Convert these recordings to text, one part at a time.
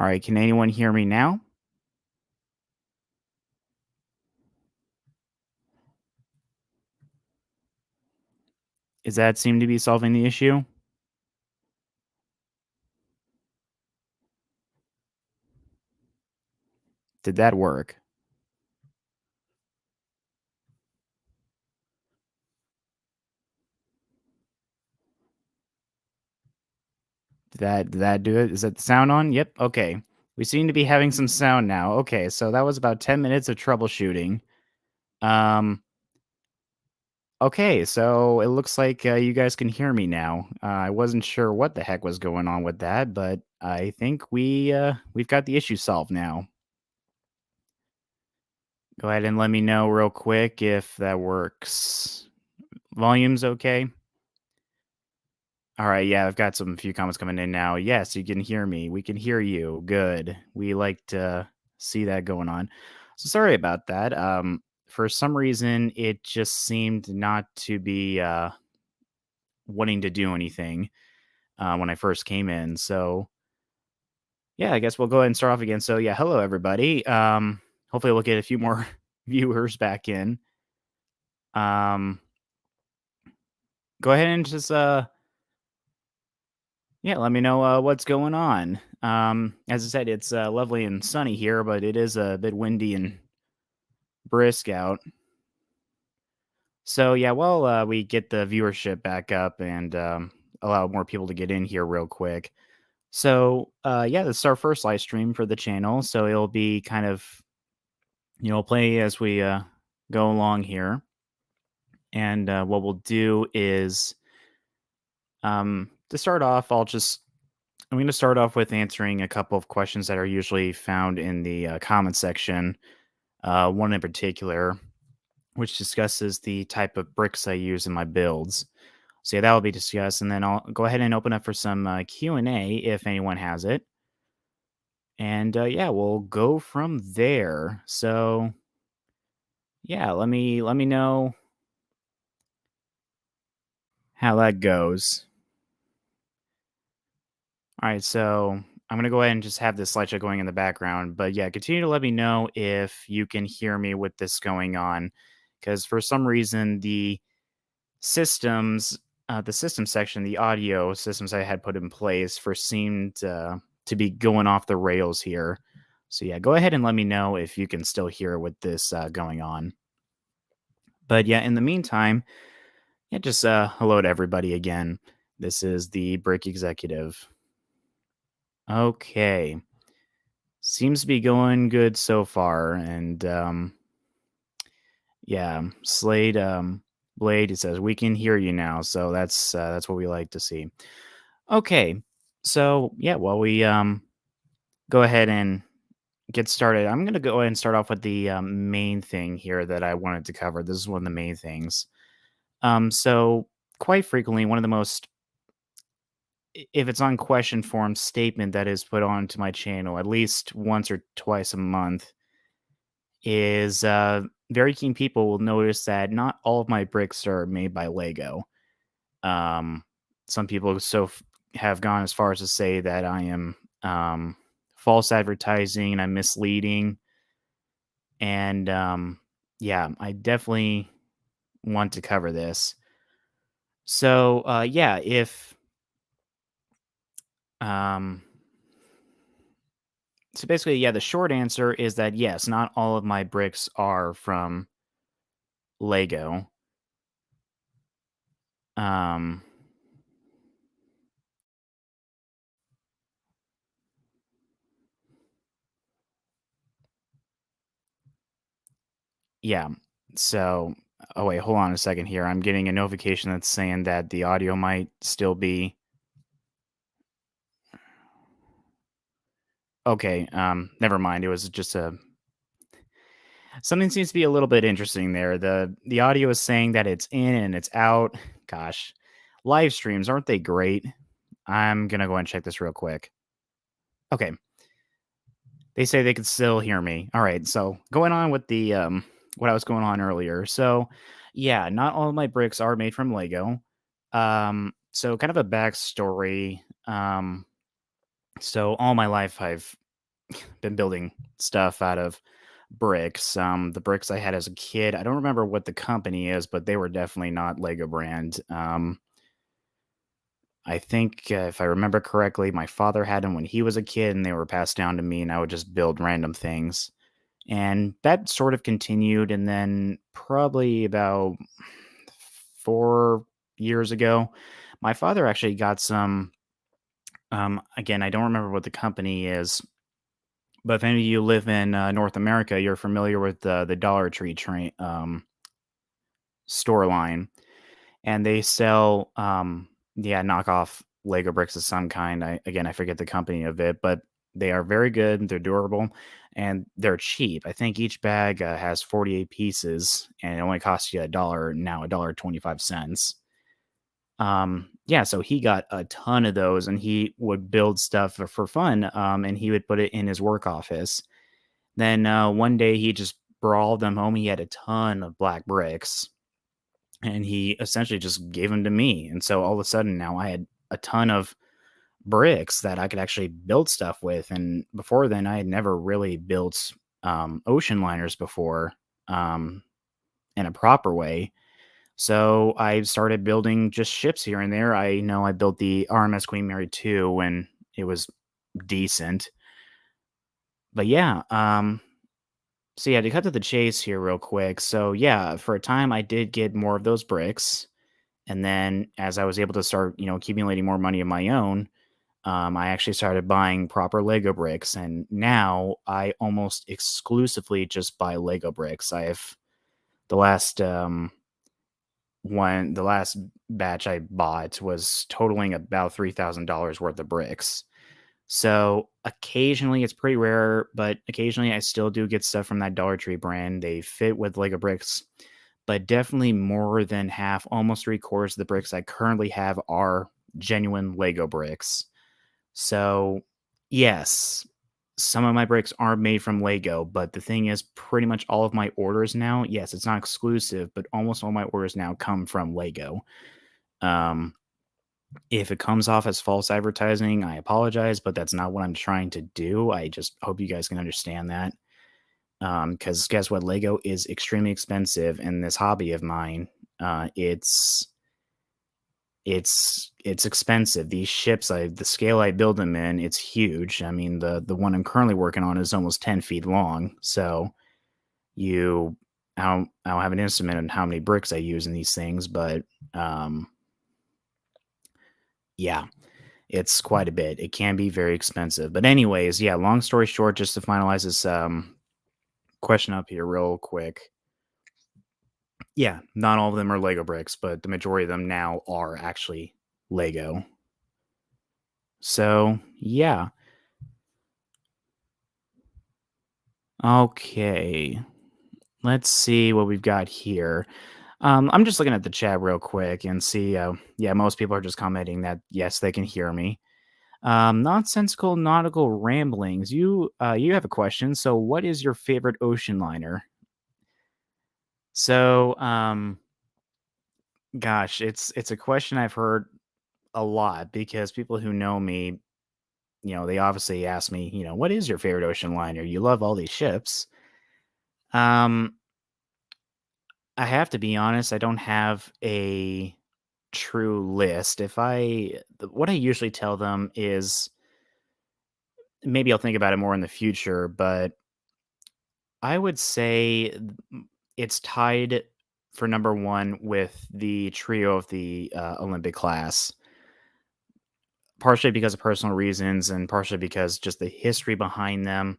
All right, can anyone hear me now? Does that seem to be solving the issue? Did that work? Did that do it? Is that the sound on? Yep. Okay. We seem to be having some sound now. Okay, so that was about 10 minutes of troubleshooting. Um okay, so it looks like you guys can hear me now. I wasn't sure what the heck was going on with that, but I think we've got the issue solved now. Go ahead and let me know real quick if that works. Volume's okay? All right, yeah, I've got some few comments coming in now. Yes, you can hear me. We can hear you. Good. We like to see that going on. So sorry about that. For some reason, it just seemed not to be wanting to do anything when I first came in. So yeah, I guess we'll go ahead and start off again. So yeah, hello everybody. Hopefully we'll get a few more viewers back in. Um, go ahead and just yeah, let me know what's going on. As I said, it's lovely and sunny here, but it is a bit windy and brisk out. So yeah, well, we get the viewership back up and allow more people to get in here real quick. So yeah, this is our first live stream for the channel, so it'll be kind of play as we go along here. And what we'll do is to start off, I'm going to start off with answering a couple of questions that are usually found in the comment section. One in particular, which discusses the type of bricks I use in my builds. So yeah, that will be discussed, and then I'll go ahead and open up for some Q&A if anyone has it. And yeah, we'll go from there. So yeah, let me know how that goes. All right, so I'm gonna go ahead and just have this slideshow going in the background. But yeah, continue to let me know if you can hear me with this going on, because for some reason systems, the system section, the audio systems I had put in place for seemed to be going off the rails here. So yeah, go ahead and let me know if you can still hear with this going on. But yeah, in the meantime, yeah, just hello to everybody again. This is the Brick Executive. Okay. Seems to be going good so far, and yeah, Slade Blade, it says we can hear you now, so that's what we like to see. Okay, so yeah, well we go ahead and get started. I'm gonna go ahead and start off with the main thing here that I wanted to cover. This is one of the main things. So quite frequently, one of the most if it's on question form statement that is put onto my channel at least once or twice a month is very keen people will notice that not all of my bricks are made by Lego. Um, some people have gone as far as to say that I am false advertising and I'm misleading. And yeah, I definitely want to cover this. So yeah, if um, so basically, yeah, the short answer is that yes, not all of my bricks are from Lego. Um, Yeah. So, oh wait, hold on a second here. I'm getting a notification that's saying that the audio might still be okay. Never mind. It was just a something seems to be a little bit interesting there. The audio is saying that it's in and it's out. Gosh, live streams aren't they great? I'm gonna go and check this real quick. Okay, they say they can still hear me. All right, so going on with the what I was going on earlier. So, yeah, not all of my bricks are made from Lego. So kind of a backstory. So all my life I've been building stuff out of bricks. The bricks I had as a kid, I don't remember what the company is, but they were definitely not Lego brand. I think if I remember correctly, my father had them when he was a kid, and they were passed down to me, and I would just build random things. And that sort of continued, and then probably about 4 years ago, my father actually got some. Again, I don't remember what the company is, but if any of you live in North America, you're familiar with the Dollar Tree store line, and they sell yeah, knockoff Lego bricks of some kind. I forget the company of it, but they are very good. They're durable and they're cheap. I think each bag has 48 pieces, and it only costs you a dollar now, $1.25. Yeah, so he got a ton of those, and he would build stuff for fun. And he would put it in his work office. Then one day he just brought them home. He had a ton of black bricks, and he essentially just gave them to me. And so all of a sudden now I had a ton of bricks that I could actually build stuff with. And before then, I had never really built ocean liners before, um, in a proper way. So I started building just ships here and there. I know I built the RMS Queen Mary 2 when it was decent. But yeah, so yeah, to cut to the chase here real quick. So yeah, for a time I did get more of those bricks. And then as I was able to start, accumulating more money of my own, I actually started buying proper Lego bricks. And now I almost exclusively just buy Lego bricks. I have the last the last batch I bought was totaling about $3,000 worth of bricks. So occasionally it's pretty rare, but occasionally I still do get stuff from that Dollar Tree brand. They fit with Lego bricks, but definitely more than half, almost three-quarters of the bricks I currently have are genuine Lego bricks. So, yes, some of my bricks are made from Lego, but the thing is, pretty much all of my orders now, yes, it's not exclusive, but almost all my orders now come from Lego. Um, if it comes off as false advertising, I apologize, but that's not what I'm trying to do. I just hope you guys can understand that. Because guess what? Lego is extremely expensive in this hobby of mine. It's expensive. These ships, the scale I build them in, it's huge. I mean, the one I'm currently working on is almost 10 feet long. So you, I don't have an estimate on how many bricks I use in these things, but um, yeah, it's quite a bit. It can be very expensive. But anyways, yeah. Long story short, just to finalize this question up here real quick. Yeah, not all of them are Lego bricks, but the majority of them now are actually Lego. So yeah. Okay. Let's see what we've got here. I'm just looking at the chat real quick and see. Yeah, most people are just commenting that yes, they can hear me. Nonsensical nautical ramblings. You have a question. So, what is your favorite ocean liner? So, gosh, it's a question I've heard a lot because people who know me, they obviously ask me, what is your favorite ocean liner? You love all these ships. Um, I have to be honest. I don't have a true list. What I usually tell them is maybe I'll think about it more in the future, but I would say it's tied for number one with the trio of the Olympic class, partially because of personal reasons and partially because just the history behind them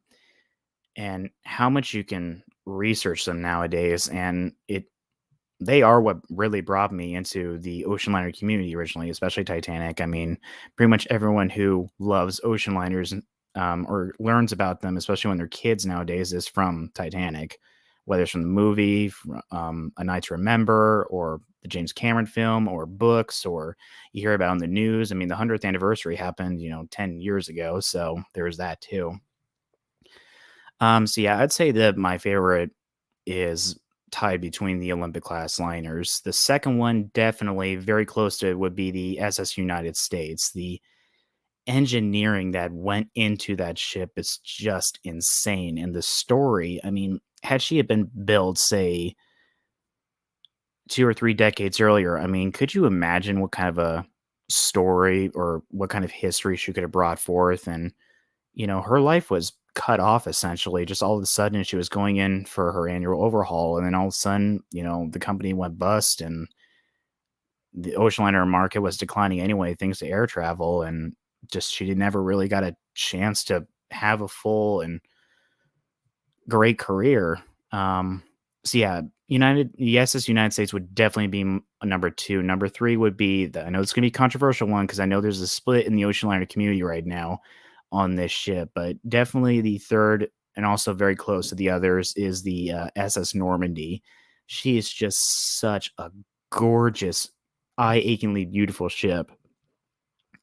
and how much you can research them nowadays. And they are what really brought me into the ocean liner community originally, especially Titanic. I mean, pretty much everyone who loves ocean liners or learns about them, especially when they're kids nowadays, is from Titanic, whether it's from the movie, A Night to Remember, or the James Cameron film, or books, or you hear about it on the news. I mean, the 100th anniversary happened, 10 years ago, so there was that too. So yeah, I'd say that my favorite is tied between the Olympic class liners. The second one, definitely very close to it, would be the SS United States. The engineering that went into that ship is just insane, and the story, I mean, had she had been built, say, 2 or 3 decades earlier, I mean, could you imagine what kind of a story or what kind of history she could have brought forth? And, her life was cut off essentially. Just all of a sudden, she was going in for her annual overhaul, and then all of a sudden, the company went bust, and the ocean liner market was declining anyway, thanks to air travel, and just she never really got a chance to have a full and great career. Um, so yeah, the SS United States would definitely be number two. Number three would be I know it's going to be a controversial one because I know there's a split in the ocean liner community right now on this ship, but definitely the third and also very close to the others is the SS Normandy. She is just such a gorgeous, eye-achingly beautiful ship,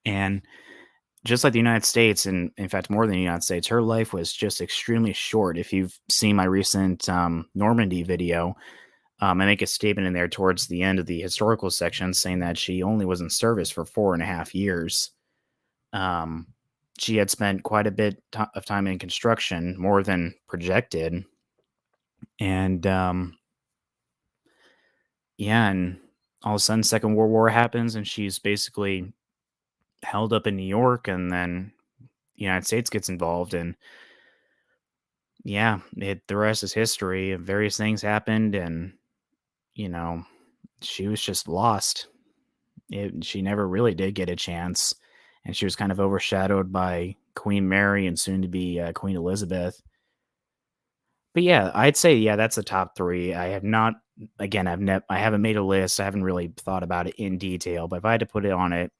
and just like the United States, and in fact, more than the United States, her life was just extremely short. If you've seen my recent Normandy video, I make a statement in there towards the end of the historical section saying that she only was in service for 4.5 years. Um, she had spent quite a bit of time in construction, more than projected. And yeah, and all of a sudden, Second World War happens, and she's basically held up in New York, and then the United States gets involved, and yeah, the rest is history. Various things happened, and you know, she was just lost. She never really did get a chance, and she was kind of overshadowed by Queen Mary and soon to be Queen Elizabeth. But yeah, I'd say yeah, that's the top three. I have not, again, I haven't made a list. I haven't really thought about it in detail. But if I had to put it on it,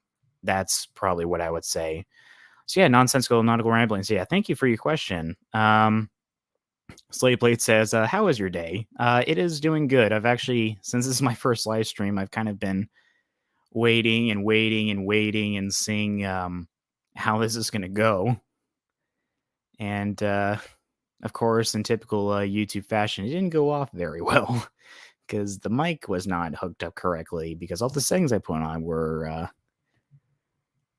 that's probably what I would say. So yeah, nonsensical nautical rambling. So yeah, thank you for your question. Slave Plate says, "How is your day? It is doing good. I've actually, since this is my first live stream, I've kind of been waiting and waiting and waiting and seeing how this is going to go. And of course, in typical YouTube fashion, it didn't go off very well because the mic was not hooked up correctly because all the settings I put on were,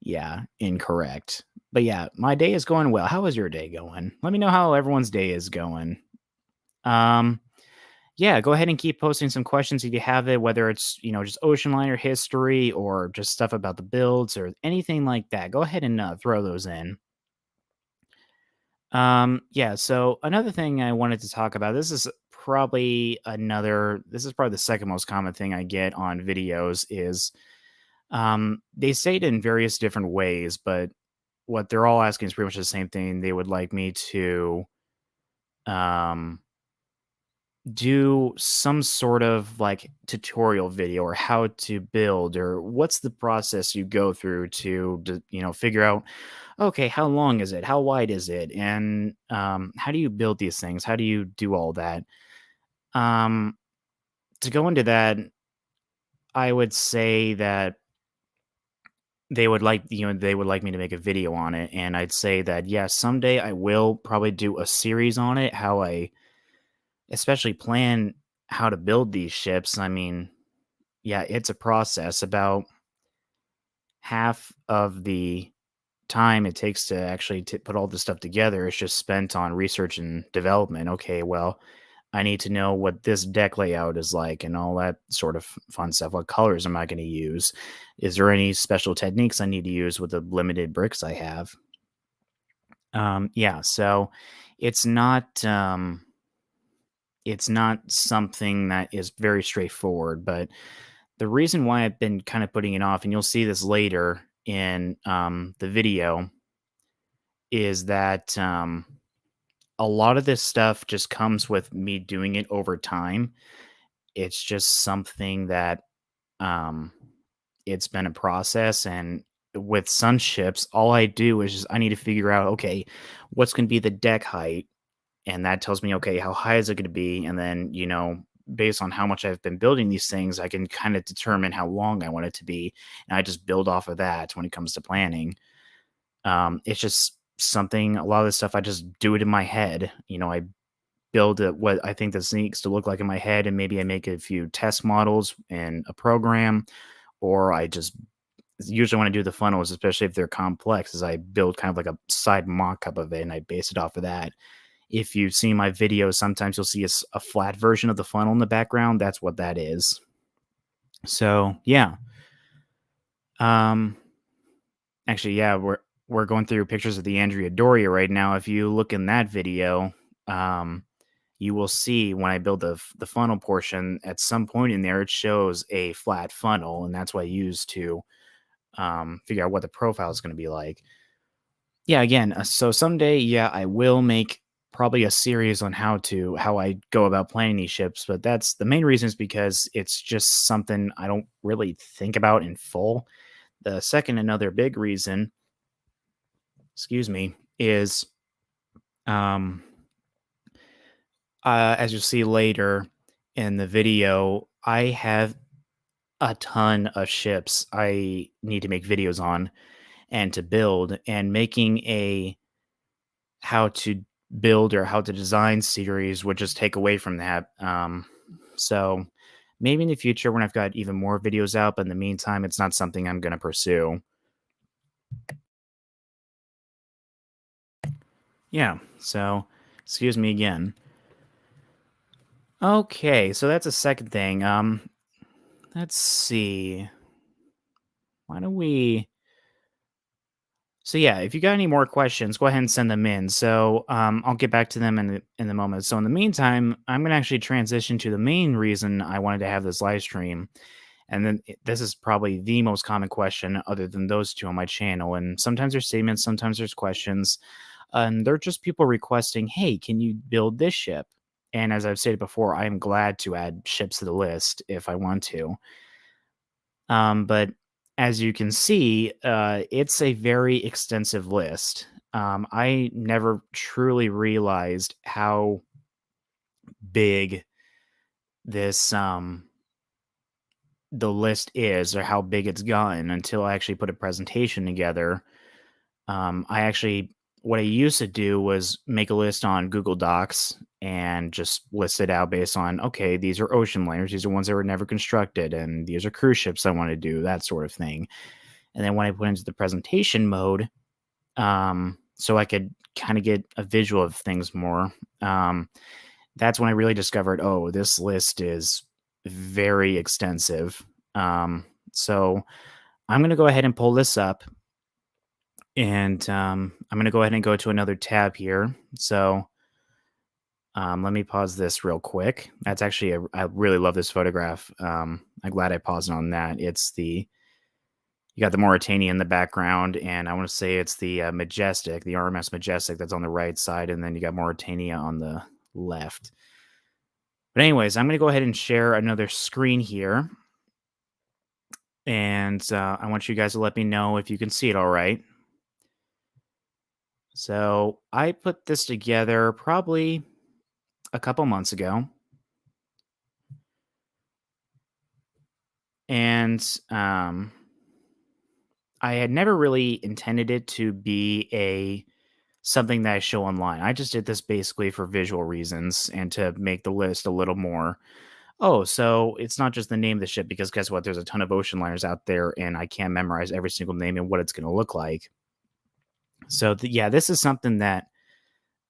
yeah, incorrect. But yeah, my day is going well. How is your day going? Let me know how everyone's day is going. Um, yeah, go ahead and keep posting some questions if you have it, whether it's, just ocean liner history or just stuff about the builds or anything like that. Go ahead and throw those in. Yeah, so another thing I wanted to talk about, this is probably the second most common thing I get on videos is they say it in various different ways, but what they're all asking is pretty much the same thing. They would like me to um do some sort of like tutorial video or how to build or what's the process you go through to figure out, okay, how long is it, how wide is it, and how do you build these things, how do you do all that. um to go into that, I would say that they would like me to make a video on it, and I'd say that yes, someday I will probably do a series on it, how I especially plan how to build these ships. I mean, yeah, it's a process. About half of the time it takes to actually put all this stuff together is just spent on research and development. Okay, well, I need to know what this deck layout is like and all that sort of fun stuff. What colors am I going to use? Is there any special techniques I need to use with the limited bricks I have? Yeah, so it's not it's not something that is very straightforward, but the reason why I've been kind of putting it off, and you'll see this later in the video, is that a lot of this stuff just comes with me doing it over time. It's just something that um, it's been a process. And with sunships, all I do is just, I need to figure out, okay, what's going to be the deck height? And that tells me, okay, how high is it going to be? And then, based on how much I've been building these things, I can kind of determine how long I want it to be. And I just build off of that when it comes to planning. It's just something, a lot of this stuff, I just do it in my head. I build what I think this needs to look like in my head, and maybe I make a few test models in a program, or I just usually when I do the funnels, especially if they're complex, is I build kind of like a side mock-up of it, and I base it off of that. If you've seen my videos, sometimes you'll see a flat version of the funnel in the background. That's what that is. So, yeah. Um, Actually, yeah, we're going through pictures of the Andrea Doria right now. If you look in that video, um, you will see when I build the funnel portion, at some point in there, it shows a flat funnel, and that's what I use to figure out what the profile is going to be like. Yeah, again, so someday, yeah, I will make probably a series on how I go about planning these ships, but that's the main reason is because it's just something I don't really think about in full. The second, another big reason, excuse me, is um as you'll see later in the video, I have a ton of ships I need to make videos on and to build, and making a how to build or how to design series would just take away from that. So maybe in the future when I've got even more videos out, but in the meantime, it's not something I'm going to pursue. Yeah. So excuse me again. Okay. So that's a second thing. Let's see. Why don't we? So yeah, if you got any more questions, go ahead and send them in. So I'll get back to them in the moment. So in the meantime, I'm gonna actually transition to the main reason I wanted to have this live stream, and then this is probably the most common question, other than those two on my channel. And sometimes there's statements, sometimes there's questions, and they're just people requesting, "Hey, can you build this ship?" And as I've stated before, I am glad to add ships to the list if I want to. But as you can see, it's a very extensive list. I never truly realized how big this the list is, or how big it's gotten, until I actually put a presentation together. I actually What I used to do was make a list on Google Docs and just list it out based on, okay, these are ocean liners, these are ones that were never constructed, and these are cruise ships I want to do, that sort of thing. And then when I went into the presentation mode, so I could kind of get a visual of things more, um, that's when I really discovered, oh, this list is very extensive. So I'm going to go ahead and pull this up, and I'm going to go ahead and go to another tab here. So let me pause this real quick. That's actually, I really love this photograph. I'm glad I paused on that. It's the You got the Mauritania in the background, and I want to say it's the Majestic, the RMS Majestic that's on the right side, and then you got Mauritania on the left. But anyways, I'm going to go ahead and share another screen here, and I want you guys to let me know if you can see it all right. So I put this together probably a couple months ago, and I had never really intended it to be a something that I show online. I just did this basically for visual reasons and to make the list a little more. Oh, so it's not just the name of the ship, because guess what? There's a ton of ocean liners out there, and I can't memorize every single name and what it's going to look like. So yeah, this is something that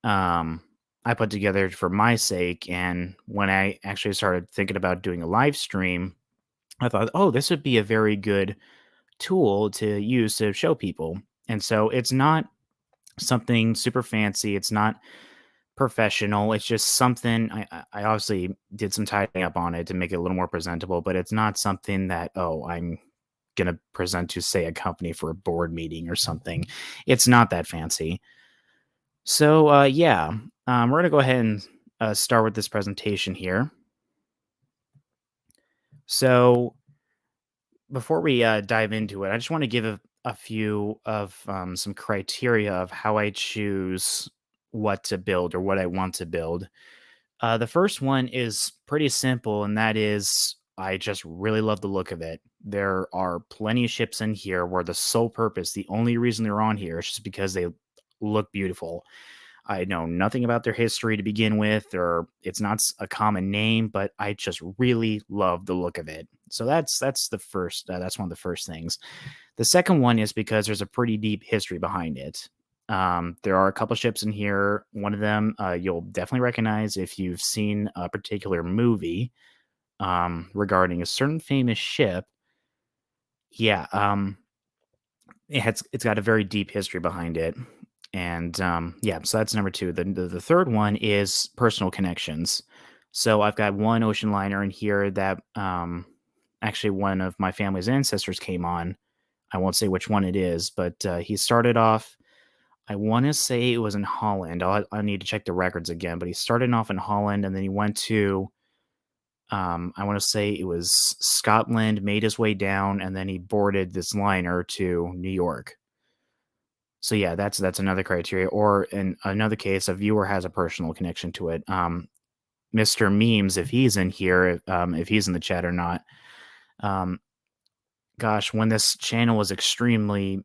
um, I put together for my sake. And when I actually started thinking about doing a live stream, I thought, oh, this would be a very good tool to use to show people. And so it's not something super fancy. It's not professional. It's just something I obviously did some tidying up on it to make it a little more presentable, but it's not something that, oh, I'm gonna present to, say, a company for a board meeting or something. It's not that fancy. So yeah, we're gonna go ahead and start with this presentation here. So before we dive into it, I just want to give a few of some criteria of how I choose what to build or what I want to build. The first one is pretty simple, and that is I just really love the look of it. There are plenty of ships in here where the sole purpose, the only reason they're on here is just because they look beautiful. I know nothing about their history to begin with, or it's not a common name, but I just really love the look of it. So that's the first. That's one of the first things. The second one is because there's a pretty deep history behind it. There are a couple ships in here. One of them you'll definitely recognize if you've seen a particular movie regarding a certain famous ship. Yeah, it's got a very deep history behind it, and yeah, so that's number two. The third one is personal connections. So I've got one ocean liner in here that actually one of my family's ancestors came on. I won't say which one it is, but he started off. I want to say it was in Holland. I need to check the records again, but he started off in Holland, and then he went to I want to say it was Scotland, made his way down, and then he boarded this liner to New York. So yeah, that's another criteria. Or in another case, a viewer has a personal connection to it. Mr. Memes, if he's in here, if he's in the chat or not. Um, Gosh, when this channel was extremely,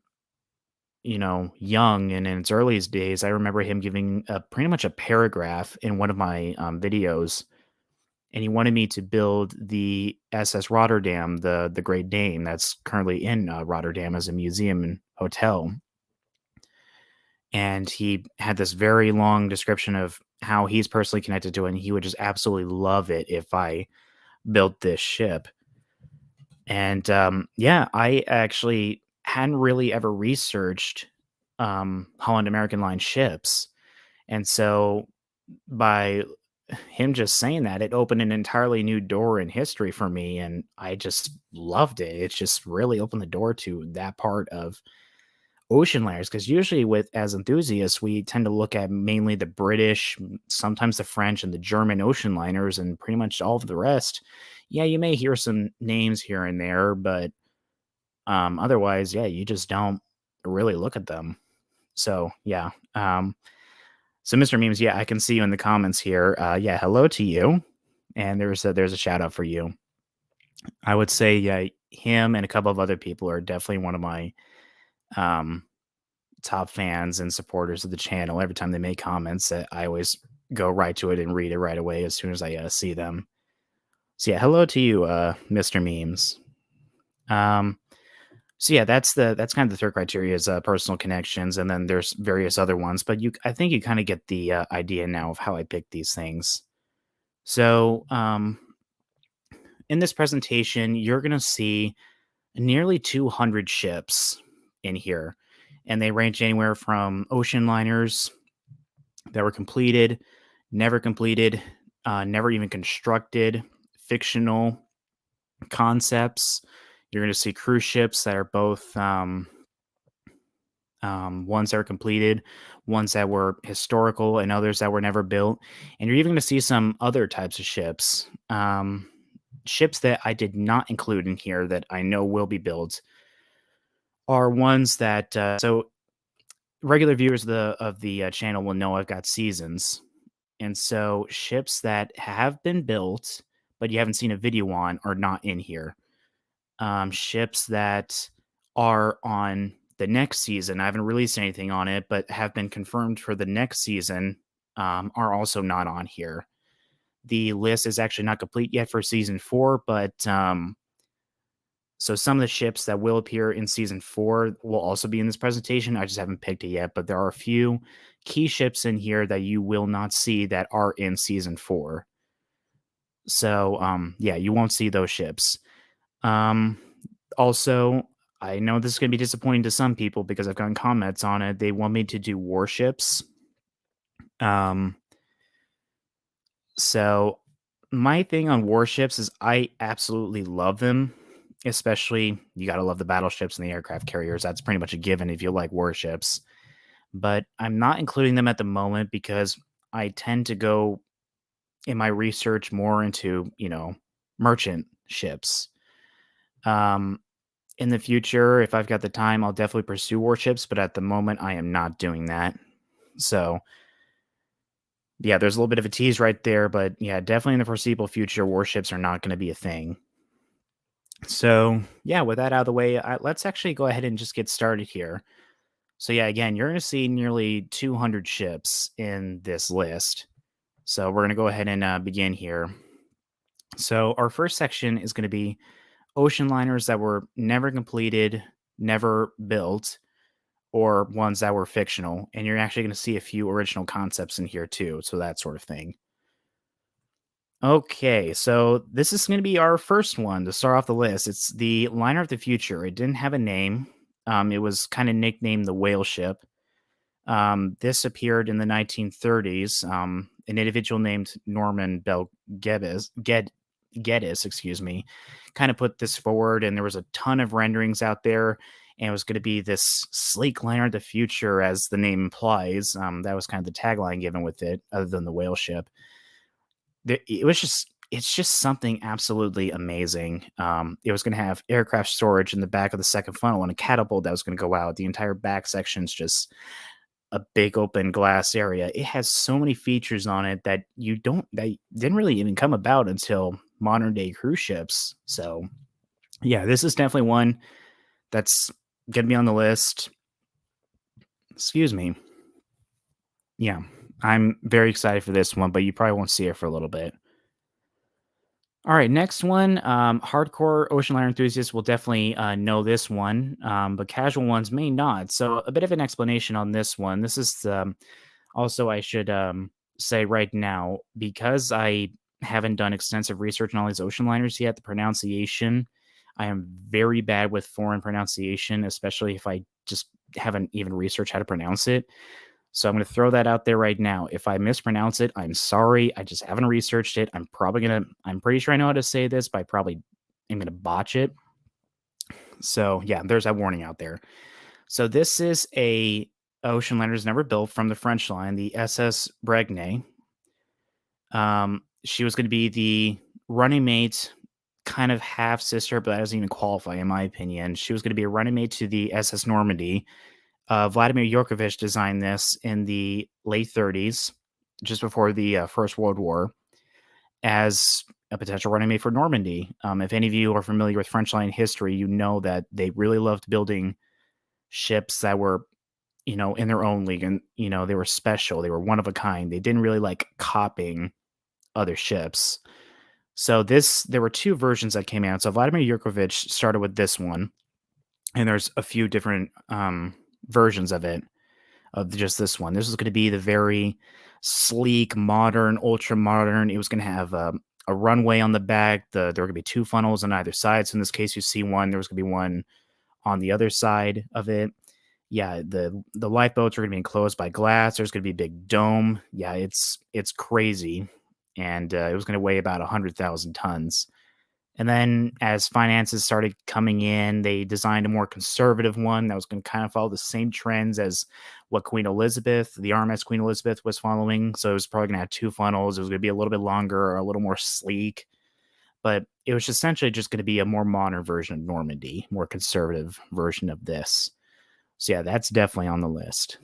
young and in its earliest days, I remember him giving pretty much a paragraph in one of my videos, and he wanted me to build the SS Rotterdam, the Great Dane that's currently in Rotterdam as a museum and hotel. And he had this very long description of how he's personally connected to it, and he would just absolutely love it if I built this ship. And yeah, I actually hadn't really ever researched Holland American Line ships, and so by him just saying that, it opened an entirely new door in history for me, and I just loved it. It's just really opened the door to that part of ocean liners, because usually with as enthusiasts we tend to look at mainly the British, sometimes the French and the German ocean liners, and pretty much all of the rest. Yeah, you may hear some names here and there, but otherwise, yeah, you just don't really look at them. So yeah. So Mr. Memes, yeah, I can see you in the comments here. Yeah, hello to you. And there's a shout out for you. I would say, yeah, him and a couple of other people are definitely one of my um top fans and supporters of the channel. Every time they make comments, I always go right to it and read it right away as soon as I see them. So yeah, hello to you, Mr. Memes. Um, so yeah, that's kind of the third criteria is personal connections, and then there's various other ones. But I think you kind of get the idea now of how I pick these things. So in this presentation, you're gonna see nearly 200 ships in here, and they range anywhere from ocean liners that were completed, never even constructed, fictional concepts. You're going to see cruise ships that are both ones that are completed, ones that were historical, and others that were never built. And you're even going to see some other types of ships. Ships that I did not include in here that I know will be built are ones that so regular viewers of the channel will know I've got seasons. And so ships that have been built, but you haven't seen a video on, are not in here. Ships that are on the next season, I haven't released anything on it, but have been confirmed for the next season, are also not on here. The list is actually not complete yet for season 4, but so some of the ships that will appear in season 4 will also be in this presentation. I just haven't picked it yet, but there are a few key ships in here that you will not see that are in season 4. So yeah, you won't see those ships. Also, I know this is going to be disappointing to some people because I've gotten comments on it. They want me to do warships. Um so my thing on warships is I absolutely love them. Especially, you got to love the battleships and the aircraft carriers. That's pretty much a given if you like warships. But I'm not including them at the moment because I tend to go in my research more into, merchant ships. Um, in the future, if I've got the time, I'll definitely pursue warships, but at the moment, I am not doing that. So, yeah, there's a little bit of a tease right there, but yeah, definitely in the foreseeable future, warships are not going to be a thing. So, yeah, with that out of the way, let's actually go ahead and just get started here. So, yeah, again, you're going to see nearly 200 ships in this list. So, we're going to go ahead and begin here. So, our first section is going to be ocean liners that were never completed, never built, or ones that were fictional. And you're actually going to see a few original concepts in here too. So that sort of thing. Okay, so this is going to be our first one to start off the list. It's the liner of the future. It didn't have a name. It was kind of nicknamed the whale ship. This appeared in the 1930s. An individual named Norman Bell Geddes, excuse me, kind of put this forward, and there was a ton of renderings out there. And it was going to be this sleek liner of the future, as the name implies. That was kind of the tagline given with it, other than the whale ship. It's just something absolutely amazing. It was going to have aircraft storage in the back of the second funnel and a catapult that was going to go out. The entire back section's just a big open glass area. It has so many features on it that didn't really even come about until modern day cruise ships. So yeah, this is definitely one that's gonna be on the list. Excuse me. Yeah, I'm very excited for this one, but you probably won't see it for a little bit. All right, next one. Hardcore ocean liner enthusiasts will definitely know this one, but casual ones may not. So, a bit of an explanation on this one. This is also, I should say right now, because I haven't done extensive research on all these ocean liners yet, the pronunciation, I am very bad with foreign pronunciation, especially if I just haven't even researched how to pronounce it. So I'm going to throw that out there right now. If I mispronounce it, I'm sorry. I just haven't researched it. I'm pretty sure I know how to say this, but I probably am going to botch it. So yeah, there's that warning out there. So this is a ocean liner never built from the French line, the SS Breguet. She was going to be the running mate, kind of half sister, but that doesn't even qualify in my opinion. She was going to be a running mate to the SS Normandy. Vladimir Yurkovich designed this in the late 30s, just before the First World War, as a potential running mate for Normandy. If any of you are familiar with French line history, you know that they really loved building ships that were, in their own league, and they were special. They were one of a kind. They didn't really like copying other ships. So there were two versions that came out. So Vladimir Yurkovich started with this one, and there's a few different versions of it, of just this one. This was going to be the very sleek, modern, ultra modern. It was going to have a runway on the back. There were going to be two funnels on either side. So in this case, you see one. There was going to be one on the other side of it. Yeah, the lifeboats are going to be enclosed by glass. There's going to be a big dome. Yeah, it's crazy, and it was going to weigh about 100,000 tons. And then as finances started coming in, they designed a more conservative one that was going to kind of follow the same trends as what Queen Elizabeth, the RMS Queen Elizabeth, was following. So it was probably going to have two funnels. It was going to be a little bit longer, or a little more sleek, but it was essentially just going to be a more modern version of Normandy, more conservative version of this. So yeah, that's definitely on the list.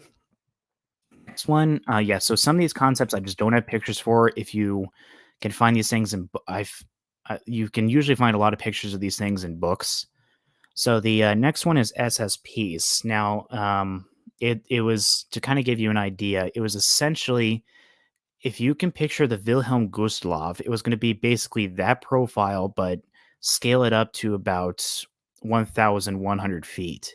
Next one, yeah. So some of these concepts I just don't have pictures for. If you can find these things you can usually find a lot of pictures of these things in books. So the next one is SS Peace. Now, it was, to kind of give you an idea, it was essentially, if you can picture the Wilhelm Gustloff, it was going to be basically that profile, but scale it up to about 1,100 feet.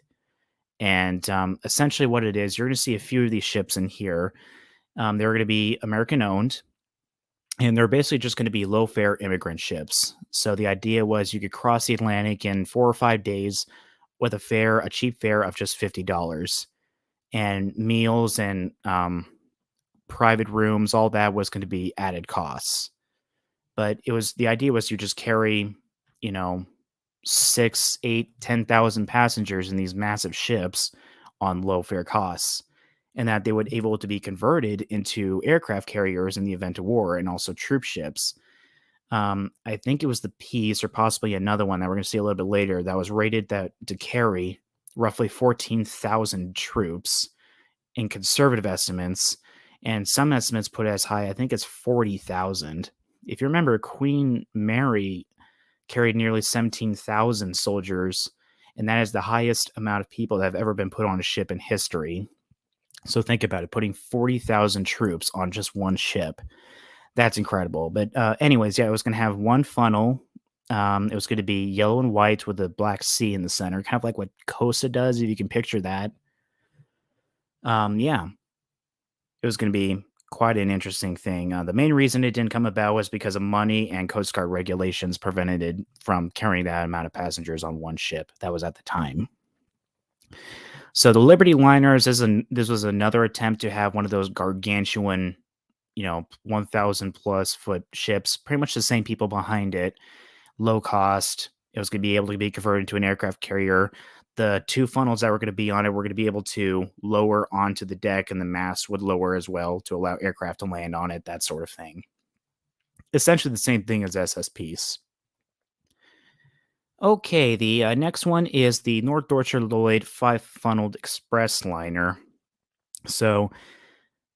And essentially, what it is, you're going to see a few of these ships in here. They're going to be American owned, and they're basically just going to be low fare immigrant ships. So the idea was you could cross the Atlantic in 4 or 5 days with a cheap fare of just $50, and meals and private rooms, all that was going to be added costs. But the idea was you just carry, you know, 6, 8, 10,000 passengers in these massive ships on low fare costs, and that they would able to be converted into aircraft carriers in the event of war, and also troop ships. I think it was the Peace, or possibly another one that we're going to see a little bit later, that was rated to carry roughly 14,000 troops in conservative estimates, and some estimates put it as high, I think it's 40,000. If you remember, Queen Mary carried nearly 17,000 soldiers, and that is the highest amount of people that have ever been put on a ship in history. So think about it, putting 40,000 troops on just one ship. That's incredible. But anyways, yeah, it was going to have one funnel It was going to be yellow and white with a black sea in the center, kind of like what Costa does, if you can picture that. Yeah, it was going to be quite an interesting thing. The main reason it didn't come about was because of money and Coast Guard regulations prevented it from carrying that amount of passengers on one ship. That was at the time. So the Liberty liners this was another attempt to have one of those gargantuan, 1,000 plus foot ships, pretty much the same people behind it, low cost. It was going to be able to be converted into an aircraft carrier. The two funnels that were going to be on it were going to be able to lower onto the deck, and the mast would lower as well to allow aircraft to land on it, that sort of thing. Essentially the same thing as SS Peace. Okay, the next one is the Norddeutscher Lloyd 5-funneled express liner. So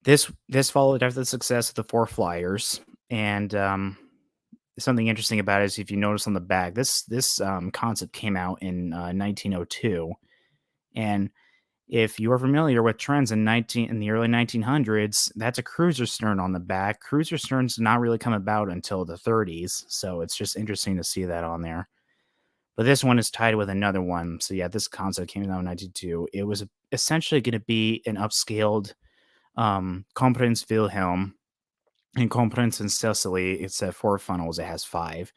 this followed after the success of the four flyers, and something interesting about it is if you notice on the back, this concept came out in 1902, and if you are familiar with trends in the early 1900s, that's a cruiser stern on the back. Cruiser sterns did not really come about until the 30s, so it's just interesting to see that on there. But this one is tied with another one. So yeah, this concept came out in 1992. It was essentially going to be an upscaled Kronprinz Wilhelm. In Kronprinz in Sicily, it's at 4 funnels. It has 5.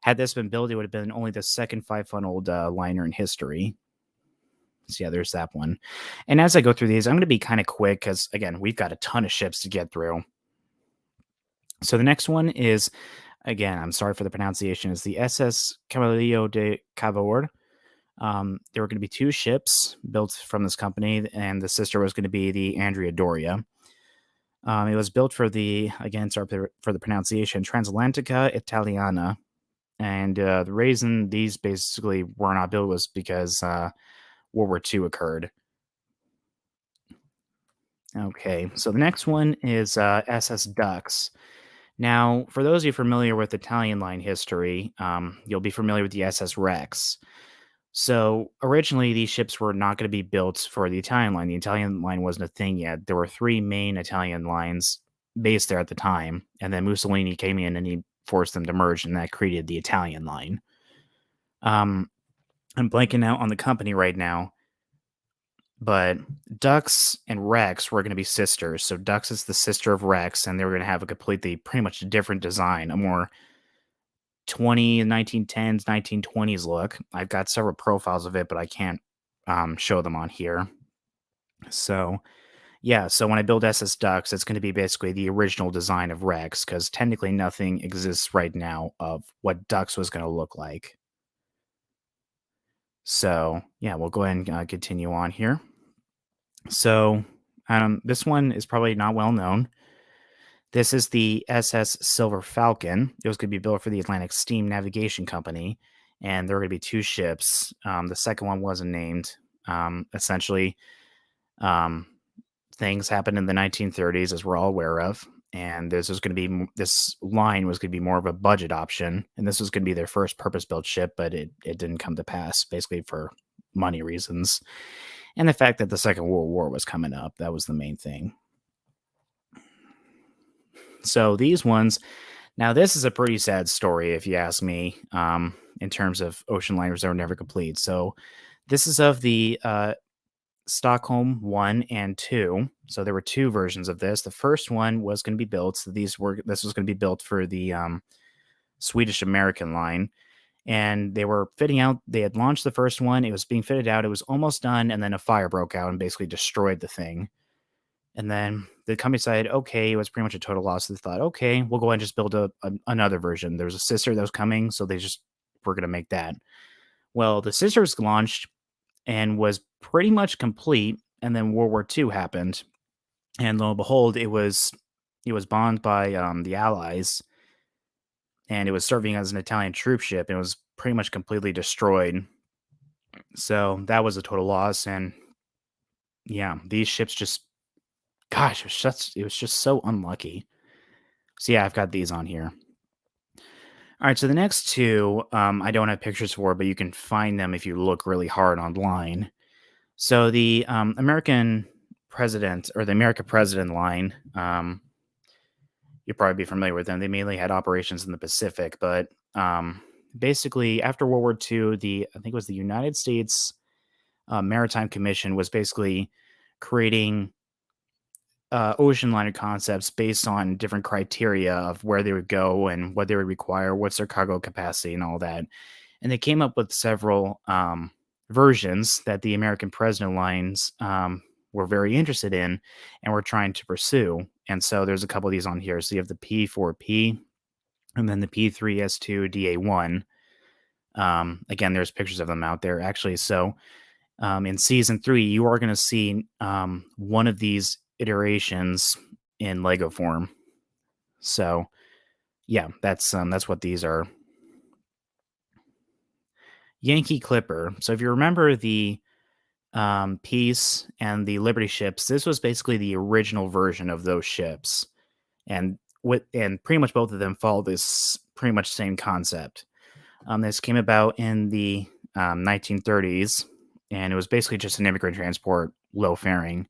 Had this been built, it would have been only the second 5-funneled liner in history. So yeah, there's that one. And as I go through these, I'm going to be kind of quick because, again, we've got a ton of ships to get through. So the next one is, again, I'm sorry for the pronunciation, is the SS Cavalier de Cavour. There were going to be 2 ships built from this company, and the sister was going to be the Andrea Doria. It was built for the, again, sorry for the pronunciation, Transatlantica Italiana. And the reason these basically were not built was because World War II occurred. Okay, so the next one is SS Ducks. Now, for those of you familiar with Italian line history, you'll be familiar with the SS Rex. So originally, these ships were not going to be built for the Italian line. The Italian line wasn't a thing yet. There were 3 main Italian lines based there at the time, and then Mussolini came in and he forced them to merge, and that created the Italian line. I'm blanking out on the company right now, but Dux and Rex were going to be sisters. So Dux is the sister of Rex, and they were going to have a completely, pretty much different design, a more 1910s, 1920s look. I've got several profiles of it, but I can't show them on here. So, yeah, so when I build SS Dux, it's going to be basically the original design of Rex, because technically nothing exists right now of what Dux was going to look like. So, yeah, we'll go ahead and continue on here. So, this one is probably not well known. This is the SS Silver Falcon. It was going to be built for the Atlantic Steam Navigation Company, and there were going to be 2 ships. The second one wasn't named. Essentially, things happened in the 1930s, as we're all aware of, and this line was going to be more of a budget option, and this was going to be their first purpose-built ship, but it didn't come to pass, basically for money reasons, and the fact that the Second World War was coming up. That was the main thing. So these ones, now this is a pretty sad story if you ask me, in terms of ocean liners that were never complete. So this is of the Stockholm 1 and 2. So there were 2 versions of this. The first one was going to be built. So this was going to be built for the Swedish American line. And they were fitting out. They had launched the first one. It was being fitted out. It was almost done. And then a fire broke out and basically destroyed the thing. And then the company decided, okay, it was pretty much a total loss. So they thought, okay, we'll go ahead and just build another version. There was a sister that was coming, so they just were going to make that. Well, the sisters launched and was pretty much complete, and then World War II happened. And lo and behold, it was bombed by the Allies, and it was serving as an Italian troop ship, and it was pretty much completely destroyed. So that was a total loss, and yeah, these ships just, gosh, it was just so unlucky. So yeah, I've got these on here. All right, so the next 2, I don't have pictures for, but you can find them if you look really hard online. So the American president, or the America President line, you'll probably be familiar with them. They mainly had operations in the Pacific, but basically after World War II, I think it was the United States Maritime Commission was basically creating ocean liner concepts based on different criteria of where they would go and what they would require, what's their cargo capacity, and all that. And they came up with several versions that the American President lines were very interested in and were trying to pursue. And so there's a couple of these on here. So you have the P4P and then the P3S2 DA1. Again, there's pictures of them out there actually. So in season 3, you are going to see one of these iterations in Lego form. So yeah, that's what these are. Yankee Clipper. So if you remember the Peace and the Liberty ships, this was basically the original version of those ships, and pretty much both of them follow this pretty much same concept. This came about in the 1930s, and it was basically just an immigrant transport, low faring.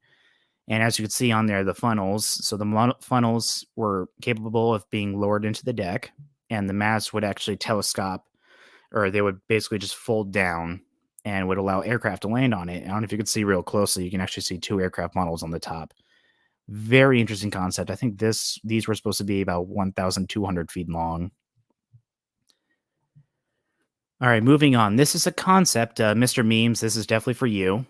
And as you can see on there, the funnels. So the funnels were capable of being lowered into the deck, and the masts would actually telescope, or they would basically just fold down and would allow aircraft to land on it. I don't know if you can see real closely. You can actually see 2 aircraft models on the top. Very interesting concept. I think these were supposed to be about 1,200 feet long. All right, moving on. This is a concept, Mr. Memes. This is definitely for you.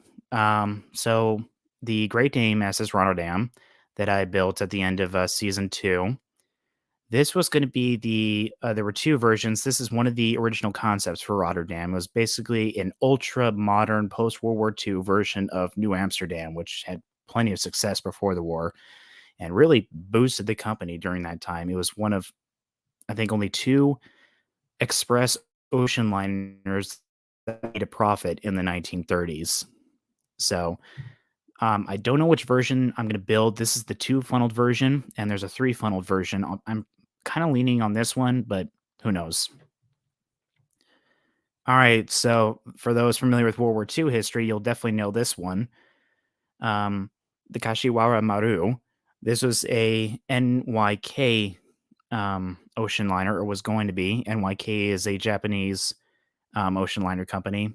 So the Great Dane SS Rotterdam that I built at the end of season 2. This was going to be there were 2 versions. This is one of the original concepts for Rotterdam. It was basically an ultra modern post World War II version of New Amsterdam, which had plenty of success before the war and really boosted the company during that time. It was one of, I think, only 2 express ocean liners that made a profit in the 1930s. So I don't know which version I'm going to build. This is the 2-funneled version, and there's a 3-funneled version. I'm kind of leaning on this one, but who knows? All right, so for those familiar with World War II history, you'll definitely know this one. The Kashiwara Maru. This was a NYK ocean liner, or was going to be. NYK is a Japanese ocean liner company.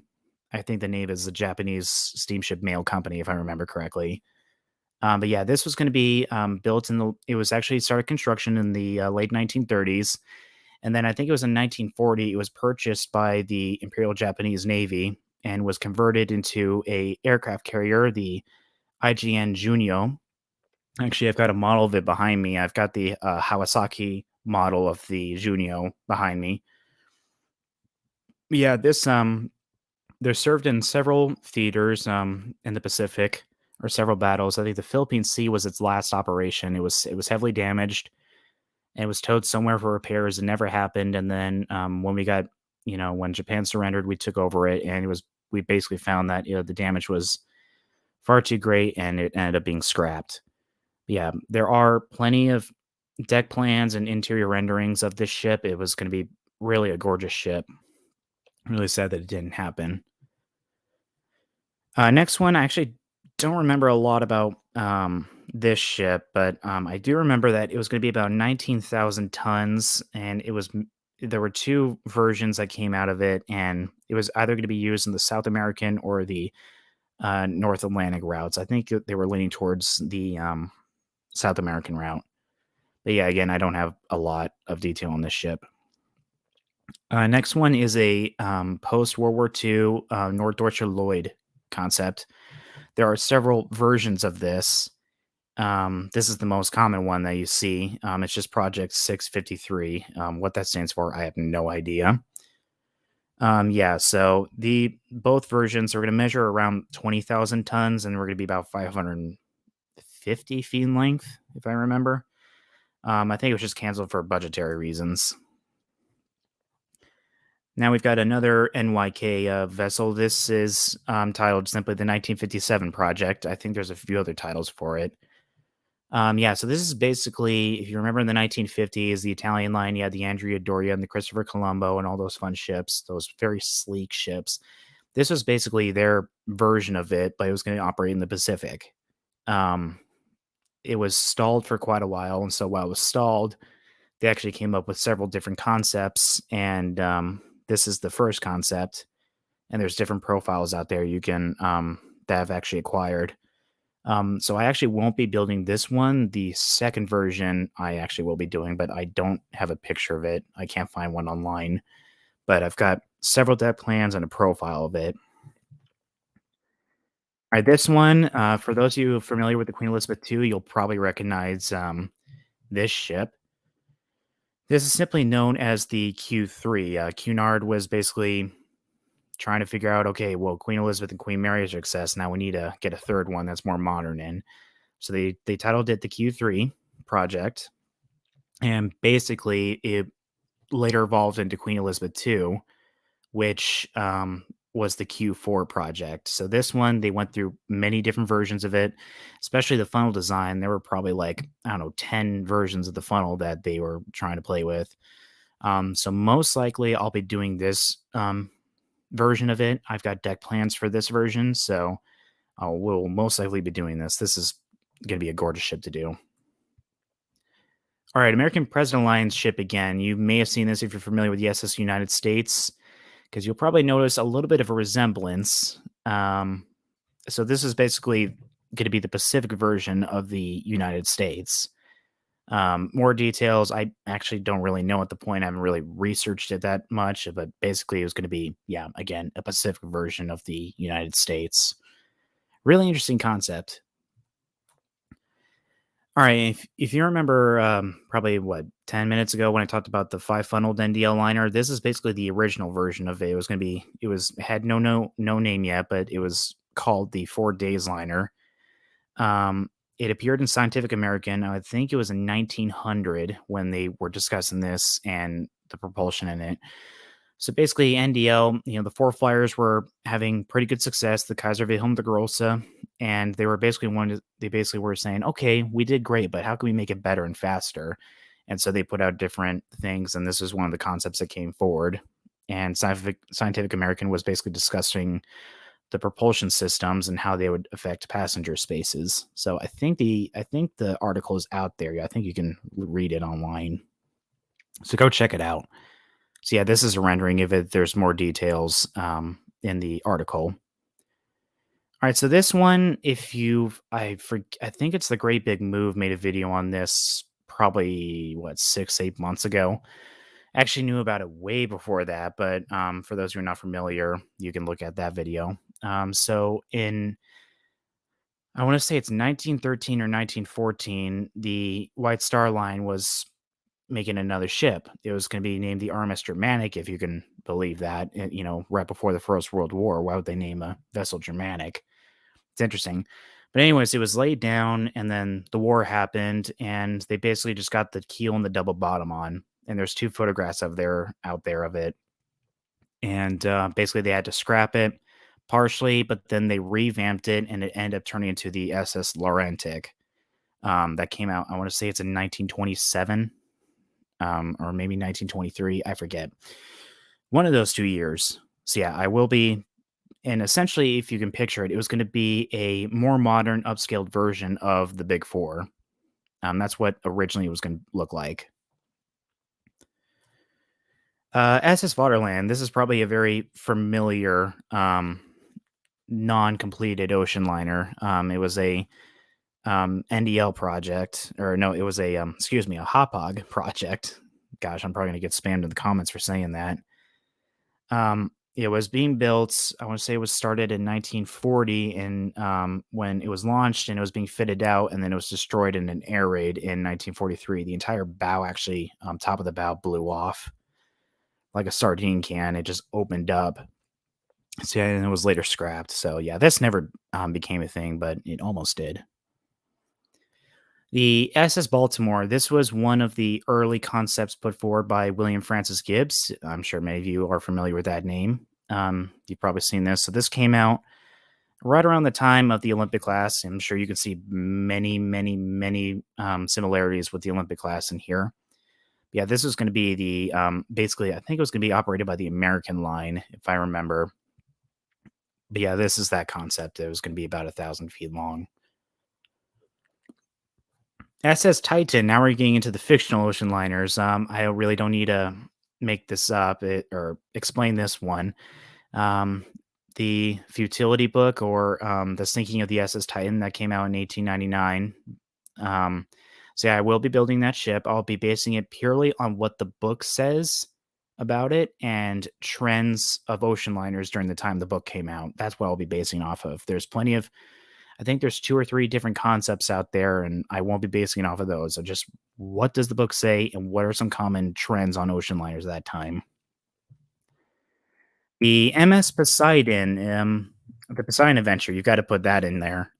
I think the name is the Japanese Steamship Mail Company, if I remember correctly. But yeah, this was going to be built it was actually started construction in the late 1930s. And then I think it was in 1940, it was purchased by the Imperial Japanese Navy and was converted into a aircraft carrier, the IGN Junyo. Actually, I've got a model of it behind me. I've got the Kawasaki model of the Junyo behind me. Yeah, they're served in several theaters in the Pacific, or several battles. I think the Philippine Sea was its last operation. It was heavily damaged, and it was towed somewhere for repairs. It never happened. And then when Japan surrendered, we took over it, and we basically found that the damage was far too great, and it ended up being scrapped. Yeah, there are plenty of deck plans and interior renderings of this ship. It was going to be really a gorgeous ship. I'm really sad that it didn't happen. Next one, I actually don't remember a lot about this ship, but I do remember that it was going to be about 19,000 tons, and there were 2 versions that came out of it, and it was either going to be used in the South American or the North Atlantic routes. I think they were leaning towards the South American route. But yeah, again, I don't have a lot of detail on this ship. Next one is a post World War II Norddeutscher Lloyd concept. There are several versions of this. This is the most common one that you see. It's just Project 653. What that stands for, I have no idea. Yeah, so both versions are going to measure around 20,000 tons, and we're going to be about 550 feet in length, if I remember. I think it was just canceled for budgetary reasons. Now we've got another NYK vessel. This is titled simply the 1957 Project. I think there's a few other titles for it. Yeah, so this is basically, if you remember in the 1950s, the Italian line, you had the Andrea Doria and the Christopher Colombo and all those fun ships, those very sleek ships. This was basically their version of it, but it was going to operate in the Pacific. It was stalled for quite a while, and so while it was stalled, they actually came up with several different concepts, and this is the first concept, and there's different profiles out there you can that I've actually acquired. So I actually won't be building this one. The second version I actually will be doing, but I don't have a picture of it. I can't find one online, but I've got several deck plans and a profile of it. All right, this one, for those of you familiar with the Queen Elizabeth II, you'll probably recognize this ship. This is simply known as the Q3. Cunard was basically trying to figure out, okay, well, Queen Elizabeth and Queen Mary are a success. Now we need to get a third one that's more modern in. So they titled it the Q3 project, and basically it later evolved into Queen Elizabeth II, which was the Q4 project. So this one, they went through many different versions of it, especially the funnel design. There were probably like, I don't know, 10 versions of the funnel that they were trying to play with. So most likely I'll be doing this version of it. I've got deck plans for this version, so we'll most likely be doing this. This is going to be a gorgeous ship to do. All right, American President Alliance ship again. You may have seen this if you're familiar with the SS United States, because you'll probably notice a little bit of a resemblance. So this is basically going to be the Pacific version of the United States. More details, I actually don't really know at the point. I haven't really researched it that much, but basically it was going to be, yeah, again, a Pacific version of the United States. Really interesting concept. All right, if you remember, probably what 10 minutes ago when I talked about the five funneled NDL liner, this is basically the original version of it. It was going to be, had no name yet, but it was called the 4 days liner. It appeared in Scientific American. I think it was in 1900 when they were discussing this and the propulsion in it. So basically, NDL, the four flyers were having pretty good success. The Kaiser Wilhelm the Grosse, and they were basically they basically were saying, okay, we did great, but how can we make it better and faster? And so they put out different things, and this was one of the concepts that came forward. And Scientific American was basically discussing the propulsion systems and how they would affect passenger spaces. So I think the article is out there. I think you can read it online. So go check it out. So yeah, this is a rendering of it. There's more details in the article. All right, so this one, I think it's the Great Big Move made a video on this probably 6-8 months ago. Actually knew about it way before that, but for those who are not familiar, you can look at that video. So I want to say it's 1913 or 1914, the White Star Line was making another ship. It was going to be named the RMS Germanic, if you can believe that. Right before the First World War, why would they name a vessel Germanic? It's interesting. But anyways, it was laid down, and then the war happened, and they basically just got the keel and the double bottom on. And there's 2 photographs out there of it. And basically, they had to scrap it partially, but then they revamped it, and it ended up turning into the SS Laurentic. That came out, I want to say it's in 1927, or maybe 1923. I forget. One of those 2 years. So yeah, I will be. And essentially, if you can picture it, it was going to be a more modern, upscaled version of the Big Four. That's what originally it was going to look like. SS Vaterland. This is probably a very familiar non-completed ocean liner. It was a NDL project, or no, it was a a Hauppauge project. Gosh, I'm probably going to get spammed in the comments for saying that. It was being built, I want to say it was started in 1940, and when it was launched and it was being fitted out, and then it was destroyed in an air raid in 1943. The entire bow, actually, top of the bow blew off like a sardine can. It just opened up. So yeah, and it was later scrapped. So yeah, this never became a thing, but it almost did. The SS Baltimore, this was one of the early concepts put forward by William Francis Gibbs. I'm sure many of you are familiar with that name. You've probably seen this. So this came out right around the time of the Olympic class. I'm sure you can see many, many, many similarities with the Olympic class in here. Yeah, this was going to be the basically, I think it was going to be operated by the American line, if I remember. But yeah, this is that concept. It was going to be about 1,000 feet long. SS Titan. Now we're getting into the fictional ocean liners. I really don't need to make this up or explain this one. Um, the Futility book or The Sinking of the SS Titan that came out in 1899. Um, so yeah, I will be building that ship. I'll be basing it purely on what the book says about it and trends of ocean liners during the time the book came out. That's what I'll be basing off of. There's plenty of, I think there's 2 or 3 different concepts out there, and I won't be basing it off of those. So just what does the book say, and what are some common trends on ocean liners at that time? The MS Poseidon, the Poseidon Adventure, you've got to put that in there.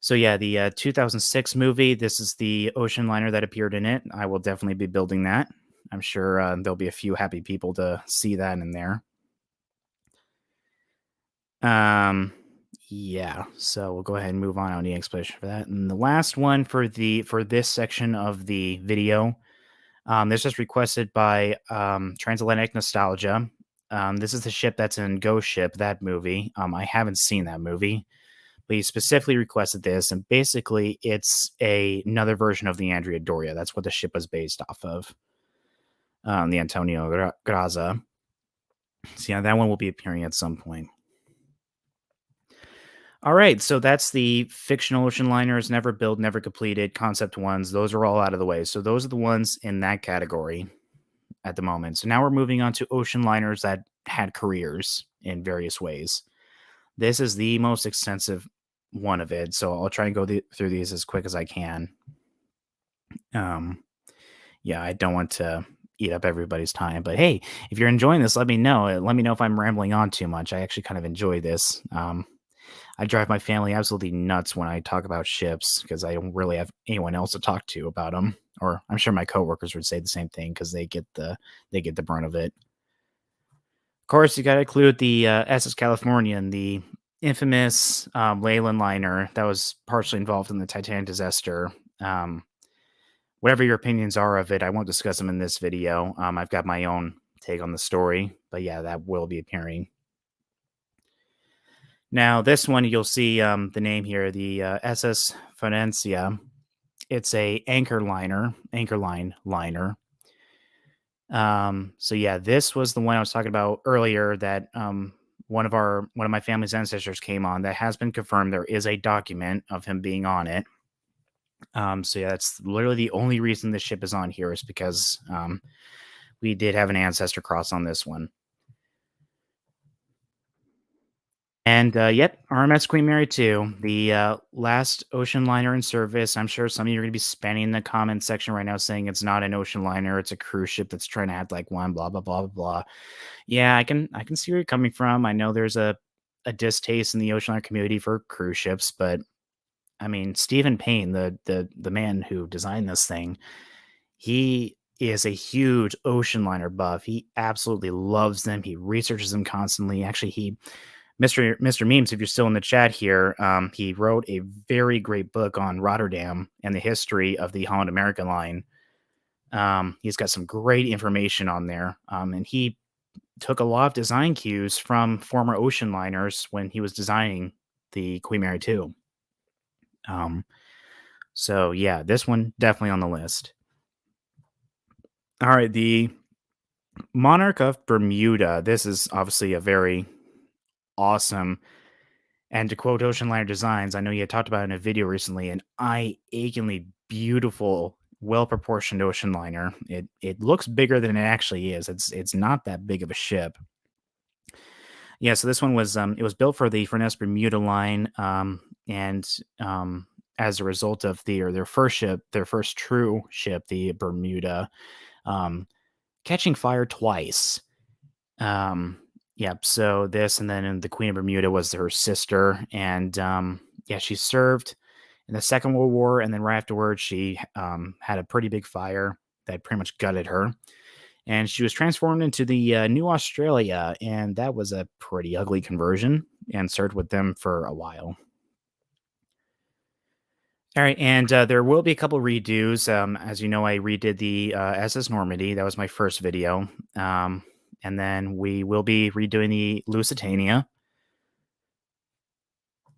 So yeah, the 2006 movie. This is the ocean liner that appeared in it. I will definitely be building that. I'm sure there'll be a few happy people to see that in there. Um, yeah. So we'll go ahead and move on. I don't need explanation for that. And the last one for this section of the video, this is requested by Transatlantic Nostalgia. This is the ship that's in Ghost Ship, that movie. I haven't seen that movie, but he specifically requested this, and basically it's another version of the Andrea Doria. That's what the ship was based off of, the Antonio Graza. So yeah, that one will be appearing at some point. All right, so that's the fictional ocean liners, never built, never completed, concept ones. Those are all out of the way. So those are the ones in that category at the moment. So now we're moving on to ocean liners that had careers in various ways. This is the most extensive one of it, so I'll try and go through these as quick as I can. Yeah, I don't want to eat up everybody's time, but hey, if you're enjoying this, let me know. Let me know if I'm rambling on too much. I actually kind of enjoy this. I drive my family absolutely nuts when I talk about ships because I don't really have anyone else to talk to about them. Or I'm sure my coworkers would say the same thing because they get the brunt of it. Of course, you got to include the SS California and the infamous Leyland liner that was partially involved in the Titanic disaster. Whatever your opinions are of it, I won't discuss them in this video. I've got my own take on the story, but yeah, that will be appearing. Now, this one, you'll see the name here, the SS Fidencia. It's a anchor line liner. So yeah, this was the one I was talking about earlier that one of my family's ancestors came on. That has been confirmed. There is a document of him being on it. So yeah, that's literally the only reason this ship is on here is because we did have an ancestor cross on this one. And yep, RMS Queen Mary 2, the last ocean liner in service. I'm sure some of you are going to be spamming in the comment section right now saying it's not an ocean liner, it's a cruise ship that's trying to act like one, blah blah blah blah blah. Yeah, I can see where you're coming from. I know there's a distaste in the ocean liner community for cruise ships, but I mean, Stephen Payne, the man who designed this thing, he is a huge ocean liner buff. He absolutely loves them. He researches them constantly. Actually, Mr. Memes, if you're still in the chat here, he wrote a very great book on Rotterdam and the history of the Holland America line. He's got some great information on there, and he took a lot of design cues from former ocean liners when he was designing the Queen Mary 2. So yeah, this one definitely on the list. All right, the Monarch of Bermuda. This is obviously a very awesome, and to quote Ocean Liner Designs, I know you had talked about it in a video recently, an eye-achingly beautiful, well-proportioned ocean liner. It looks bigger than it actually is. It's not that big of a ship. Yeah, so this one was it was built for the Furness Bermuda line, and as a result of their first ship, their first true ship, the Bermuda, catching fire twice. Yep. So this, and then the Queen of Bermuda was her sister, and yeah, she served in the Second World War, and then right afterwards, she had a pretty big fire that pretty much gutted her, and she was transformed into the New Australia, and that was a pretty ugly conversion, and served with them for a while. All right, and there will be a couple redos. As you know, I redid the SS Normandy. That was my first video. And then we will be redoing the Lusitania.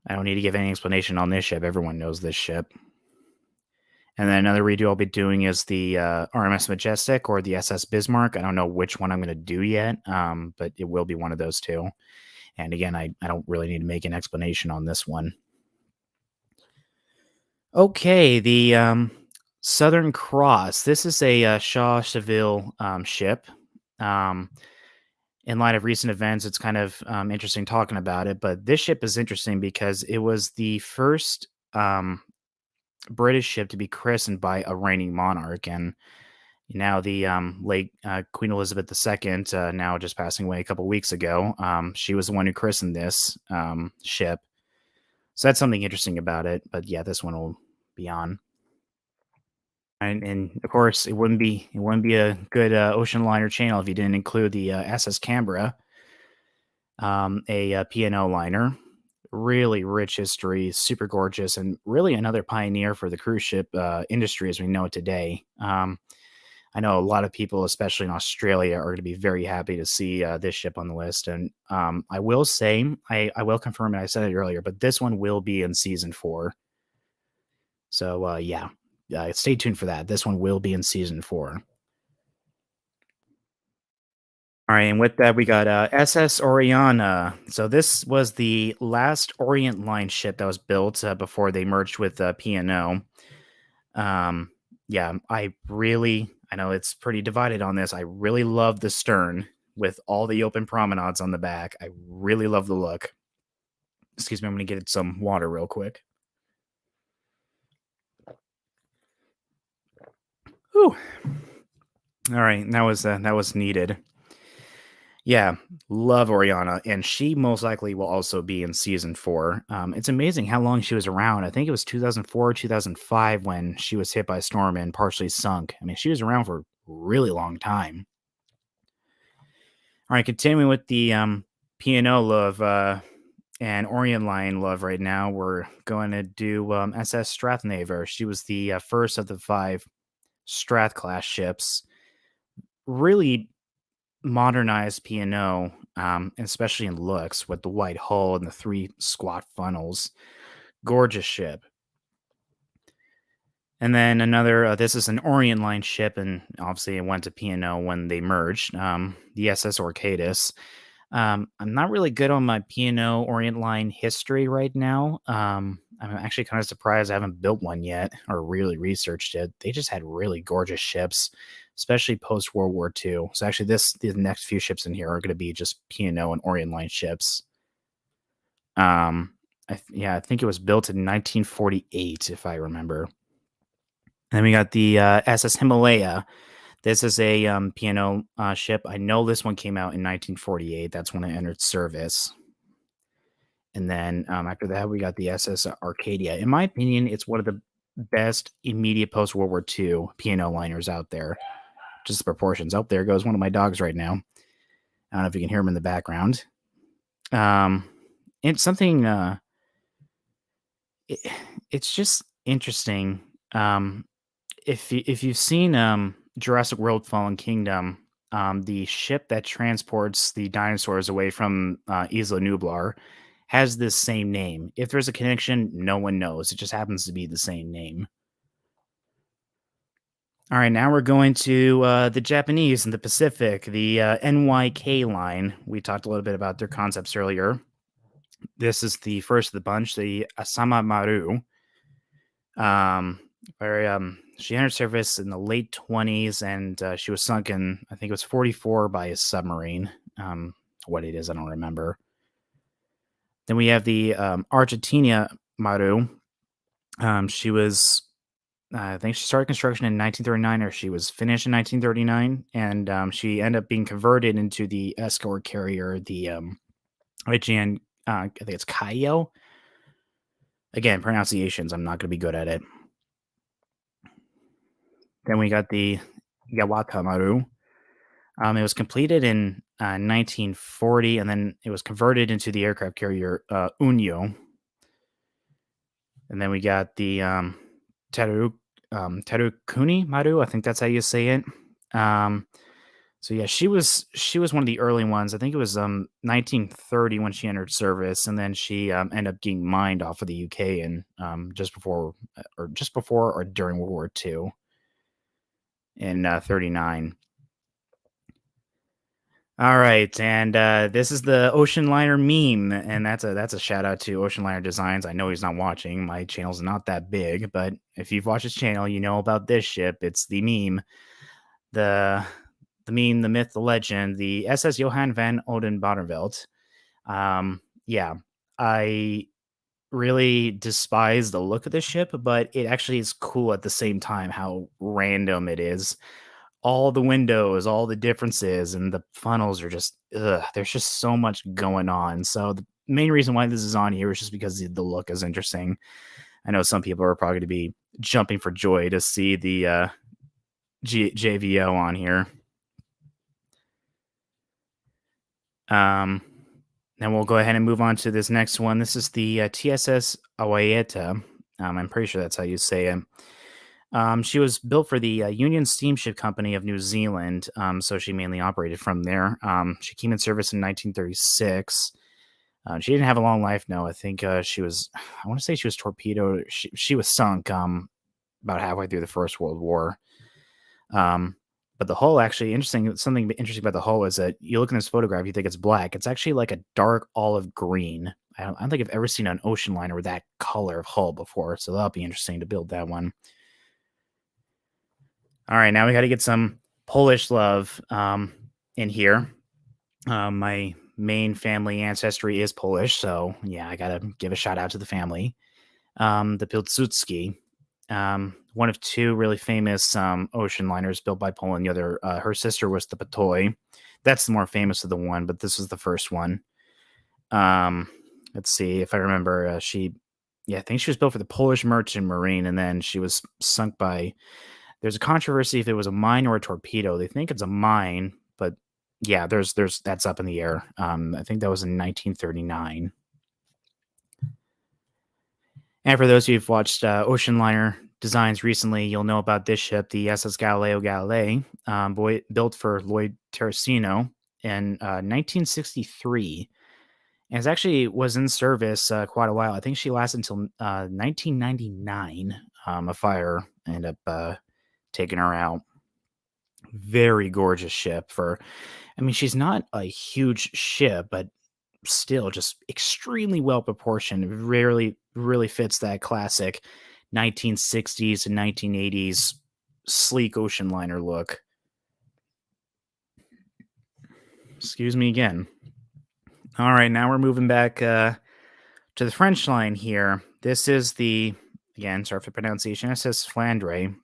I don't need to give any explanation on this ship. Everyone knows this ship. And then another redo I'll be doing is the RMS Majestic or the SS Bismarck. I don't know which one I'm going to do yet, but it will be one of those two. And again, I don't really need to make an explanation on this one. Okay, the Southern Cross. This is a Shaw Seville ship. Um, in light of recent events, it's kind of interesting talking about it. But this ship is interesting because it was the first British ship to be christened by a reigning monarch, and now the late Queen Elizabeth II, now just passing away a couple weeks ago. She was the one who christened this ship, so that's something interesting about it. But yeah, this one will be on. And of course, it wouldn't be a good ocean liner channel if you didn't include the SS Canberra, a P&O liner. Really rich history, super gorgeous, and really another pioneer for the cruise ship industry as we know it today. I know a lot of people, especially in Australia, are going to be very happy to see this ship on the list. And I will say, I will confirm it. I said it earlier, but this one will be in season 4. So yeah, stay tuned for that. This one will be in season 4. All right, and with that, we got SS Oriana. So this was the last Orient Line ship that was built before they merged with P&O. Um, yeah, I know it's pretty divided on this. I really love the stern with all the open promenades on the back. I really love the look. Excuse me, I'm going to get some water real quick. Whew. All right, that was needed. Yeah, love Oriana, and she most likely will also be in season 4. It's amazing how long she was around. I think it was 2004, 2005 when she was hit by a storm and partially sunk. I mean, she was around for a really long time. All right, continuing with the P&O love and Orient Line love right now, we're going to do SS Strathnaver. She was the first of the 5 Strath class ships. Really modernized P&O, especially in looks with the white hull and the 3 squat funnels. Gorgeous ship. And then another, this is an Orient Line ship, and obviously it went to P&O when they merged, the SS Orcadis. I'm not really good on my P&O Orient Line history right now. I'm actually kind of surprised I haven't built one yet or really researched it. They just had really gorgeous ships, especially post World War II. So actually, the next few ships in here are going to be just P&O and Orient Line ships. I think it was built in 1948, if I remember. And then we got the SS Himalaya. This is a P&O ship. I know this one came out in 1948. That's when it entered service. And then after that, we got the SS Arcadia. In my opinion, it's one of the best immediate post World War II P&O liners out there. Just the proportions. Oh, there goes one of my dogs right now. I don't know if you can hear him in the background. It's something. It, it's just interesting. If you've seen Jurassic World: Fallen Kingdom, the ship that transports the dinosaurs away from Isla Nublar has this same name. If there's a connection, no one knows. It just happens to be the same name. All right, now we're going to the Japanese in the Pacific, the NYK line. We talked a little bit about their concepts earlier. This is the first of the bunch, the Asama Maru. Where she entered service in the late 20s, and she was sunk in, I think it was 44 by a submarine. What it is, I don't remember. Then we have the Argentina Maru. She was, I think she started construction in 1939, or she was finished in 1939, and she ended up being converted into the escort carrier, the IGN, I think it's Kaio. Again, pronunciations, I'm not going to be good at it. Then we got the Yawata Maru. It was completed in 1940, and then it was converted into the aircraft carrier Unyo. And then we got the Terukuni Maru. I think that's how you say it. So yeah, she was one of the early ones. I think it was 1930 when she entered service, and then she ended up getting mined off of the UK and just before or during World War II in 39. All right, and this is the Ocean Liner meme, and that's a shout out to Ocean Liner Designs. I know he's not watching. My channel's not that big, but if you've watched his channel, you know about this ship. It's the meme, the the meme, the myth, the legend, the SS Johann van Oldenbarnevelt. Yeah, I really despise the look of the ship, but it actually is cool at the same time how random it is. All the windows, all the differences, and the funnels are just ugh, there's just so much going on. So the main reason why this is on here is just because the look is interesting. I know some people are probably going to be jumping for joy to see the JVO on here. Um, then we'll go ahead and move on to this next one. This is the TSS Awayeta. I'm pretty sure that's how you say it. She was built for the Union Steamship Company of New Zealand, so she mainly operated from there. She came in service in 1936. She didn't have a long life, no. I think she was, I want to say she was torpedoed. She was sunk about halfway through the First World War. Um, but the hull actually something interesting about the hull is that you look in this photograph, you think it's black. It's actually like a dark olive green. I don't think I've ever seen an ocean liner with that color of hull before, so that'll be interesting to build that one. All right, now we got to get some Polish love in here. My main family ancestry is Polish, so yeah, I got to give a shout out to the family. The Pilsudski, one of two really famous ocean liners built by Poland. The other, her sister was the Patoy. That's the more famous of the one, but this was the first one. Um, let's see if I remember. I think she was built for the Polish Merchant Marine, and then she was sunk by. There's a controversy if it was a mine or a torpedo. They think it's a mine, but yeah, there's that's up in the air. I think that was in 1939. And for those of you who've watched ocean liner designs recently, you'll know about this ship, the SS Galileo Galilei, built for Lloyd Terracino in 1963. And it actually was in service quite a while. I think she lasted until 1999. A fire ended up taking her out. Very gorgeous ship for, I mean, she's not a huge ship, but still just extremely well proportioned. Really fits that classic 1960s and 1980s sleek ocean liner look. Excuse me again. All right, now we're moving back to the French line here. This is again, sorry for the pronunciation, SS Flandre.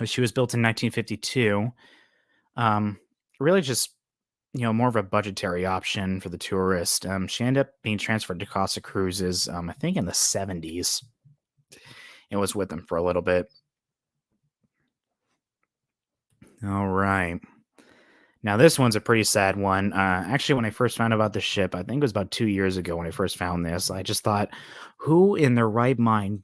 She was built in 1952. Really just more of a budgetary option for the tourist. She ended up being transferred to Costa Cruises, I think in the 70s. It was with them for a little bit. All right. Now, this one's a pretty sad one. Actually, when I first found out about the ship, I think it was about 2 years ago when I first found this, I just thought, who in their right mind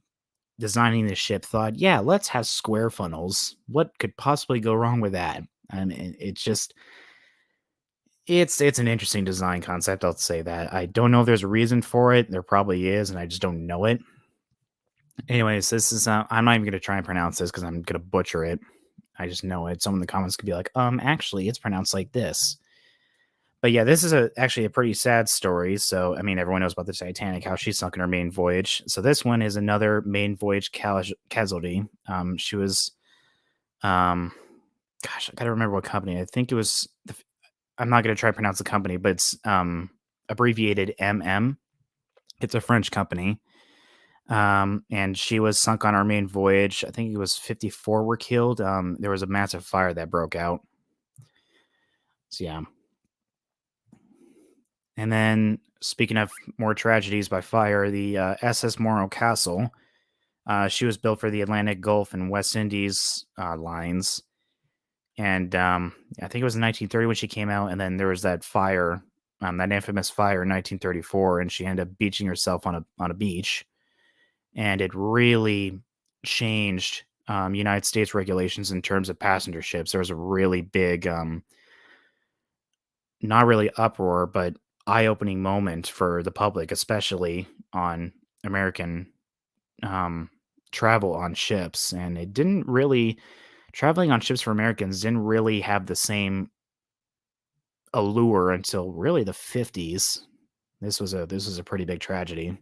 designing this ship thought, yeah, let's have square funnels? What could possibly go wrong with that? And it's just, it's an interesting design concept. I'll say that. I don't know if there's a reason for it. There probably is, and I just don't know it. Anyways, this is. I'm not even going to try and pronounce this because I'm going to butcher it. I just know it. Someone in the comments could be like, actually, it's pronounced like this. But yeah, this is actually a pretty sad story. So, I mean, everyone knows about the Titanic, how she sunk in her main voyage. So this one is another main voyage casualty. She was, gosh, I gotta remember what company. I think it was. I'm not gonna try to pronounce the company, but it's abbreviated MM. It's a French company. And she was sunk on our main voyage. I think it was 54 were killed. There was a massive fire that broke out. So yeah. And then speaking of more tragedies by fire, the SS Morro Castle. She was built for the Atlantic Gulf and West Indies lines. And I think it was in 1930 when she came out. And then there was that fire, that infamous fire in 1934, and she ended up beaching herself on a beach. And it really changed United States regulations in terms of passenger ships. There was a really big not really uproar, but eye-opening moment for the public, especially on American um, travel on ships. And it didn't really traveling on ships for Americans didn't really have the same allure until really the 50s. This was a pretty big tragedy.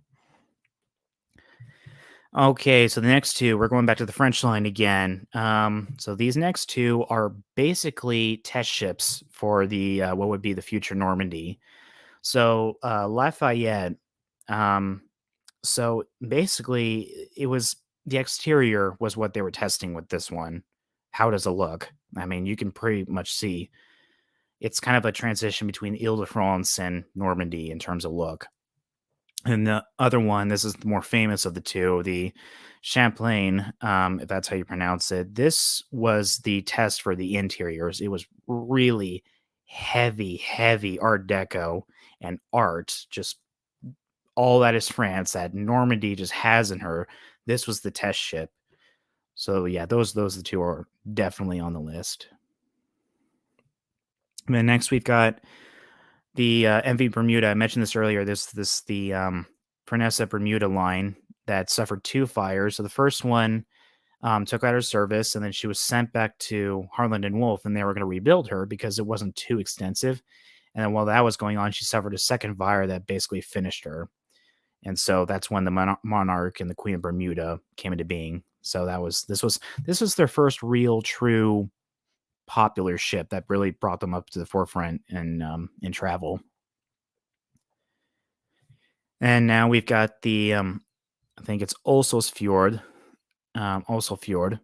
Okay, so the next two, we're going back to the French line again. So these next two are basically test ships for the what would be the future Normandy. So Lafayette. Um, so basically, it was the exterior was what they were testing with this one. How does it look? I mean, you can pretty much see it's kind of a transition between Ile-de-France and Normandy in terms of look. And the other one, this is the more famous of the two, the Champlain, if that's how you pronounce it. This was the test for the interiors. It was really heavy, heavy Art Deco and art, just all that is France that Normandy just has in her. This was the test ship. So yeah, those the two are definitely on the list. And then next we've got the MV Bermuda. I mentioned this earlier. This the Pernessa Bermuda line that suffered two fires. So the first one took out her service, and then she was sent back to Harland and Wolff, and they were going to rebuild her because it wasn't too extensive. And then while that was going on, she suffered a second fire that basically finished her. And so that's when the Monarch and the Queen of Bermuda came into being. So this was their first real, true, popular ship that really brought them up to the forefront in travel. And now we've got the I think it's Olsos Fjord. Also Fjord.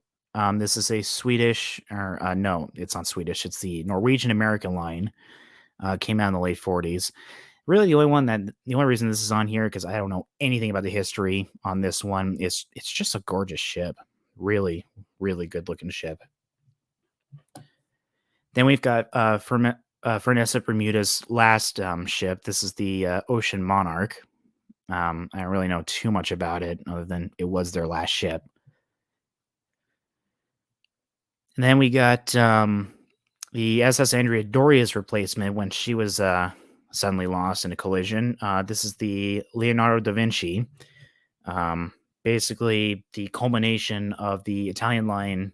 This is a Swedish, or no, it's not Swedish. It's the Norwegian American line. Came out in the late 40s. Really, the only reason this is on here because I don't know anything about the history on this one is it's just a gorgeous ship. Really, really good looking ship. Then we've got Fernessa Bermuda's last ship. This is the Ocean Monarch. I don't really know too much about it other than it was their last ship. And then we got the SS Andrea Doria's replacement when she was suddenly lost in a collision. This is the Leonardo da Vinci. Basically, the culmination of the Italian line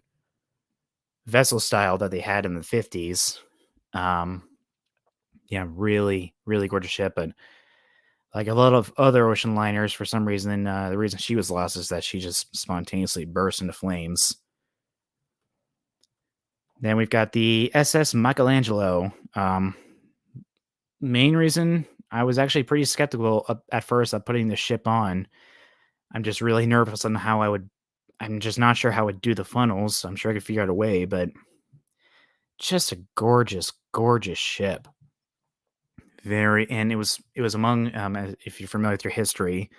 vessel style that they had in the 50s. Yeah, really, really gorgeous ship. But like a lot of other ocean liners, for some reason, the reason she was lost is that she just spontaneously burst into flames. Then we've got the SS Michelangelo. Main reason I was actually pretty skeptical at first of putting the ship on. I'm just really nervous on how I would. I'm just not sure how I would do the funnels. I'm sure I could figure out a way, but just a gorgeous, gorgeous ship. Very, and it was among if you're familiar with your history,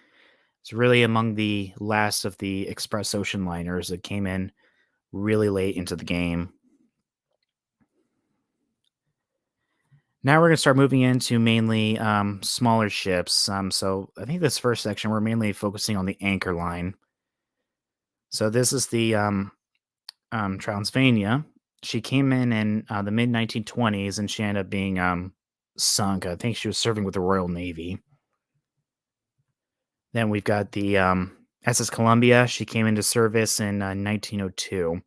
it's really among the last of the express ocean liners that came in really late into the game. Now we're going to start moving into mainly smaller ships. So I think this first section we're mainly focusing on the anchor line. So this is the Transylvania. She came in the mid 1920s, and she ended up being sunk. I think she was serving with the Royal Navy. Then we've got the SS Columbia. She came into service in 1902.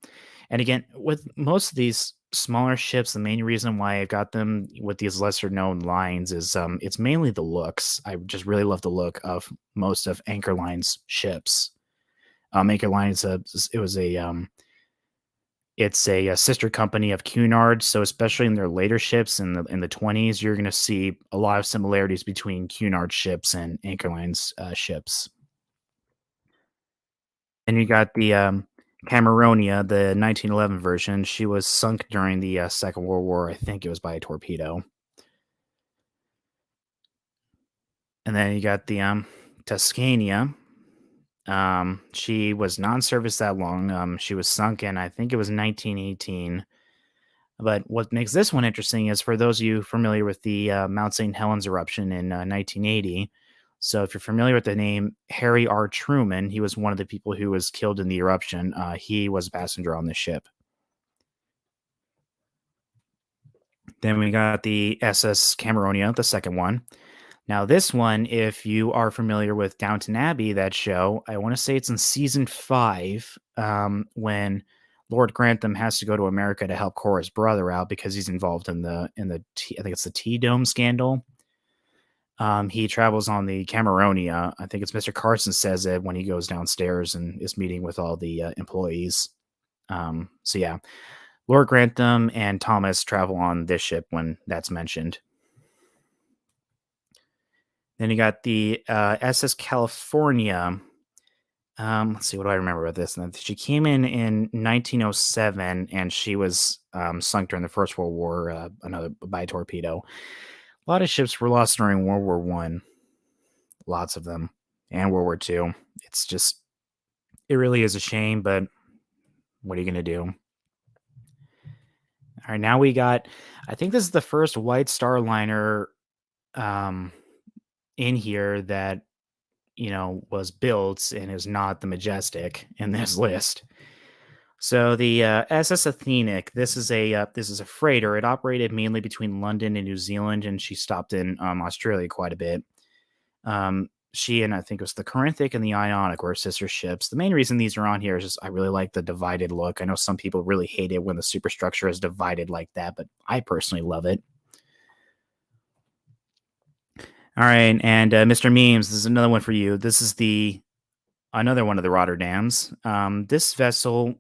And again, with most of these smaller ships, the main reason why I got them with these lesser known lines is it's mainly the looks. I just really love the look of most of Anchor Line's ships. Anchor Line is it's a sister company of Cunard, so especially in their later ships in the 20s, you're going to see a lot of similarities between Cunard ships and Anchor Line's ships. And you got the Cameronia, the 1911 version. She was sunk during the Second World War. I think it was by a torpedo. And then you got the Tuscania. She was non-service that long. She was sunk in, I think it was 1918. But what makes this one interesting is for those of you familiar with the Mount St. Helens eruption in 1980. So if you're familiar with the name Harry R. Truman, he was one of the people who was killed in the eruption. He was a passenger on the ship. Then we got the SS Cameronia, the second one. Now, this one, if you are familiar with Downton Abbey, that show, I want to say it's in season 5, when Lord Grantham has to go to America to help Cora's brother out because he's involved in I think it's the Tea Dome scandal. He travels on the Cameronia. I think it's Mr. Carson says it when he goes downstairs and is meeting with all the employees. So yeah, Lord Grantham and Thomas travel on this ship when that's mentioned. Then you got the SS California. Let's see, what do I remember about this? She came in 1907, and she was sunk during the First World War, by a torpedo. A lot of ships were lost during World War One, lots of them, and World War Two. It's just, it really is a shame, but what are you going to do? All right, now we got, I think this is the first White Star Liner in here that, was built and is not the Majestic in this list. So the SS Athenic, this is a freighter. It operated mainly between London and New Zealand, and she stopped in Australia quite a bit. She and I think it was the Corinthic and the Ionic were sister ships. The main reason these are on here is just I really like the divided look. I know some people really hate it when the superstructure is divided like that, but I personally love it. All right, and Mr. Memes, this is another one for you. This is another one of the Rotterdams. This vessel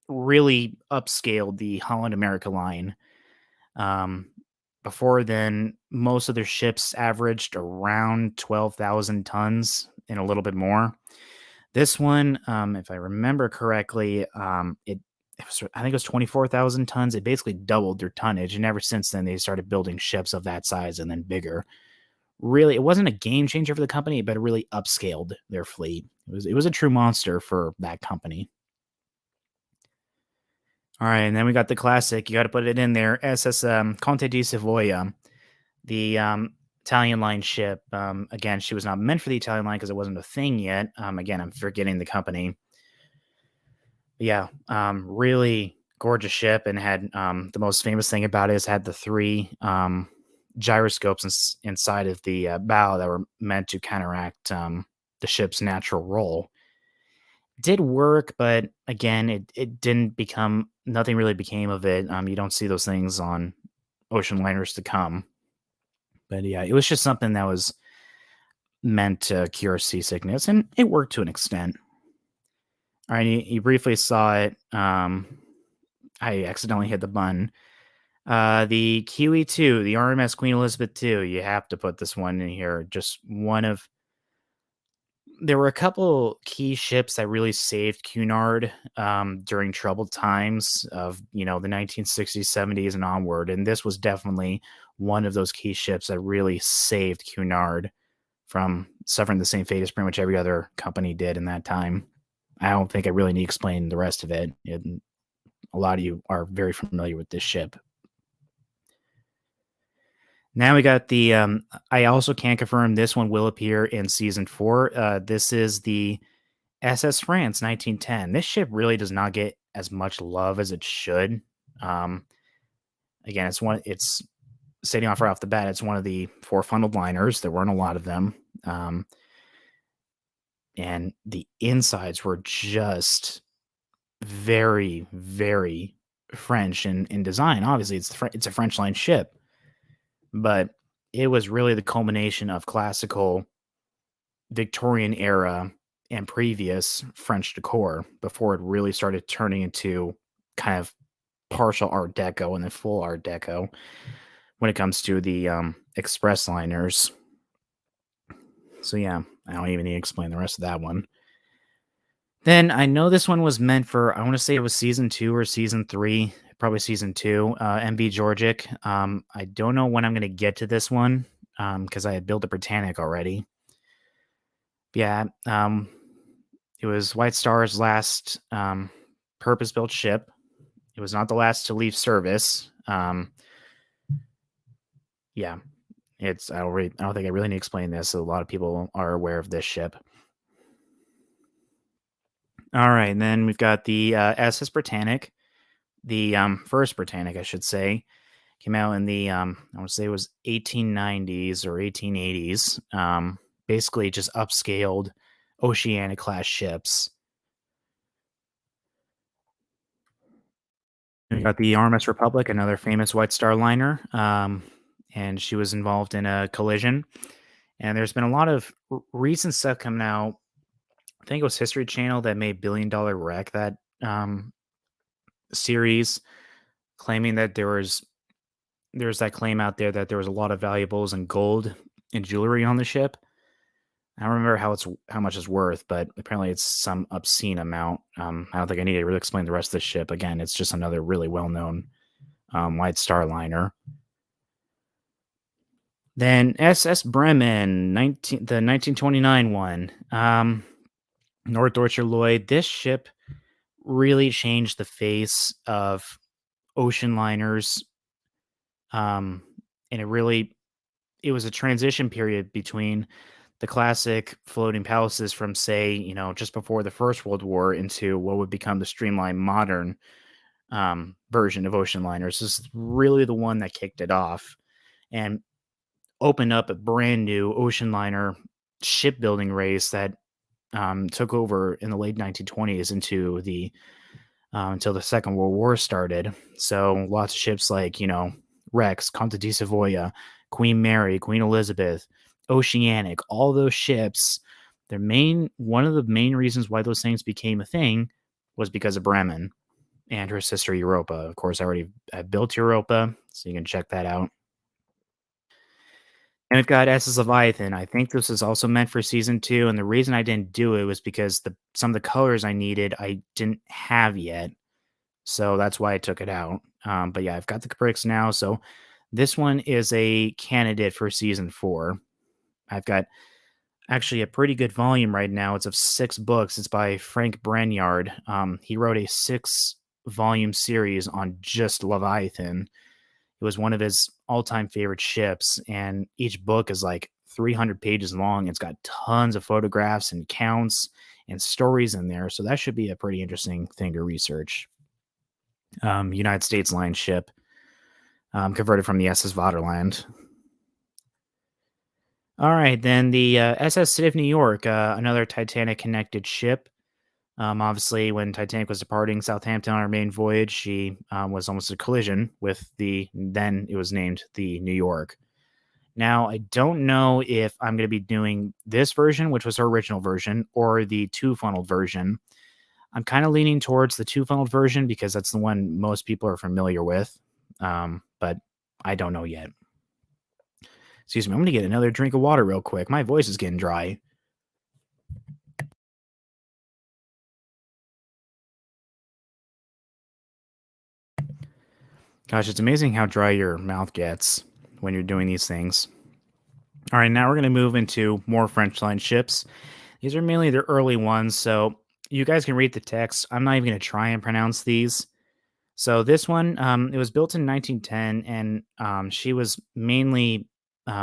really upscaled the Holland America line. Before then, most of their ships averaged around 12,000 tons and a little bit more. This one, if I remember correctly, it was, I think it was 24,000 tons. It basically doubled their tonnage, and ever since then, they started building ships of that size and then bigger. Really, it wasn't a game changer for the company, but it really upscaled their fleet. It was a true monster for that company. All right, and then we got the classic. You got to put it in there. SS Conte di Savoia, the Italian line ship. Again, she was not meant for the Italian line because it wasn't a thing yet. Again, I'm forgetting the company. But yeah, really gorgeous ship, and had the most famous thing about it is had the 3 gyroscopes inside of the bow that were meant to counteract the ship's natural roll. Did work, but again, it didn't become, nothing really became of it. You don't see those things on ocean liners to come. But yeah, it was just something that was meant to cure seasickness, and it worked to an extent. All right, you briefly saw it. I accidentally hit the button. The QE2, the RMS Queen Elizabeth II, you have to put this one in here. Just one of, there were a couple key ships that really saved Cunard during troubled times of, the 1960s, 70s, and onward. And this was definitely one of those key ships that really saved Cunard from suffering the same fate as pretty much every other company did in that time. I don't think I really need to explain the rest of it. A lot of you are very familiar with this ship. Now we got the, I also can't confirm this one will appear in season 4. This is the SS France 1910. This ship really does not get as much love as it should. Again, it's stating off right off the bat, it's one of the 4 funneled liners. There weren't a lot of them. And the insides were just very, very French in design. Obviously, it's a French line ship, but it was really the culmination of classical Victorian era and previous French decor before it really started turning into kind of partial Art Deco and then full Art Deco when it comes to the express liners. So yeah, I don't even need to explain the rest of that one. Then I know this one was meant for, I want to say it was season 2 or season 3, probably season 2, MV Georgic. I don't know when I'm going to get to this one because I had built a Britannic already. Yeah, it was White Star's last purpose-built ship. It was not the last to leave service. Yeah, I don't think I really need to explain this. A lot of people are aware of this ship. All right, and then we've got the SS Britannic, the first Britannic, I should say. Came out in the I want to say it was 1890s or 1880s. Basically, just upscaled oceanic class ships. We got the RMS Republic, another famous White Star liner, and she was involved in a collision. And there's been a lot of recent stuff coming out. I think it was History Channel that made Billion Dollar Wreck that series, claiming that there's that claim out there that there was a lot of valuables and gold and jewelry on the ship. I don't remember how much it's worth, but apparently it's some obscene amount. I don't think I need to really explain the rest of the ship. Again, it's just another really well known White Star liner. Then SS Bremen, 1929 one. Norddeutscher Lloyd. This ship really changed the face of ocean liners. And it was a transition period between the classic floating palaces from, say, just before the First World War into what would become the streamlined modern version of ocean liners. This is really the one that kicked it off and opened up a brand new ocean liner shipbuilding race that took over in the late 1920s until the Second World War started. So lots of ships like, Rex, Conte di Savoia, Queen Mary, Queen Elizabeth, Oceanic, all those ships, one of the main reasons why those things became a thing was because of Bremen and her sister Europa. Of course, I built Europa, so you can check that out. And we've got SS Leviathan. I think this is also meant for season 2, and the reason I didn't do it was because some of the colors I needed I didn't have yet, so that's why I took it out. But yeah, I've got the bricks now, so this one is a candidate for season 4. I've got actually a pretty good volume right now. It's of 6 books. It's by Frank Branyard. He wrote a 6-volume series on just Leviathan. It was one of his all-time favorite ships, and each book is like 300 pages long. It's got tons of photographs and counts and stories in there, so that should be a pretty interesting thing to research. United States line ship, converted from the SS Vaterland. All right, then the SS City of New York, another Titanic-connected ship. Obviously, when Titanic was departing Southampton on her main voyage, she was almost a collision with then it was named the New York. Now, I don't know if I'm going to be doing this version, which was her original version, or the two-funneled version. I'm kind of leaning towards the two-funneled version because that's the one most people are familiar with, but I don't know yet. Excuse me, I'm going to get another drink of water real quick. My voice is getting dry. Gosh, it's amazing how dry your mouth gets when you're doing these things. All right, now we're going to move into more French line ships. These are mainly the early ones, so you guys can read the text. I'm not even going to try and pronounce these. So this one, it was built in 1910, and she was mainly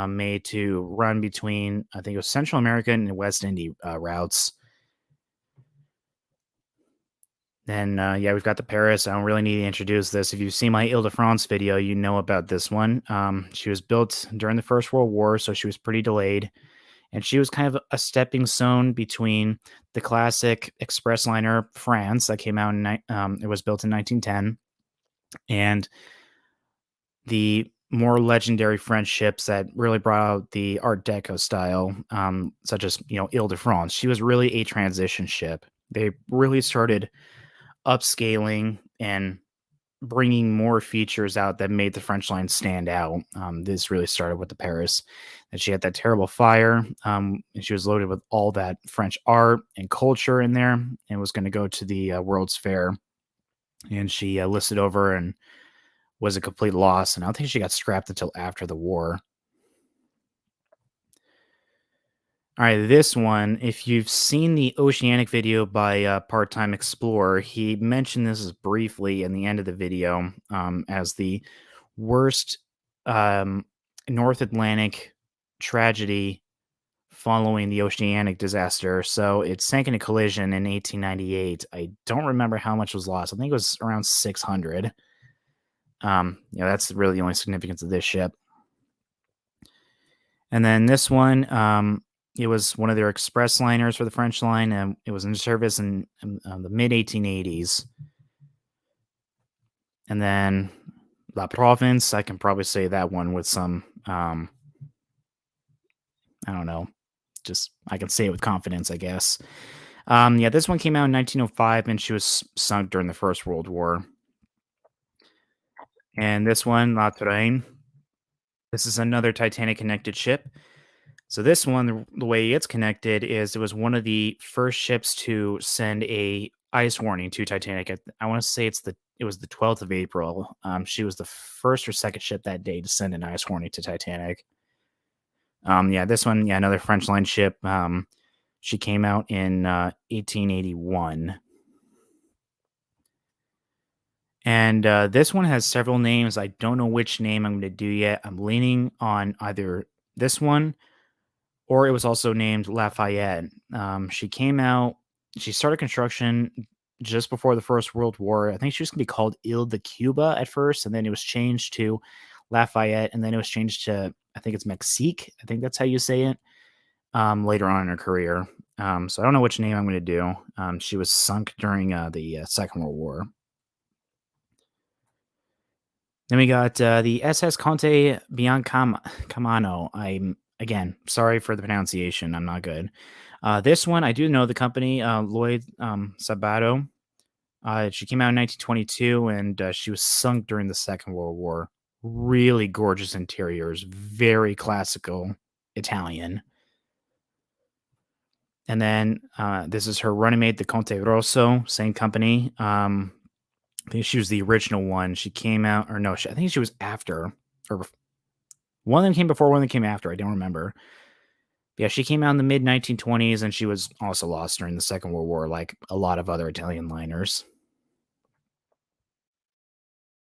made to run between, I think it was Central American and West Indies routes. Then, yeah, we've got the Paris. I don't really need to introduce this. If you've seen my Ile-de-France video, you know about this one. She was built during the First World War, so she was pretty delayed. And she was kind of a stepping stone between the classic express liner France that came out it was built in 1910, and the more legendary French ships that really brought out the Art Deco style, such as Ile-de-France. She was really a transition ship. They really started upscaling and bringing more features out that made the French line stand out. This really started with the Paris, and she had that terrible fire, and she was loaded with all that French art and culture in there, and was going to go to the World's Fair. And she listed over and was a complete loss, and I don't think she got scrapped until after the war. All right, this one, if you've seen the Oceanic video by Part-Time Explorer, he mentioned this as briefly in the end of the video as the worst North Atlantic tragedy following the Oceanic disaster. So it sank in a collision in 1898. I don't remember how much was lost. I think it was around 600. That's really the only significance of this ship. And then this one, it was one of their express liners for the French line, and it was in service in the mid 1880s. And then La Province, I can probably say that one with some, I don't know, just I can say it with confidence, I guess. This one came out in 1905, and she was sunk during the First World War. And this one, La Touraine, this is another Titanic connected ship. So this one, the way it's connected is it was one of the first ships to send a ice warning to Titanic. I want to say it was the 12th of April. She was the first or second ship that day to send an ice warning to Titanic. This one, another French line ship. She came out in 1881. And this one has several names. I don't know which name I'm going to do yet. I'm leaning on either this one or it was also named Lafayette. She came out, she started construction just before the First World War. I think she was going to be called Ile de Cuba at first, and then it was changed to Lafayette, and then it was changed to, I think it's Mexique. I think that's how you say it, later on in her career. So I don't know which name I'm going to do. She was sunk during the Second World War. Then we got the SS Conte Biancamano. I'm, again, sorry for the pronunciation. I'm not good. This one, I do know the company, Lloyd Sabato. She came out in 1922, and she was sunk during the Second World War. Really gorgeous interiors, very classical Italian. And then this is her running mate, the Conte Rosso, same company. I think she was the original one. She came out, or no, I think she was after, or one of them came before, one of them came after. I don't remember. But yeah, she came out in the mid 1920s, and she was also lost during the Second World War, like a lot of other Italian liners.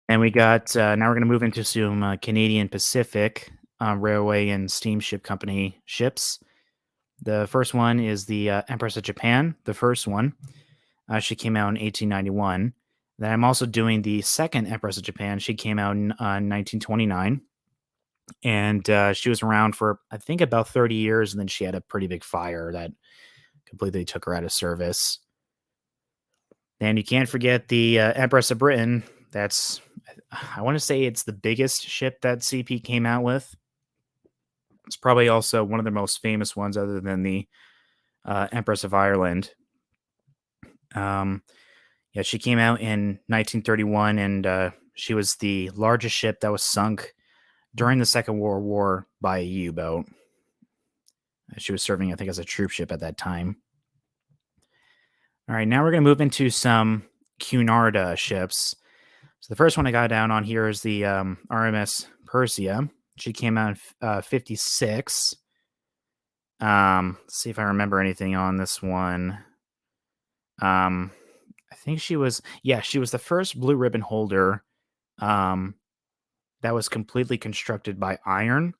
And we got now we're going to move into some Canadian Pacific Railway and Steamship Company ships. The first one is the Empress of Japan. The first one, she came out in 1891. Then I'm also doing the second Empress of Japan. She came out in 1929, and she was around for I think about 30 years, and then she had a pretty big fire that completely took her out of service. And you can't forget the Empress of Britain. That's, I want to say it's the biggest ship that CP came out with. It's probably also one of the most famous ones, other than the Empress of Ireland. She came out in 1931, and she was the largest ship that was sunk during the Second World War by a U-boat. She was serving, I think, as a troop ship at that time. All right, now we're going to move into some Cunard ships. So the first one I got down on here is the RMS Persia. She came out in 56. See if I remember anything on this one. I think she was the first blue ribbon holder that was completely constructed by iron.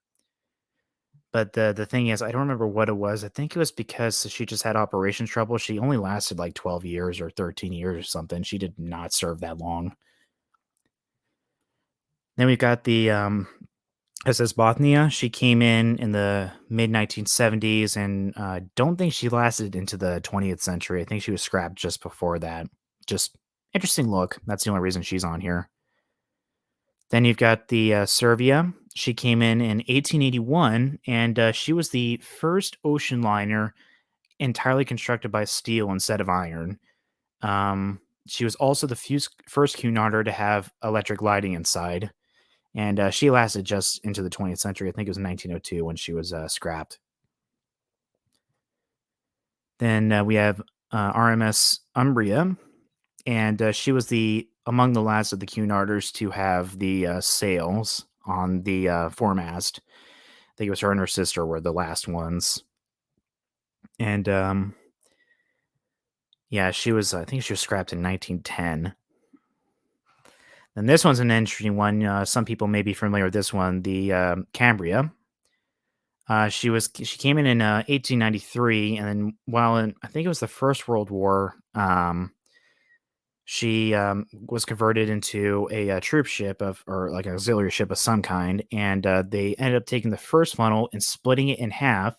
But the thing is, I don't remember what it was. I think it was because she just had operations trouble. She only lasted like 12 years or 13 years or something. She did not serve that long. Then we've got the SS Bothnia. She came in the mid 1970s, and don't think she lasted into the 20th century. I think she was scrapped just before that. Just interesting look. That's the only reason she's on here. Then you've got the Servia. She came in 1881, and she was the first ocean liner entirely constructed by steel instead of iron. She was also the first Cunarder to have electric lighting inside, and she lasted just into the 20th century. I think it was 1902 when she was scrapped. Then we have RMS Umbria, and she was among the last of the Cunarders to have the sails on the foremast. I think it was her and her sister were the last ones. And she was, I think she was scrapped in 1910. And this one's an interesting one. Some people may be familiar with this one, the Cambria. She came in 1893, and then while I think it was the First World War, She was converted into a troop ship of, or like an auxiliary ship of some kind, and they ended up taking the first funnel and splitting it in half,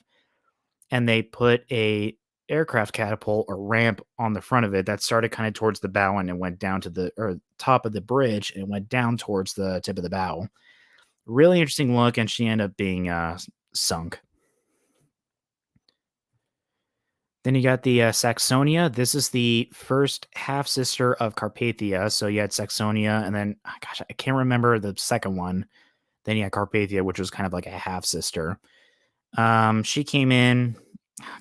and they put a aircraft catapult or ramp on the front of it that started kind of towards the bow and it went down to the or top of the bridge and it went down towards the tip of the bow. Really interesting look, and she ended up being sunk. Then you got the Saxonia. This is the first half sister of Carpathia. So you had Saxonia, and then gosh, I can't remember the second one. Then you had Carpathia, which was kind of like a half sister. She came in.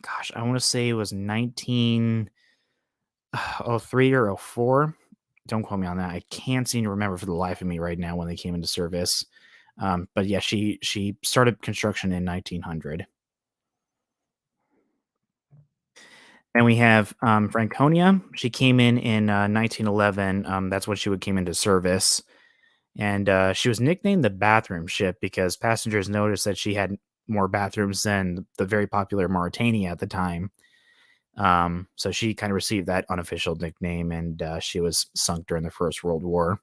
Gosh, I want to say it was 1903 or 04. Don't quote me on that. I can't seem to remember for the life of me right now when they came into service. But yeah, she started construction in 1900. Then we have, Franconia. She came in 1911, that's when she would came into service, and, she was nicknamed the bathroom ship because passengers noticed that she had more bathrooms than the very popular Mauritania at the time. So she kinda received that unofficial nickname, and, she was sunk during the First World War.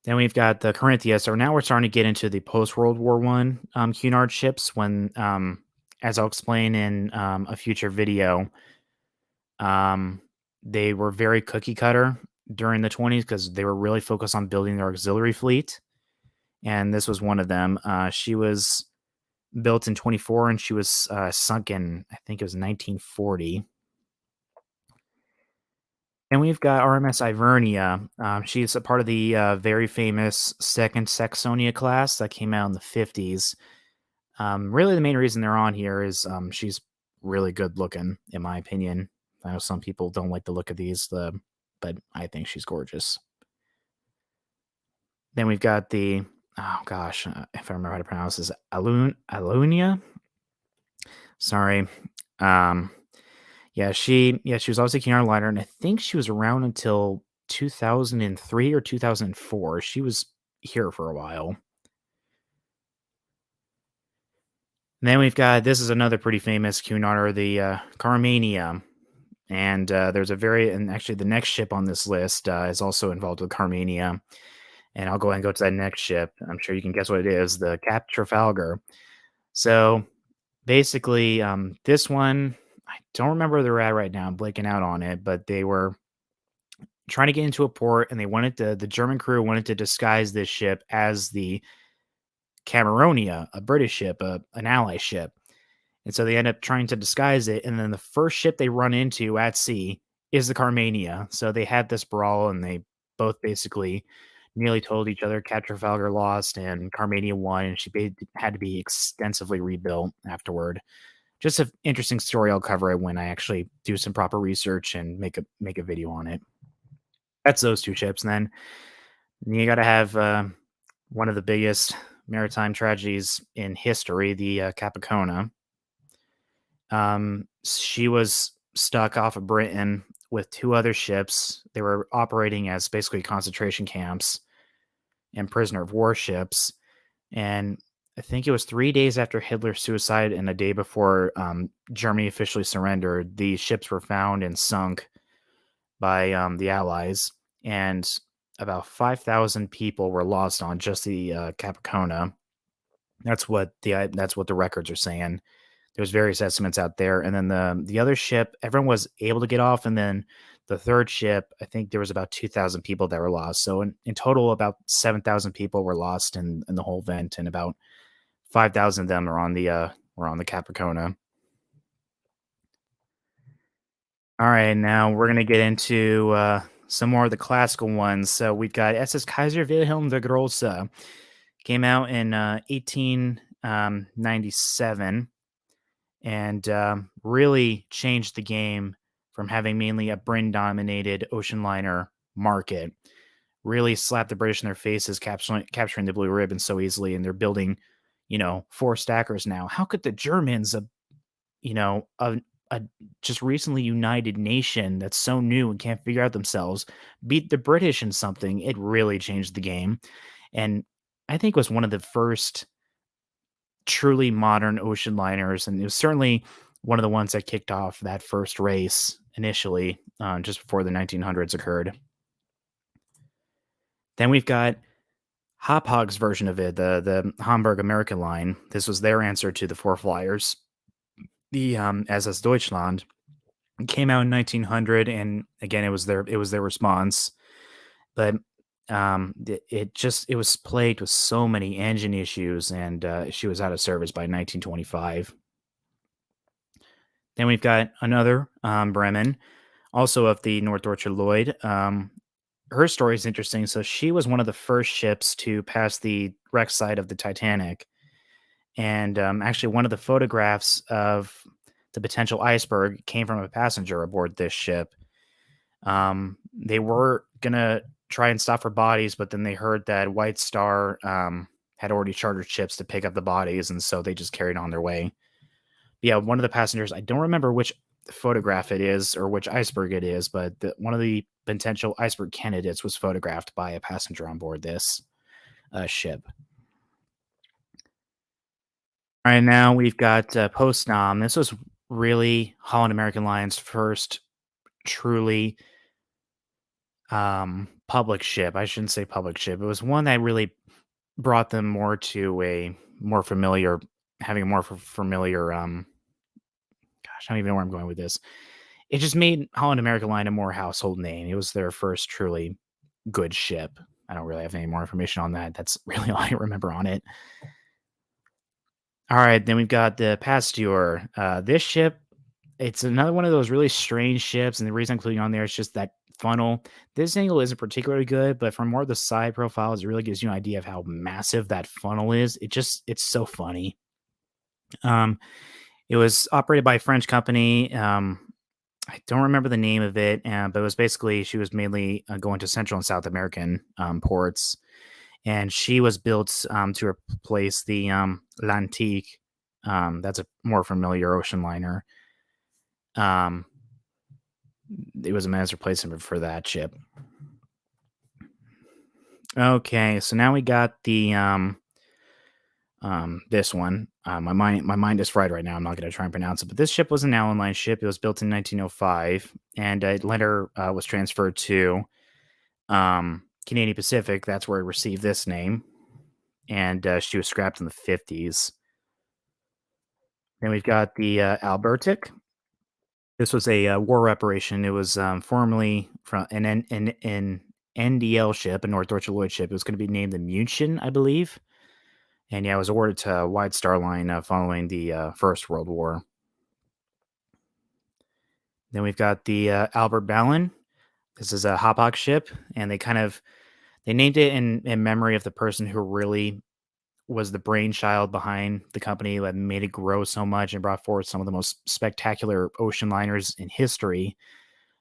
Then we've got the Corinthia, so now we're starting to get into the post-World War One, Cunard ships when, as I'll explain in, a future video. Um, they were very cookie cutter during the 20s because they were really focused on building their auxiliary fleet, and this was one of them. She was built in 24 and she was sunk in, I think it was 1940. And we've got RMS Ivernia. She's a part of the very famous second Saxonia class that came out in the 50s. Really, the main reason they're on here is she's really good looking, in my opinion. I know some people don't like the look of these, but I think she's gorgeous. Then we've got the oh gosh, if I remember how to pronounce this, Alunia. Sorry. Um, she was obviously Kiara Lighter, and I think she was around until 2003 or 2004. She was here for a while. And then we've got this is another pretty famous Cunard, the Carmania. And there's a very and actually the next ship on this list is also involved with Carmania. And I'll go ahead and go to that next ship. I'm sure you can guess what it is, the Cap Trafalgar. So basically, this one, I don't remember where they're at right now. I'm blanking out on it, but they were trying to get into a port and they wanted to, the German crew wanted to disguise this ship as the Cameronia, a British ship, an ally ship. And so they end up trying to disguise it. And then the first ship they run into at sea is the Carmania. So they had this brawl and they both basically nearly told each other Cat Trafalgar lost and Carmania won. And had to be extensively rebuilt afterward. Just an interesting story. I'll cover it when I actually do some proper research and make a video on it. That's those two ships. And then you got to have one of the biggest maritime tragedies in history, the Capicona. She was stuck off of Britain with two other ships. They were operating as basically concentration camps and prisoner of war ships. And I think it was 3 days after Hitler's suicide and a day before Germany officially surrendered, the ships were found and sunk by the Allies. And about 5,000 people were lost on just the Capicona. That's what the records are saying. There's various estimates out there, and then the other ship, everyone was able to get off, and then the third ship, I think there was about 2,000 people that were lost. So in total, about 7,000 people were lost in the whole event, and about 5,000 of them were on the Capricorna. All right, now we're gonna get into some more of the classical ones. So we've got SS Kaiser Wilhelm the Große. Came out in 1897 and really changed the game from having mainly a Britain dominated ocean liner market. Really slapped the British in their faces, capturing the Blue Ribbon so easily. And they're building, four stackers now. How could the Germans, you know, a, a just recently united nation that's so new and can't figure out themselves, beat the British in something? It really changed the game. And I think was one of the first truly modern ocean liners, and it was certainly one of the ones that kicked off that first race initially. just before the 1900s occurred. Then we've got Hauppauge's version of it, the Hamburg American line. This was their answer to the Four Flyers. The SS Deutschland came out in 1900, and again, it was their response. But it was plagued with so many engine issues, and she was out of service by 1925. Then we've got another Bremen, also of the Norddeutscher Lloyd. Her story is interesting. So she was one of the first ships to pass the wreck site of the Titanic, and actually, one of the photographs of the potential iceberg came from a passenger aboard this ship. They were gonna try and stop for bodies, but then they heard that White Star had already chartered ships to pick up the bodies, and so they just carried on their way. Yeah, one of the passengers, I don't remember which photograph it is or which iceberg it is, but one of the potential iceberg candidates was photographed by a passenger on board this ship. All right, now we've got Postnom. This was really Holland American Line's first truly public ship. I shouldn't say public ship. It was one that really brought them more to a more familiar, having a more familiar. Gosh, I don't even know where I'm going with this. It just made Holland American Line a more household name. It was their first truly good ship. I don't really have any more information on that. That's really all I remember on it. All right, then we've got the Pasteur. This ship, it's another one of those really strange ships, and the reason I'm including on there is just that funnel. This angle isn't particularly good, but from more of the side profiles, it really gives you an idea of how massive that funnel is. It's so funny. Um, it was operated by a French company. I don't remember the name of it, but it was basically she was mainly going to Central and South American ports, and she was built to replace the L'Antique. That's a more familiar ocean liner. Um, it was a man's replacement for that ship. Okay, so now we got the this one. My mind is fried right now. I'm not going to try and pronounce it, but this ship was an Allen Line ship. It was built in 1905, and it later was transferred to Canadian Pacific. That's where it received this name, and she was scrapped in the 50s. Then we've got the Albertic. This was a war reparation. It was formerly from an NDL ship, a Norddeutscher Lloyd ship. It was going to be named the München, I believe. And yeah, it was awarded to White Star Line following the First World War. Then we've got the Albert Ballon. This is a Hapag ship, and they named it in memory of the person who really was the brainchild behind the company that made it grow so much and brought forth some of the most spectacular ocean liners in history,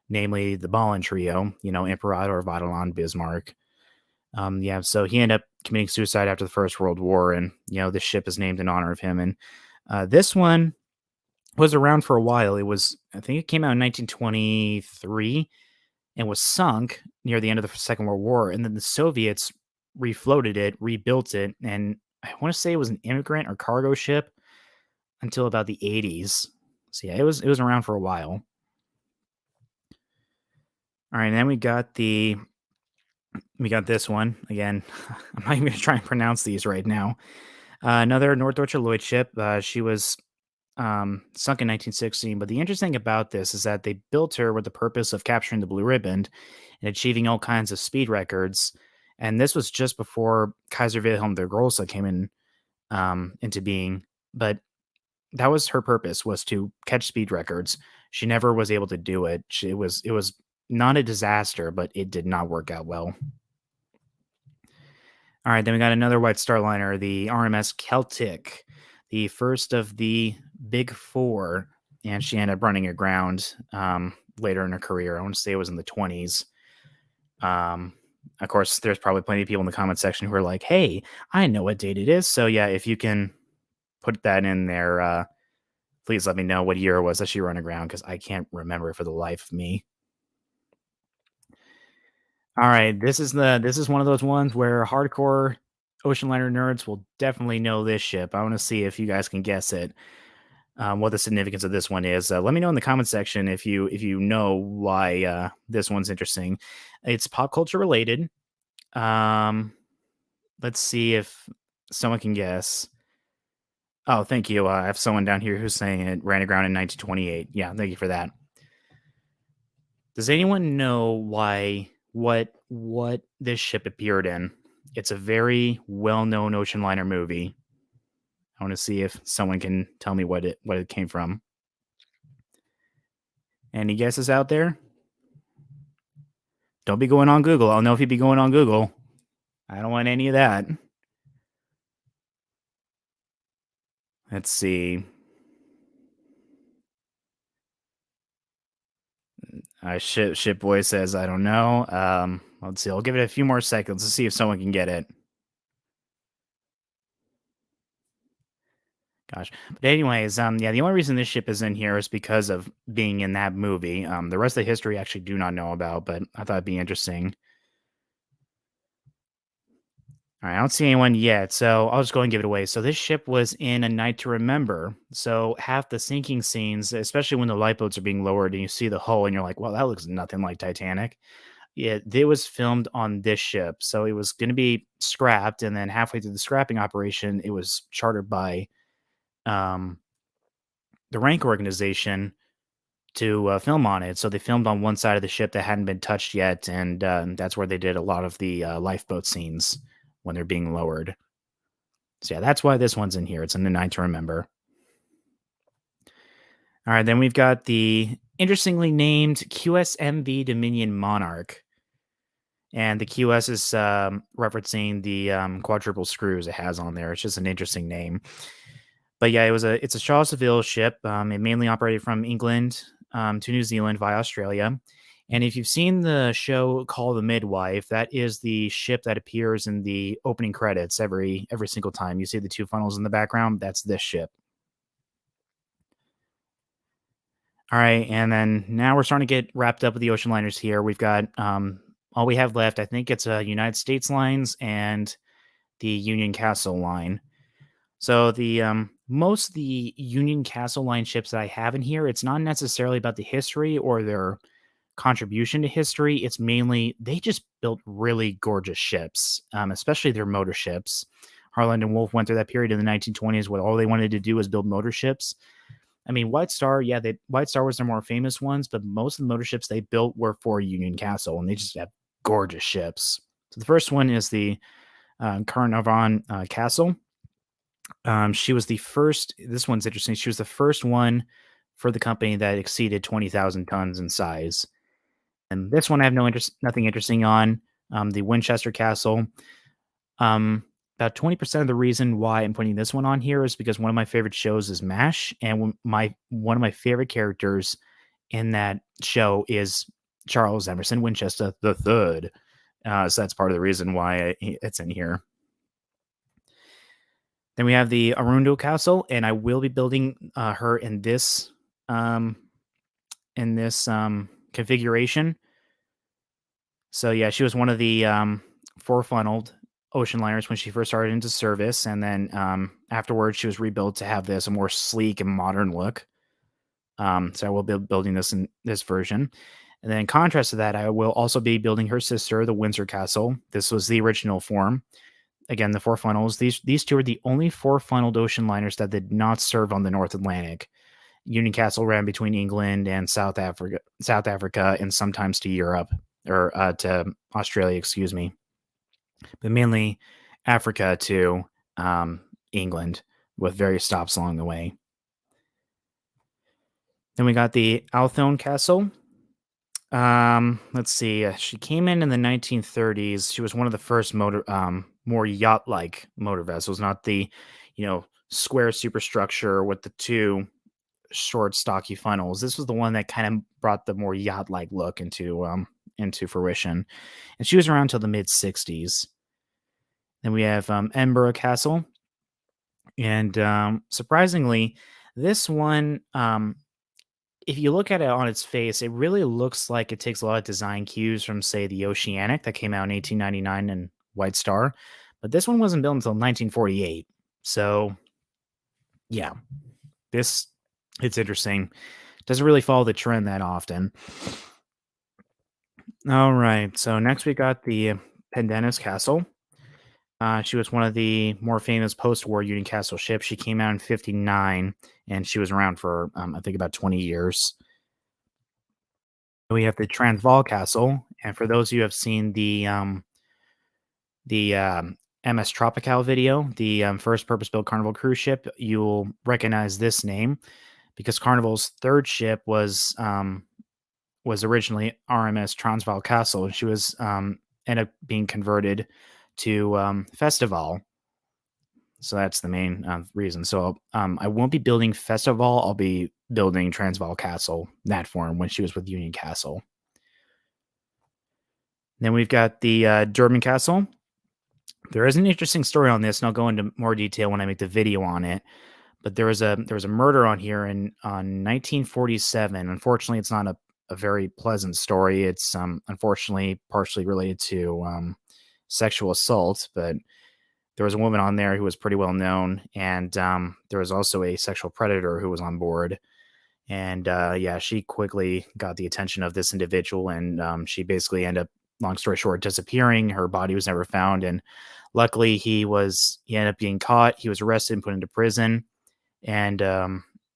namely the Ballon Trio, Imperator, Vaterland, Bismarck. Yeah, so he ended up committing suicide after the First World War, and this ship is named in honor of him. And this one was around for a while. I think it came out in 1923 and was sunk near the end of the Second World War, and then the Soviets refloated it, rebuilt it, and I want to say it was an immigrant or cargo ship until about the 80s. So yeah, it was around for a while. All right, and then we got this one again. I'm not even going to try and pronounce these right now. Another Norddeutscher Lloyd ship. She was sunk in 1916. But the interesting thing about this is that they built her with the purpose of capturing the blue ribbon and achieving all kinds of speed records. And this was just before Kaiser Wilhelm der Große came into being. But that was her purpose, was to catch speed records. She never was able to do it. It was not a disaster, but it did not work out well. All right, then we got another White Star Liner, the RMS Celtic, the first of the big four, and she ended up running aground later in her career. I want to say it was in the 20s. Of course, there's probably plenty of people in the comment section who are like, hey, I know what date it is. So yeah, if you can put that in there, please let me know what year it was that she ran aground, because I can't remember for the life of me. All right, this is one of those ones where hardcore ocean liner nerds will definitely know this ship. I want to see if you guys can guess it. what the significance of this one is. Let me know in the comment section if you know why this one's interesting. It's pop culture related. Um, let's see if someone can guess. Oh, thank you. I have someone down here who's saying it ran aground in 1928. Yeah, thank you for that. Does anyone know why what this ship appeared in? It's a very well-known ocean liner movie. I want to see if someone can tell me what it came from. Any guesses out there? Don't be going on Google. I'll know if you'd be going on Google. I don't want any of that. Let's see. Ship boy says I don't know. Let's see. I'll give it a few more seconds to see if someone can get it. Gosh. But anyways, yeah, the only reason this ship is in here is because of being in that movie. The rest of the history I actually do not know about, but I thought it'd be interesting. All right, I don't see anyone yet, so I'll just go and give it away. So this ship was in A Night to Remember. So half the sinking scenes, especially when the lifeboats are being lowered and you see the hull, and you're like, "Well, that looks nothing like Titanic." Yeah, it was filmed on this ship, so it was going to be scrapped, and then halfway through the scrapping operation, it was chartered by um, the Rank organization to film on it. So they filmed on one side of the ship that hadn't been touched yet, and that's where they did a lot of the lifeboat scenes when they're being lowered. So yeah, that's why this one's in here. It's in the Night to Remember. All right, then we've got the interestingly named QSMV Dominion Monarch. And the QS is referencing the quadruple screws it has on there. It's just an interesting name. But yeah, it's a Charles Seville ship. It mainly operated from England to New Zealand via Australia. And if you've seen the show called The Midwife, that is the ship that appears in the opening credits every single time you see the two funnels in the background. That's this ship. All right, and then now we're starting to get wrapped up with the ocean liners here. We've got all we have left. I think it's United States lines and the Union Castle line. So the most of the Union Castle line ships that I have in here, it's not necessarily about the history or their contribution to history. It's mainly they just built really gorgeous ships, especially their motor ships. Harland and Wolff went through that period in the 1920s where all they wanted to do was build motor ships. I mean, White Star, yeah, White Star was their more famous ones, but most of the motor ships they built were for Union Castle, and they just have gorgeous ships. So the first one is the Carnarvon Castle. She was the first. This one's interesting. She was the first one for the company that exceeded 20,000 tons in size. And this one I have nothing interesting on. The Winchester Castle. Um, about 20% of the reason why I'm putting this one on here is because one of my favorite shows is MASH, and one of my favorite characters in that show is Charles Emerson Winchester the Third. So that's part of the reason why it's in here. Then we have the Arundo Castle, and I will be building her um, in this configuration. So yeah, she was one of the four-funneled ocean liners when she first started into service, and then afterwards she was rebuilt to have this a more sleek and modern look. So I will be building this in this version. And then in contrast to that, I will also be building her sister, the Windsor Castle. This was the original form. Again, the four funnels. These two are the only four funneled ocean liners that did not serve on the North Atlantic. Union Castle ran between England and South Africa, and sometimes to Europe or to Australia, excuse me, but mainly Africa to England with various stops along the way. Then we got the Althone Castle. Let's see. She came in the 1930s. She was one of the first more yacht-like motor vessels, not the, square superstructure with the two short, stocky funnels. This was the one that kind of brought the more yacht-like look into fruition, and she was around till the mid 60s. Then we have Edinburgh Castle, and surprisingly, this one if you look at it on its face, it really looks like it takes a lot of design cues from, say, the Oceanic that came out in 1899 and White Star, but this one wasn't built until 1948. So, yeah, this It's interesting. Doesn't really follow the trend that often. All right. So next we got the Pendennis Castle. She was one of the more famous post-war Union Castle ships. She came out in '59, and she was around for I think about 20 years. We have the Transvaal Castle, and for those of you who have seen the MS Tropical video, the first purpose-built Carnival cruise ship, you'll recognize this name because Carnival's third ship was originally RMS Transvaal Castle, and she was ended up being converted to Festival. So that's the main reason. So I won't be building Festival. I'll be building Transvaal Castle, that form, when she was with Union Castle. Then we've got the Durban Castle. There is an interesting story on this, and I'll go into more detail when I make the video on it. But there was a murder on here on 1947. Unfortunately, it's not a very pleasant story. It's unfortunately partially related to sexual assault, but there was a woman on there who was pretty well known, and there was also a sexual predator who was on board. And yeah, she quickly got the attention of this individual, and she basically ended up, long story short, disappearing. Her body was never found, and luckily he ended up being caught. He was arrested and put into prison, and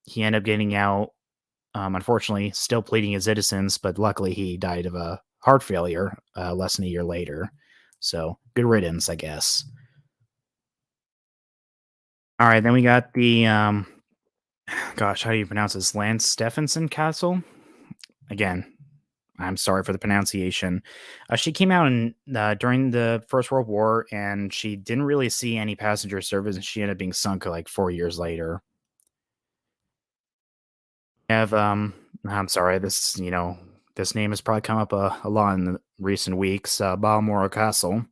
he ended up getting out. Unfortunately, still pleading his innocence, but luckily he died of a heart failure less than a year later. So good riddance, I guess. All right, then we got the gosh, how do you pronounce this? Lance Stephenson Castle. Again, I'm sorry for the pronunciation. She came out during the First World War, and she didn't really see any passenger service, and she ended up being sunk like 4 years later. Have I'm sorry. This name has probably come up a lot in the recent weeks. Balmoral Castle.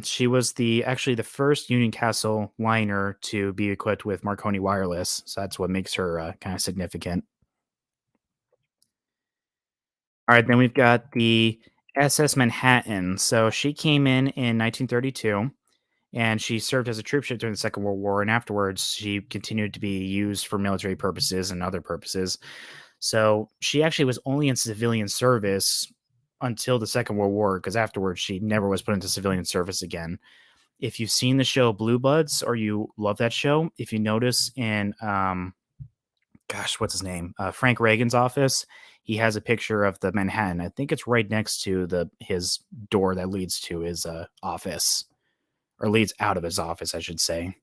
She was the first Union Castle liner to be equipped with Marconi wireless, so that's what makes her kind of significant. All right, then we've got the SS Manhattan. So she came in 1932, and she served as a troop ship during the Second World War, and afterwards she continued to be used for military purposes and other purposes. So she actually was only in civilian service until the Second World War, because afterwards she never was put into civilian service again. If you've seen the show Blue Buds or you love that show, if you notice in gosh, what's his name? Frank Reagan's office, he has a picture of the Manhattan. I think it's right next to the his door that leads to his office, or leads out of his office, I should say.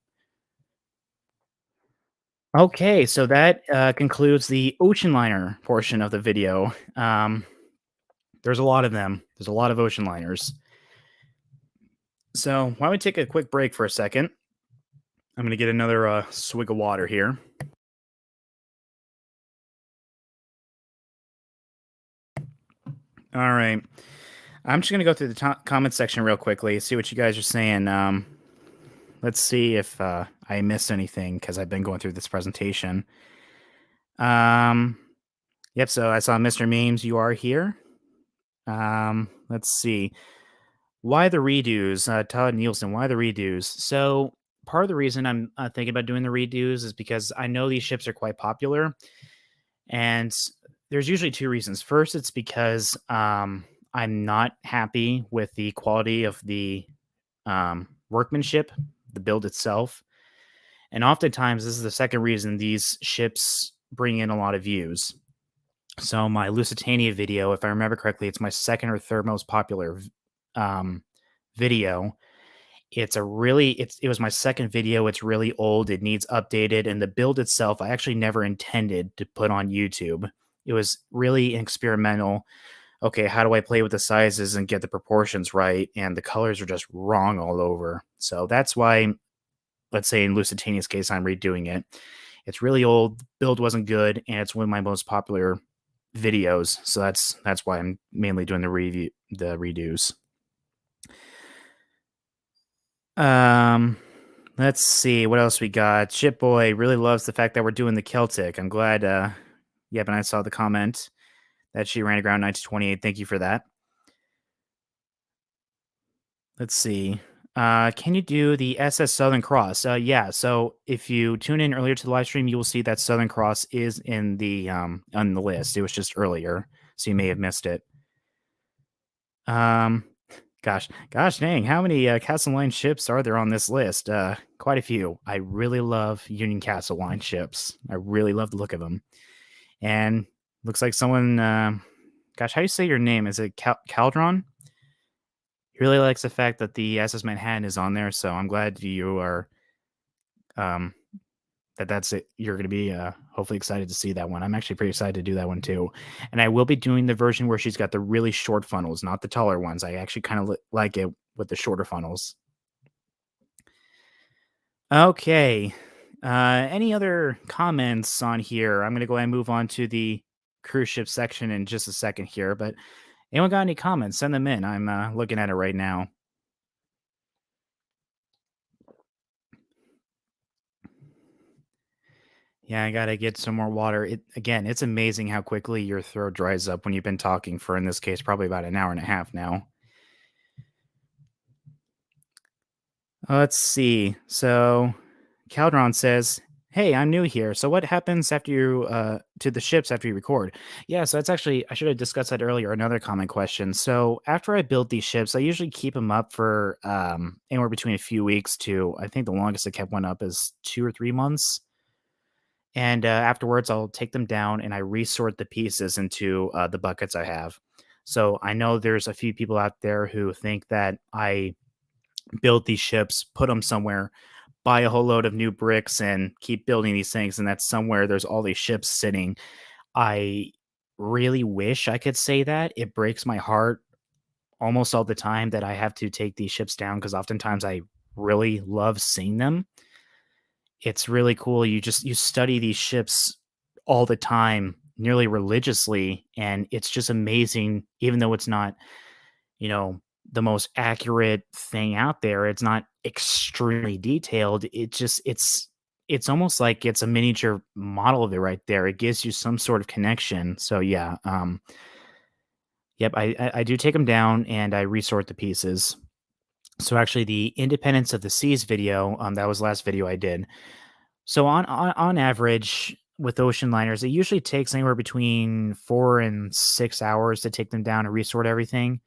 Okay, so that concludes the ocean liner portion of the video. There's a lot of them. There's a lot of ocean liners. So why don't we take a quick break for a second? I'm going to get another swig of water here. All right. I'm just going to go through the comment section real quickly, see what you guys are saying. Let's see if I missed anything because I've been going through this presentation. Yep, so I saw Mr. Memes, you are here. Let's see. Why the redos? Todd Nielsen, why the redos? So part of the reason I'm thinking about doing the redos is because I know these ships are quite popular, and there's usually two reasons. First, it's because I'm not happy with the quality of the workmanship, the build itself, and oftentimes this is the second reason these ships bring in a lot of views. So my Lusitania video, if I remember correctly, it's my second or third most popular video. It was my second video. It's really old. It needs updated, and the build itself, I actually never intended to put on YouTube. It was really experimental. Okay, how do I play with the sizes and get the proportions right? And the colors are just wrong all over. So that's why, let's say in Lusitania's case, I'm redoing it. It's really old. Build wasn't good, and it's one of my most popular videos. So that's why I'm mainly doing the redos. Let's see what else we got. Shipboy really loves the fact that we're doing the Celtic. I'm glad. Yep, and I saw the comment that she ran aground 1928. Thank you for that. Let's see. Can you do the SS Southern Cross? Yeah. So if you tune in earlier to the live stream, you will see that Southern Cross is in the on the list. It was just earlier, so you may have missed it. Um, gosh, dang, how many Castle Line ships are there on this list? Quite a few. I really love Union Castle Line ships. I really love the look of them. And looks like someone. Gosh, how do you say your name? Is it Caldron? He really likes the fact that the SS Manhattan is on there, so I'm glad you are um that's it. You're going to be hopefully excited to see that one. I'm actually pretty excited to do that one too. And I will be doing the version where she's got the really short funnels, not the taller ones. I actually kind of like it with the shorter funnels. Okay. Any other comments on here? I'm going to go ahead and move on to the cruise ship section in just a second here. But anyone got any comments? Send them in. I'm looking at it right now. Yeah, I gotta get some more water. It's amazing how quickly your throat dries up when you've been talking for, in this case, probably about an hour and a half now. Let's see. So Caldron says, "Hey, I'm new here. So what happens after you to the ships after you record?" Yeah, so that's actually I should have discussed that earlier. Another common question. So after I build these ships, I usually keep them up for anywhere between a few weeks to I think the longest I kept one up is 2 or 3 months. And afterwards, I'll take them down and I resort the pieces into the buckets I have. So I know there's a few people out there who think that I build these ships, put them somewhere, buy a whole load of new bricks, and keep building these things. And that's somewhere there's all these ships sitting. I really wish I could say that. It breaks my heart almost all the time that I have to take these ships down because oftentimes I really love seeing them. It's really cool. You study these ships all the time, nearly religiously, and it's just amazing. Even though it's not, you know, the most accurate thing out there, it's not extremely detailed. It's almost like it's a miniature model of it right there. It gives you some sort of connection. So yeah, yep, I do take them down and I resort the pieces. So actually, the Independence of the Seas video, that was last video I did. So on average, with ocean liners, it usually takes anywhere between 4 and 6 hours to take them down and resort everything.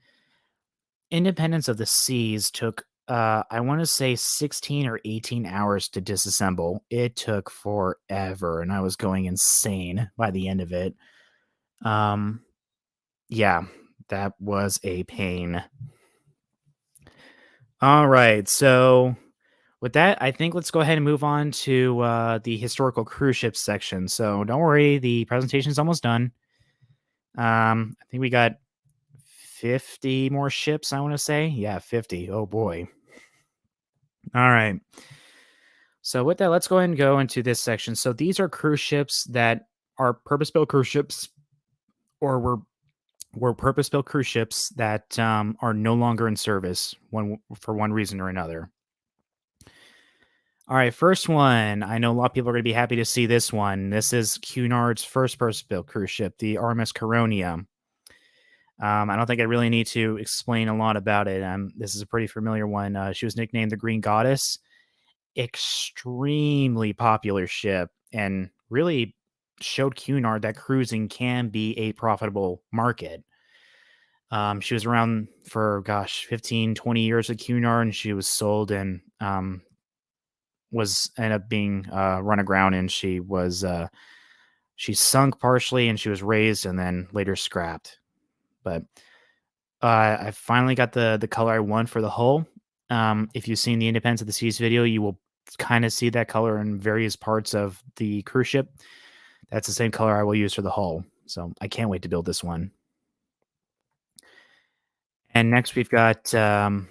Independence of the Seas took, I wanna say 16 or 18 hours to disassemble. It took forever, and I was going insane by the end of it. Um, yeah, that was a pain. Alright, so with that, I think let's go ahead and move on to the historical cruise ship section. So don't worry, the presentation is almost done. I think we got 50 more ships, I want to say. Yeah, 50. Oh boy. All right. So with that, let's go ahead and go into this section. So these are cruise ships that are purpose-built cruise ships or were purpose-built cruise ships that are no longer in service for one reason or another. All right, first one. I know a lot of people are going to be happy to see this one. This is Cunard's first purpose-built cruise ship, the RMS Caronia. I don't think I really need to explain a lot about it. This is a pretty familiar one. She was nicknamed the Green Goddess. Extremely popular ship, and really showed Cunard that cruising can be a profitable market. She was around for, gosh, 15, 20 years at Cunard, and she was sold and was ended up being run aground, and she sunk partially, and she was raised and then later scrapped. But I finally got the color I want for the hull. If you've seen the Independence of the Seas video, you will kind of see that color in various parts of the cruise ship. That's the same color I will use for the hull. So I can't wait to build this one. And next we've got a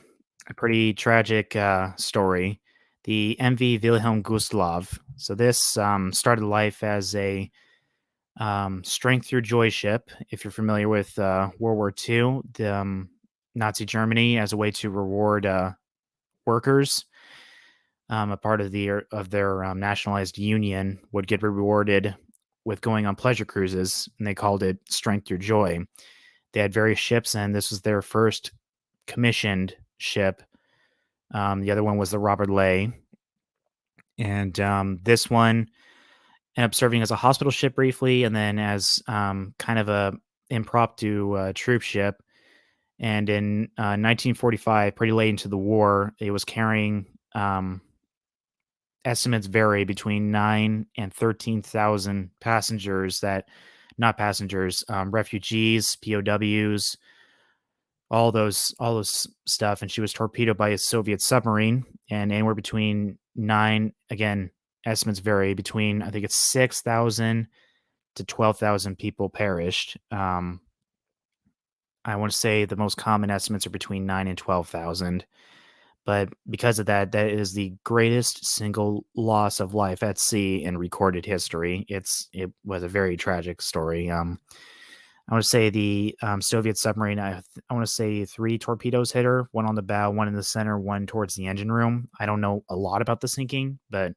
pretty tragic story, the MV Wilhelm Gustloff. So this started life as a strength through joy ship. If you're familiar with World War II, the Nazi Germany, as a way to reward workers, a part of their nationalized union, would get rewarded with going on pleasure cruises, and they called it Strength Through Joy. They had various ships, and this was their first commissioned ship. The other one was the Robert Lay, and this one ended up serving as a hospital ship briefly, and then as kind of a impromptu troop ship. And in 1945, pretty late into the war, it was carrying estimates vary between 9 and 13,000 passengers that not passengers, refugees, POWs, all those stuff. And she was torpedoed by a Soviet submarine, and anywhere between nine, again, estimates vary between, I think it's 6,000 to 12,000 people perished. I want to say the most common estimates are between 9 and 12,000. But because of that, that is the greatest single loss of life at sea in recorded history. It was a very tragic story. I want to say the Soviet submarine. I want to say three torpedoes hit her. One on the bow, one in the center, one towards the engine room. I don't know a lot about the sinking, but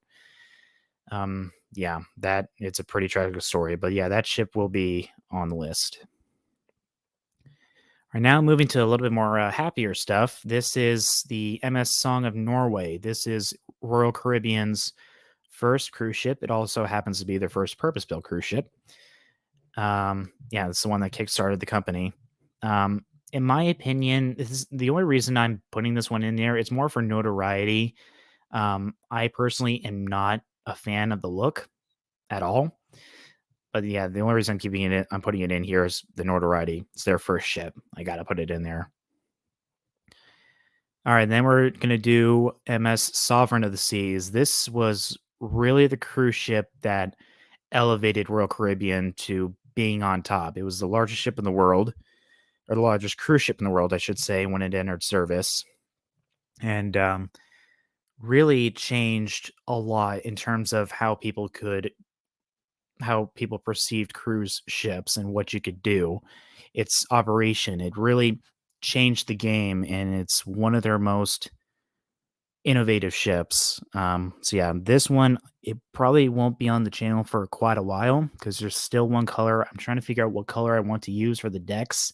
yeah, that it's a pretty tragic story. But yeah, that ship will be on the list. Right now, moving to a little bit more happier stuff. This is the MS Song of Norway. This is Royal Caribbean's first cruise ship. It also happens to be their first purpose-built cruise ship. Yeah, it's the one that kickstarted the company. In my opinion, this is the only reason I'm putting this one in there. It's more for notoriety. I personally am not a fan of the look at all. But yeah, the only reason I'm putting it in here is the notoriety. It's their first ship. I gotta put it in there. All right, then we're gonna do MS Sovereign of the Seas. This was really the cruise ship that elevated Royal Caribbean to being on top. It was the largest ship in the world, or the largest cruise ship in the world, I should say, when it entered service, and really changed a lot in terms of how people perceived cruise ships and what you could do. Its operation, it really changed the game, and it's one of their most innovative ships. So yeah, this one, it probably won't be on the channel for quite a while because there's still one color. I'm trying to figure out what color I want to use for the decks.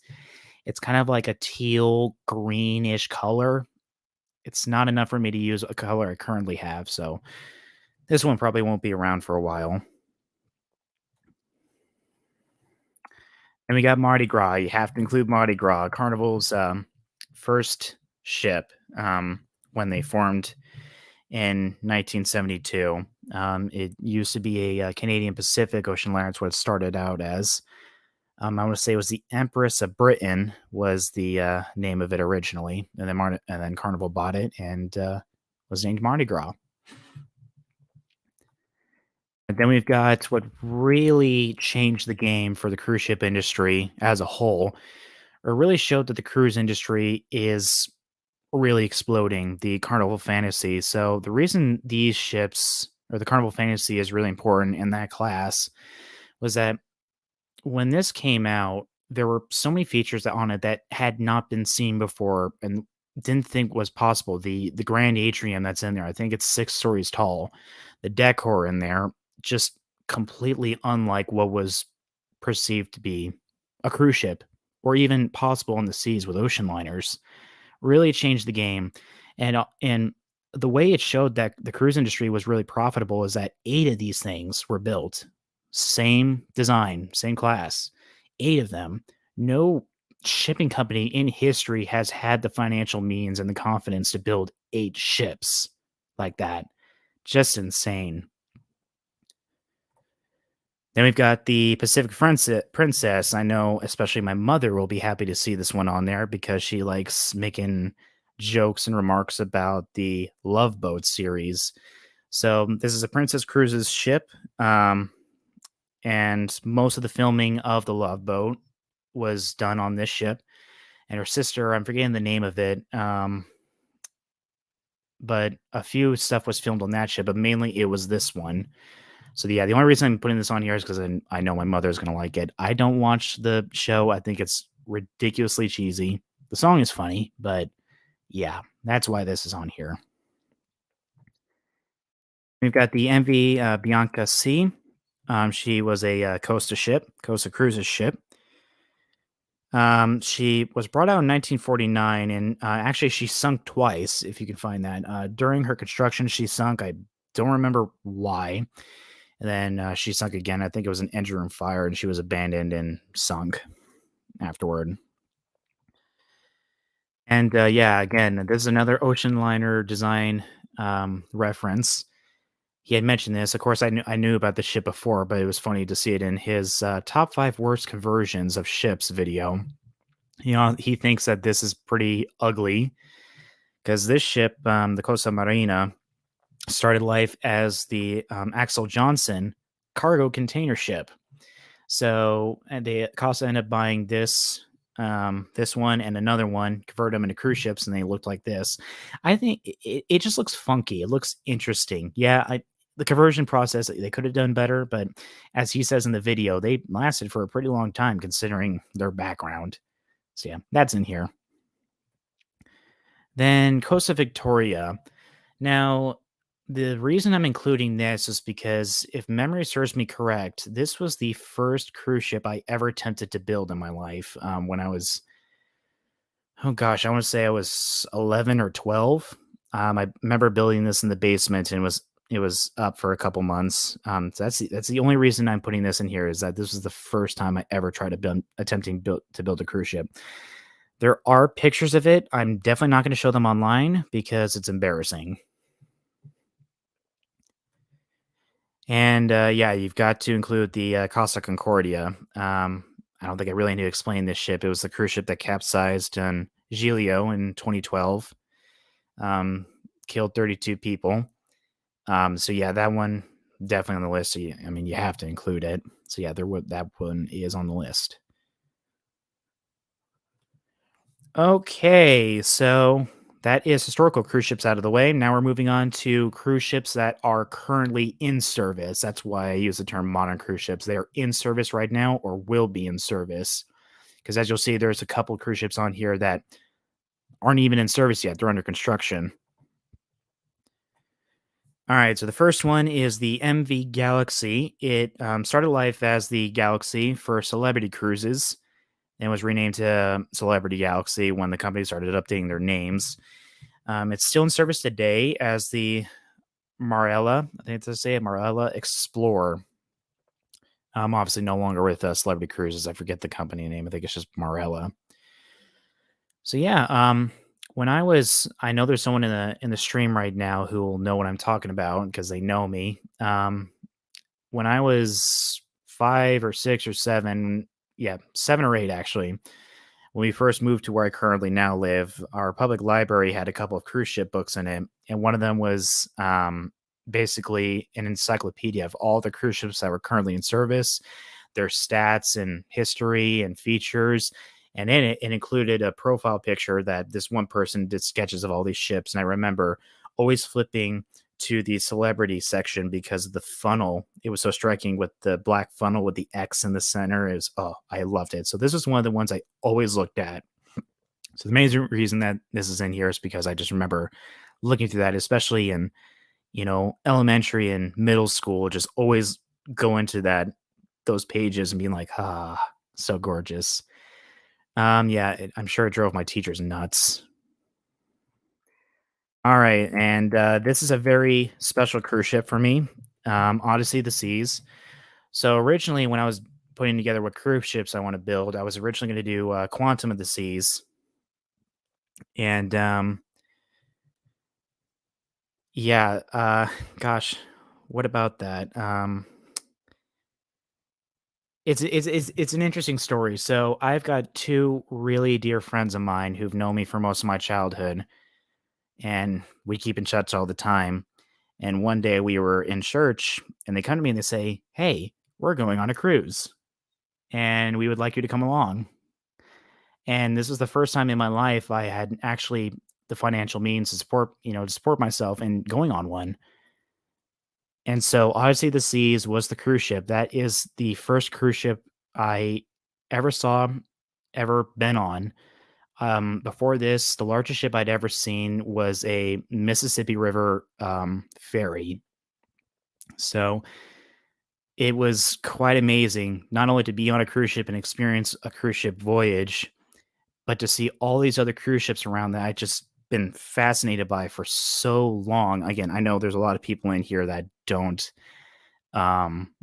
It's kind of like a teal greenish color. It's not enough for me to use a color I currently have, so this one probably won't be around for a while. And we got Mardi Gras. You have to include Mardi Gras, Carnival's first ship when they formed in 1972. It used to be a Canadian Pacific Ocean Liner. That's what it started out as. I want to say it was the Empress of Britain was the name of it originally, and then Carnival bought it and was named Mardi Gras. And then we've got what really changed the game for the cruise ship industry as a whole, or really showed that the cruise industry is really exploding, the Carnival Fantasy. So the reason these ships or the Carnival Fantasy is really important in that class was that when this came out, there were so many features on it that had not been seen before and didn't think was possible. The grand atrium that's in there, I think it's 6 stories tall. The decor in there, just completely unlike what was perceived to be a cruise ship or even possible on the seas with ocean liners. Really changed the game, and the way it showed that the cruise industry was really profitable is that 8 of these things were built. Same design, same class, 8 of them. No shipping company in history has had the financial means and the confidence to build 8 ships like that. Just insane. Then we've got the Pacific Princess. I know, especially my mother will be happy to see this one on there because she likes making jokes and remarks about the Love Boat series. So this is a Princess Cruises ship, and most of the filming of the Love Boat was done on this ship. And her sister, I'm forgetting the name of it, but a few stuff was filmed on that ship, but mainly it was this one. So yeah, the only reason I'm putting this on here is because I know my mother's gonna like it. I don't watch the show. I think it's ridiculously cheesy. The song is funny, but yeah, that's why this is on here. We've got the MV Bianca C. She was a Costa Cruises ship. She was brought out in 1949, and actually, she sunk twice. If you can find that, during her construction, she sunk. I don't remember why. And then she sunk again. I think it was an engine room fire, and she was abandoned and sunk afterward. And yeah, again, this is another ocean liner design reference. He had mentioned this. Of course, I knew about the ship before, but it was funny to see it in his top 5 worst conversions of ships video. He thinks that this is pretty ugly because this ship, the Costa Marina, started life as the Axel Johnson cargo container ship. So and they Costa ended up buying this one and another one, converted them into cruise ships, and they looked like this. I think it just looks funky. It looks interesting. Yeah, the conversion process they could have done better, but as he says in the video, they lasted for a pretty long time considering their background. So yeah, that's in here. Then Costa Victoria. Now, the reason I'm including this is because if memory serves me correct, this was the first cruise ship I ever attempted to build in my life. When I was, oh gosh, I want to say I was 11 or 12. I remember building this in the basement, and it was up for a couple months. So that's the only reason I'm putting this in here, is that this was the first time I ever tried to build a cruise ship. There are pictures of it. I'm definitely not going to show them online because it's embarrassing. And yeah, you've got to include the Costa Concordia. I don't think I really need to explain this ship. It was the cruise ship that capsized on Giglio in 2012, um, killed 32 people. So yeah, that one definitely on the list. So I mean, you have to include it. So yeah, that one is on the list. Okay, so that is historical cruise ships out of the way. Now we're moving on to cruise ships that are currently in service. That's why I use the term modern cruise ships. They are in service right now or will be in service. Because as you'll see, there's a couple cruise ships on here that aren't even in service yet. They're under construction. All right, so the first one is the MV Galaxy. It started life as the Galaxy for celebrity cruises and was renamed to Celebrity Galaxy when the company started updating their names. It's still in service today as the Marella. I think it's say Marella Explorer. Obviously no longer with Celebrity Cruises. I forget the company name. I think it's just Marella. So yeah, I know there's someone in the stream right now who will know what I'm talking about because they know me. When I was 5 or 6 or 7, yeah, 7 or 8 actually, when we first moved to where I currently now live, our public library had a couple of cruise ship books in it, and one of them was basically an encyclopedia of all the cruise ships that were currently in service, their stats and history and features. And in it, it included a profile picture that this one person did sketches of all these ships. And I remember always flipping to the celebrity section because of the funnel. It was so striking with the black funnel with the X in the center. Is oh, I loved it. So this was one of the ones I always looked at. So the main reason that this is in here is because I just remember looking through that, especially in elementary and middle school, just always go into those pages and being like, ah, so gorgeous. Yeah, I'm sure it drove my teachers nuts. All right, and this is a very special cruise ship for me, Odyssey of the Seas. So originally, when I was putting together what cruise ships I want to build, I was originally going to do Quantum of the Seas, and yeah, gosh, what about that? It's an interesting story. So I've got two really dear friends of mine who've known me for most of my childhood, and we keep in touch all the time. And one day we were in church, and they come to me and they say, "Hey, we're going on a cruise, and we would like you to come along." And this was the first time in my life I had actually the financial means to support myself and going on one. And so Odyssey of the Seas was the cruise ship. That is the first cruise ship I ever saw, ever been on. Before this, the largest ship I'd ever seen was a Mississippi River ferry. So It was quite amazing, not only to be on a cruise ship and experience a cruise ship voyage, but to see all these other cruise ships around that I just been fascinated by for so long. Again, I know there's a lot of people in here that don't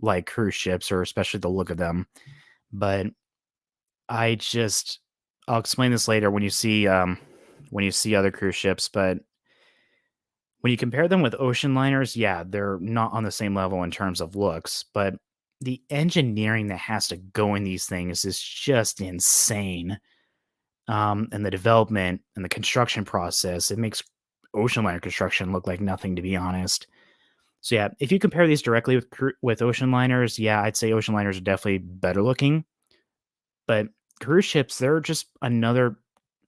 like cruise ships or especially the look of them, but I just I'll explain this later when you see other cruise ships, but when you compare them with ocean liners, yeah, they're not on the same level in terms of looks, but the engineering that has to go in these things is just insane. And the development and the construction process, it makes ocean liner construction look like nothing, to be honest. So yeah, if you compare these directly with ocean liners, yeah, I'd say ocean liners are definitely better looking. But cruise ships, they're just another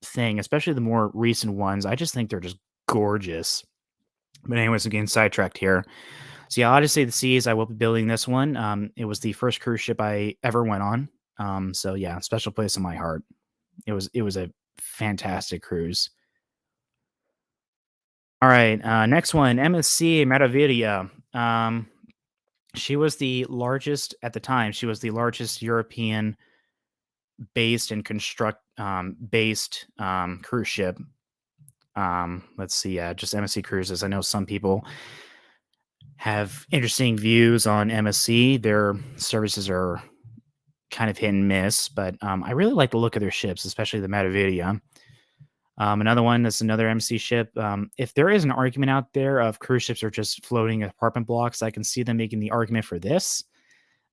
thing, especially the more recent ones. I just think they're just gorgeous. But anyways, I'm getting sidetracked here. So yeah, Odyssey of the Seas, I will be building this one. It was the first cruise ship I ever went on. So yeah, special place in my heart. It was a fantastic cruise. All right, next one, MSC Meraviglia. She was the largest at the time. She was the largest European based and based cruise ship. Let's see, just MSC Cruises. I know some people have interesting views on MSC. Their services are kind of hit and miss, but I really like the look of their ships, especially the Meraviglia. Another one that's another MC ship. If there is an argument out there of cruise ships are just floating apartment blocks, I can see them making the argument for this.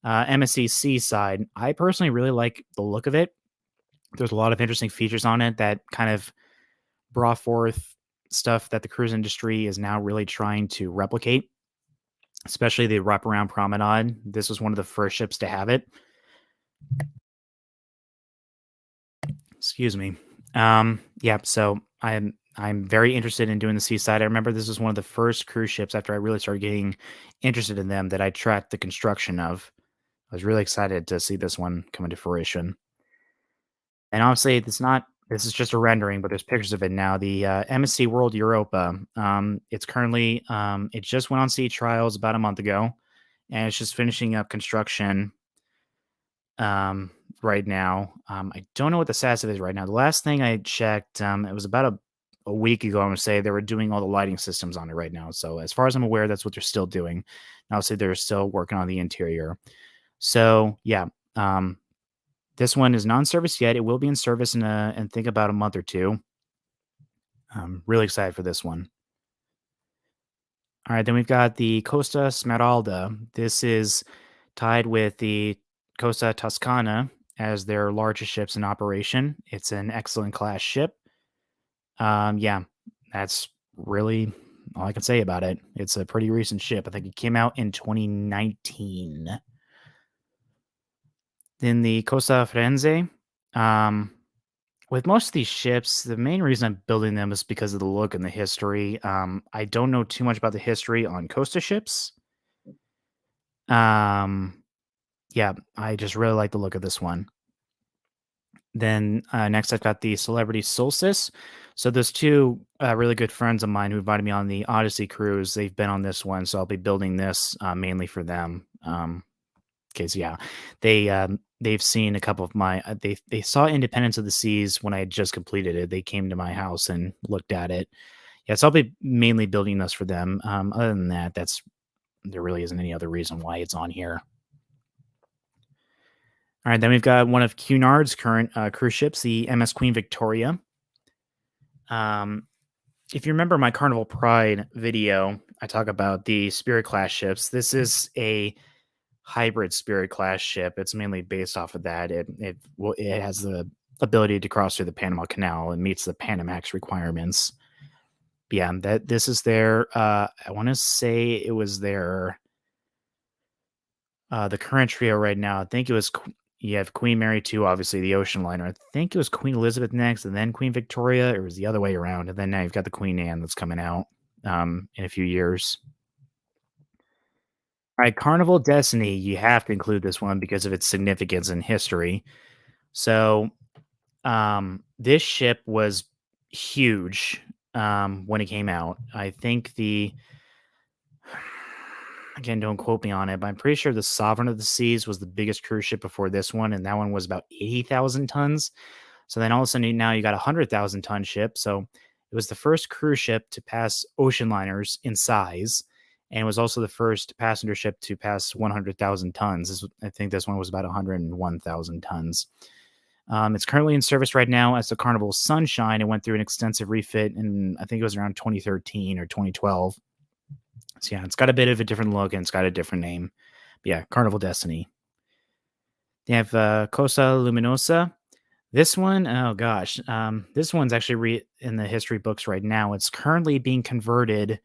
MSC Seaside, I personally really like the look of it. There's a lot of interesting features on it that kind of brought forth stuff that the cruise industry is now really trying to replicate, especially the wraparound promenade. This was one of the first ships to have it. Excuse me. Yeah, so I'm very interested in doing the Seaside. I remember this was one of the first cruise ships after I really started getting interested in them that I tracked the construction of. I was really excited to see this one come into fruition. And honestly, it's not this is just a rendering, but there's pictures of it now. The MSC World Europa. It's currently it just went on sea trials about a month ago, and it's just finishing up construction um, right now. I don't know what the status of it is right now. The last thing I checked, it was about a week ago. I'm gonna say they were doing all the lighting systems on it right now. So as far as I'm aware, that's what they're still doing. And obviously, they're still working on the interior. So yeah, this one is non-service yet. It will be in service in think about a month or two. I'm really excited for this one. All right, then we've got the Costa Smeralda. This is tied with the Costa Toscana as their largest ships in operation. It's an excellent class ship. Yeah, that's really all I can say about it. It's a pretty recent ship. I think it came out in 2019. Then the Costa Firenze. Um, with most of these ships, the main reason I'm building them is because of the look and the history. I don't know too much about the history on Costa ships. Um, yeah, I just really like the look of this one. Then next, I've got the Celebrity Solstice. So there's two really good friends of mine who invited me on the Odyssey cruise. They've been on this one, so I'll be building this mainly for them. Because yeah, they've seen a couple of my they saw Independence of the Seas when I had just completed it. They came to my house and looked at it. Yeah, so I'll be mainly building this for them. Other than that, that's there really isn't any other reason why it's on here. All right, then we've got one of Cunard's current cruise ships, the MS Queen Victoria. Um, if you remember my Carnival Pride video, I talk about the Spirit class ships. This is a hybrid Spirit class ship. It's mainly based off of that. It has the ability to cross through the Panama Canal and meets the Panamax requirements. But yeah, that this is their. I want to say it was their the current trio right now. I think it was you have Queen Mary 2, obviously the ocean liner. I think it was Queen Elizabeth next, and then Queen Victoria, or it was the other way around. And then now you've got the Queen Anne that's coming out in a few years. All right, Carnival Destiny, you have to include this one because of its significance in history. So, this ship was huge when it came out. I think again, don't quote me on it, but I'm pretty sure the Sovereign of the Seas was the biggest cruise ship before this one, and that one was about 80,000 tons. So then all of a sudden now you got a 100,000 ton ship. So it was the first cruise ship to pass ocean liners in size, and it was also the first passenger ship to pass 100,000 tons. I think this one was about 101,000 tons. It's currently in service right now as the Carnival Sunshine. It went through an extensive refit, and I think it was around 2013 or 2012. So yeah, it's got a bit of a different look and it's got a different name. But yeah, Carnival Destiny. They have Cosa Luminosa. This one, oh gosh, this one's actually in the history books right now. It's currently being converted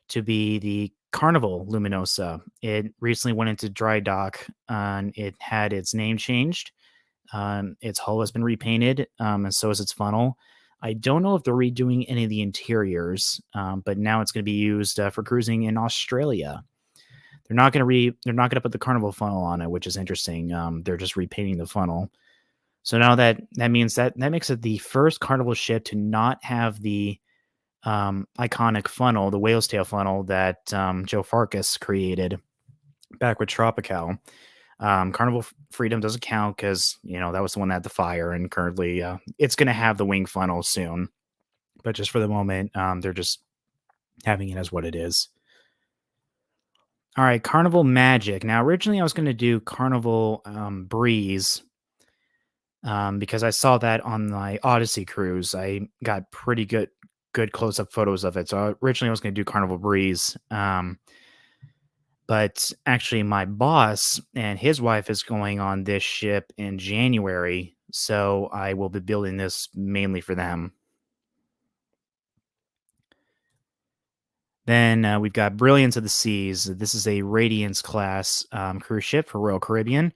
to be the Carnival Luminosa. It recently went into dry dock and it had its name changed. Its hull has been repainted, and so is its funnel. I don't know if they're redoing any of the interiors, but now it's going to be used for cruising in Australia. They're not going to put the Carnival funnel on it, which is interesting. They're just repainting the funnel. So now that means that makes it the first Carnival ship to not have the iconic funnel, the whale's tail funnel that Joe Farkas created back with Tropical. Carnival Freedom doesn't count because that was the one that had the fire, and currently it's going to have the wing funnel soon. But just for the moment, they're just having it as what it is. All right, Carnival Magic. Now, originally I was going to do Carnival Breeze because I saw that on my Odyssey cruise. I got pretty good close up photos of it. So originally I was going to do Carnival Breeze. But actually, my boss and his wife is going on this ship in January, so I will be building this mainly for them. Then we've got Brilliance of the Seas. This is a Radiance class cruise ship for Royal Caribbean.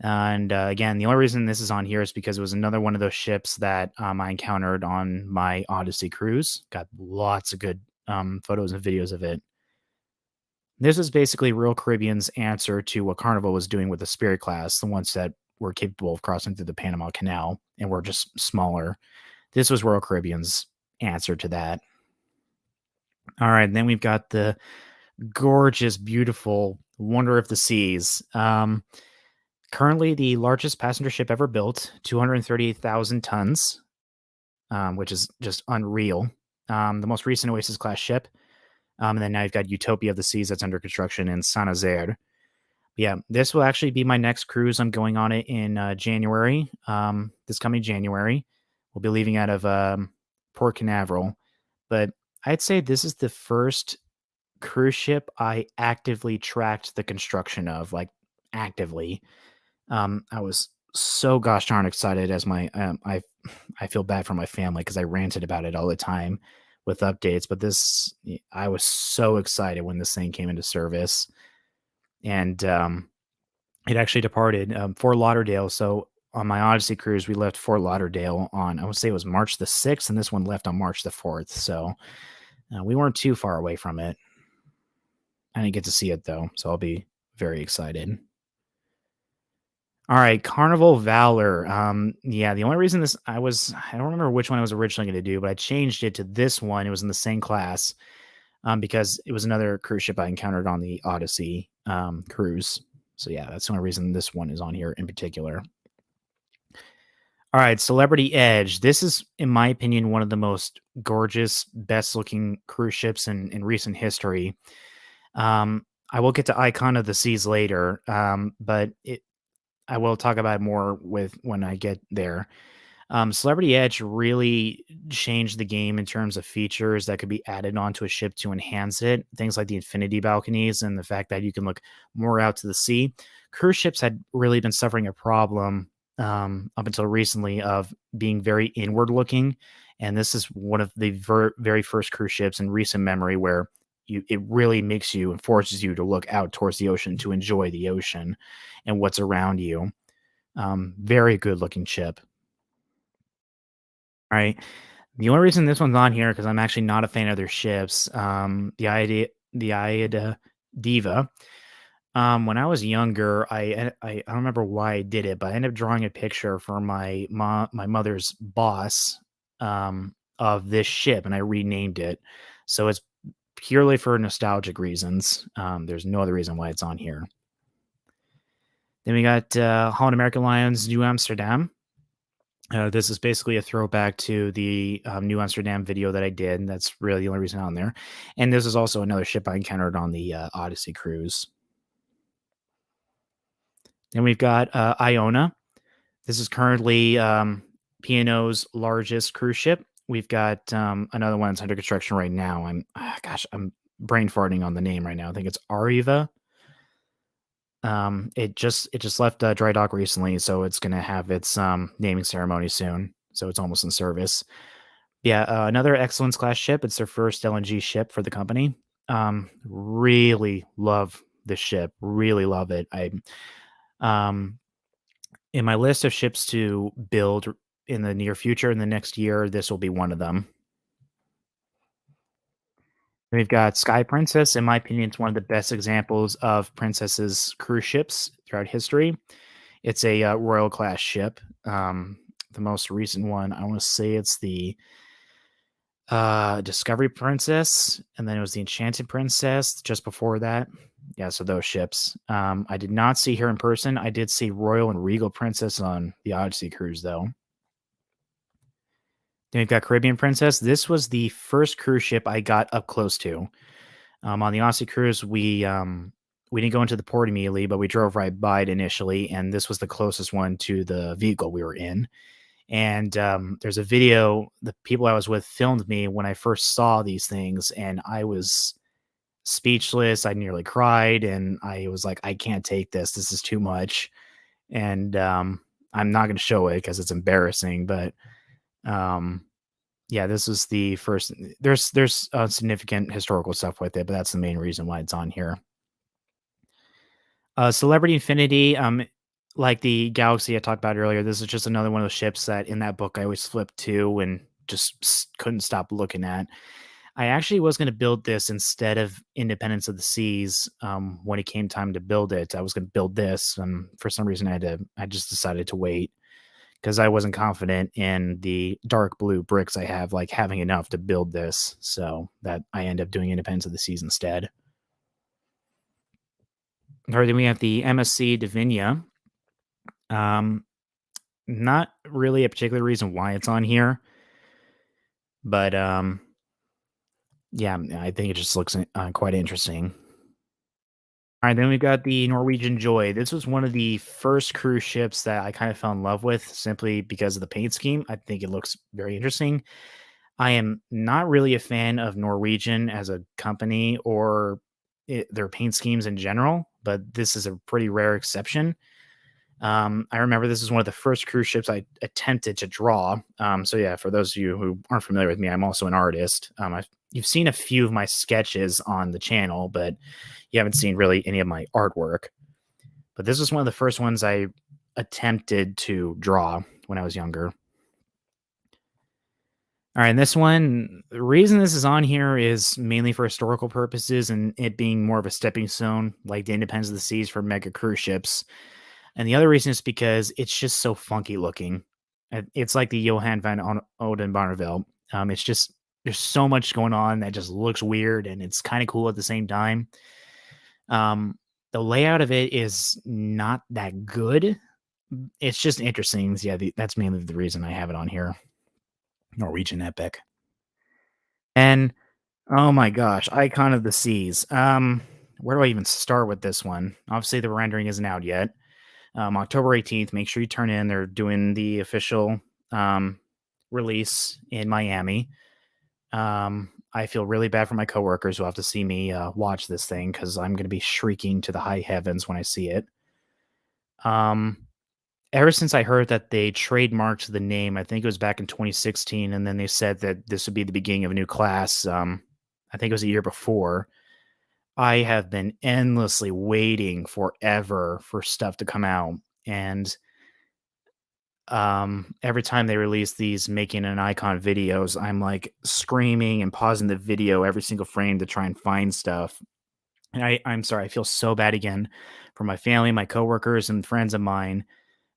And again, the only reason this is on here is because it was another one of those ships that I encountered on my Odyssey cruise. Got lots of good photos and videos of it. This is basically Royal Caribbean's answer to what Carnival was doing with the Spirit class, the ones that were capable of crossing through the Panama Canal and were just smaller. This was Royal Caribbean's answer to that. All right, then we've got the gorgeous, beautiful Wonder of the Seas. Currently, the largest passenger ship ever built, 238,000 tons, which is just unreal. The most recent Oasis class ship. And then now you've got Utopia of the Seas that's under construction in Saint Nazaire. Yeah, this will actually be my next cruise. I'm going on it in January. This coming January, we'll be leaving out of Port Canaveral. But I'd say this is the first cruise ship I actively tracked the construction of, like actively. I was so gosh darn excited as I feel bad for my family because I ranted about it all the time with updates. But I was so excited when this thing came into service. And it actually departed Fort Lauderdale. So on my Odyssey cruise, we left Fort Lauderdale on, I would say it was March the 6th, and this one left on March the 4th. So we weren't too far away from it. I didn't get to see it though, so I'll be very excited. All right, Carnival Valor. Yeah, the only reason I don't remember which one I was originally going to do, but I changed it to this one. It was in the same class because it was another cruise ship I encountered on the Odyssey cruise. So yeah, that's the only reason this one is on here in particular. All right, Celebrity Edge. This is, in my opinion, one of the most gorgeous, best-looking cruise ships in recent history. I will get to Icon of the Seas later, but I will talk about it more when I get there. Celebrity Edge really changed the game in terms of features that could be added onto a ship to enhance it. Things like the infinity balconies and the fact that you can look more out to the sea. Cruise ships had really been suffering a problem up until recently of being very inward looking. And this is one of the very first cruise ships in recent memory where it really makes you and forces you to look out towards the ocean to enjoy the ocean and what's around you. Very good looking ship. Right. The only reason this one's on here because I'm actually not a fan of their ships. The Aida Diva. When I was younger, I don't remember why I did it, but I ended up drawing a picture for my mother's boss of this ship, and I renamed it. So it's purely for nostalgic reasons. There's no other reason why it's on here. Then we got Holland American Lions New Amsterdam. This is basically a throwback to the New Amsterdam video that I did. That's really the only reason on there. And this is also another ship I encountered on the Odyssey cruise. Then we've got Iona. This is currently P&O's largest cruise ship. We've got another one that's under construction right now. I'm brain farting on the name right now. I think it's Ariva. It just left dry dock recently, so it's gonna have its naming ceremony soon. So it's almost in service. Yeah, another Excellence class ship. It's their first LNG ship for the company. Really love the ship. Really love it. Um in my list of ships to build in the near future, in the next year, this will be one of them. We've got Sky Princess. In my opinion, it's one of the best examples of princesses cruise ships throughout history. It's a royal class ship. The most recent one, I want to say it's the Discovery Princess, and then it was the Enchanted Princess just before that. Yeah, so those ships. I did not see her in person. I did see Royal and Regal Princess on the Odyssey cruise, though. Then we've got Caribbean Princess. This was the first cruise ship I got up close to. On the Odyssey cruise, we didn't go into the port immediately, but we drove right by it initially, and this was the closest one to the vehicle we were in. And there's a video the people I was with filmed me when I first saw these things, and I was speechless. I nearly cried, and I was like, I can't take this. This is too much. And I'm not going to show it because it's embarrassing, but um, yeah, this is the first. There's significant historical stuff with it, but that's the main reason why it's on here. Celebrity Infinity, like the Galaxy I talked about earlier, this is just another one of those ships that in that book I always flipped to and just couldn't stop looking at. I actually was going to build this instead of Independence of the Seas. When it came time to build it, I was going to build this. For some reason, I just decided to wait because I wasn't confident in the dark blue bricks I have, like having enough to build this. So that I end up doing Independence of the Seas instead. All right, then we have the MSC Divinia. Um, Not really a particular reason why it's on here, but yeah, I think it just looks quite interesting. All right, then we've got the Norwegian Joy. This was one of the first cruise ships that I kind of fell in love with simply because of the paint scheme. I think it looks very interesting. I am not really a fan of Norwegian as a company or their paint schemes in general, but this is a pretty rare exception. I remember this is one of the first cruise ships I attempted to draw. So yeah, for those of you who aren't familiar with me, I'm also an artist. You've seen a few of my sketches on the channel, but you haven't seen really any of my artwork. But this was one of the first ones I attempted to draw when I was younger. All right, and this one, the reason this is on here is mainly for historical purposes and it being more of a stepping stone, like the Independence of the Seas for mega cruise ships. And the other reason is because it's just so funky looking. It's like the Johann van Oden Barneveld. It's just there's so much going on that just looks weird and it's kind of cool at the same time. The layout of it is not that good. It's just interesting. Yeah, that's mainly the reason I have it on here. Norwegian epic. And oh my gosh, Icon of the Seas. Where do I even start with this one? Obviously, the rendering isn't out yet. October 18th. Make sure you turn in. They're doing the official release in Miami. I feel really bad for my coworkers who have to see me watch this thing because I'm going to be shrieking to the high heavens when I see it. Ever since I heard that they trademarked the name, I think it was back in 2016, and then they said that this would be the beginning of a new class. I think it was a year before. I have been endlessly waiting forever for stuff to come out, and every time they release these making an icon videos, I'm like screaming and pausing the video every single frame to try and find stuff. And I'm sorry, I feel so bad again for my family, my coworkers, and friends of mine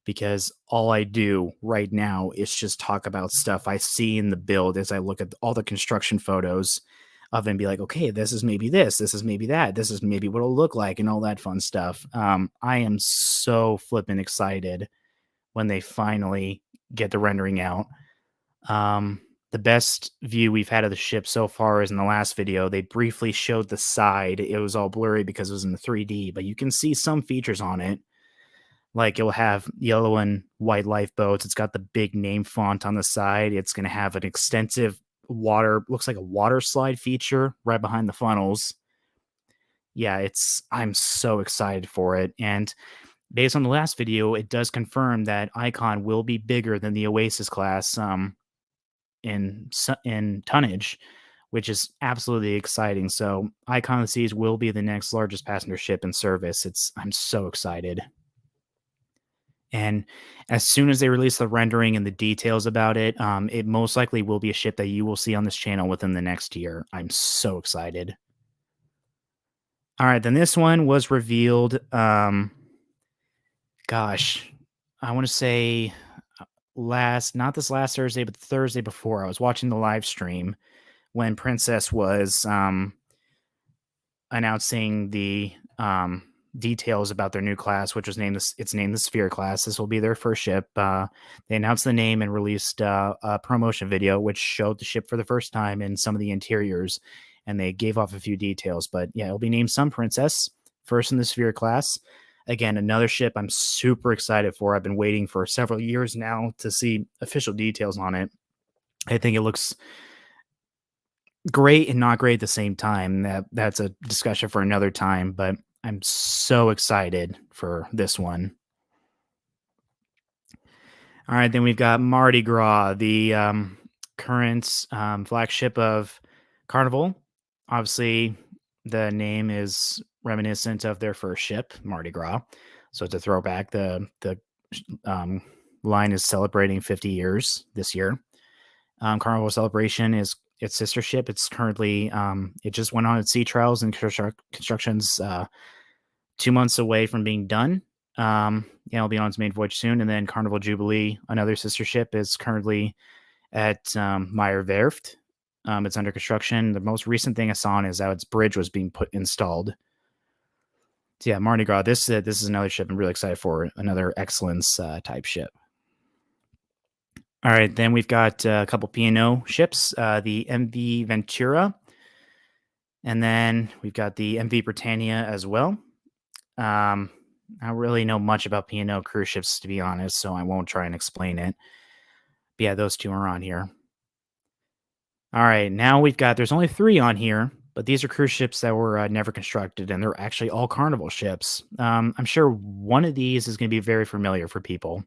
because all I do right now is just talk about stuff I see in the build as I look at all the construction photos of it and be like, okay, this is maybe this is maybe that, this is maybe what it'll look like, and all that fun stuff. I am so flippin' excited when they finally get the rendering out. Um, the best view we've had of the ship so far is in the last video. They briefly showed the side. It was all blurry because it was in the 3D, but you can see some features on it. Like it'll have yellow and white lifeboats. It's got the big name font on the side. It's going to have an extensive water, looks like a water slide feature right behind the funnels. Yeah, I'm so excited for it. And based on the last video, it does confirm that Icon will be bigger than the Oasis class. In tonnage, which is absolutely exciting. So Icon of the Seas will be the next largest passenger ship in service. I'm so excited. And as soon as they release the rendering and the details about it, it most likely will be a ship that you will see on this channel within the next year. I'm so excited. All right, then this one was revealed. Gosh, I want to say not this last Thursday, but the Thursday before. I was watching the live stream when Princess was announcing the details about their new class, which was named the Sphere class. This will be their first ship. They announced the name and released a promotion video, which showed the ship for the first time and some of the interiors, and they gave off a few details. But yeah, it'll be named Sun Princess, first in the Sphere class. Again, another ship I'm super excited for. I've been waiting for several years now to see official details on it. I think it looks great and not great at the same time. That's a discussion for another time, but I'm so excited for this one. All right, then we've got Mardi Gras, the current flagship of Carnival. Obviously, the name is reminiscent of their first ship, Mardi Gras. So it's a throwback. The line is celebrating 50 years this year. Carnival Celebration is its sister ship. It's currently it just went on its sea trials and construction's 2 months away from being done. It'll be on its main voyage soon. And then Carnival Jubilee, another sister ship, is currently at Meyer Werft. It's under construction. The most recent thing I saw on is how its bridge was being installed. So yeah, Mardi Gras. This is another ship I'm really excited for. Another excellence type ship. All right, then we've got a couple P&O ships, the MV Ventura, and then we've got the MV Britannia as well. I don't really know much about P&O cruise ships, to be honest, so I won't try and explain it. But yeah, those two are on here. All right, now there's only 3 on here, but these are cruise ships that were never constructed, and they're actually all Carnival ships. I'm sure one of these is going to be very familiar for people.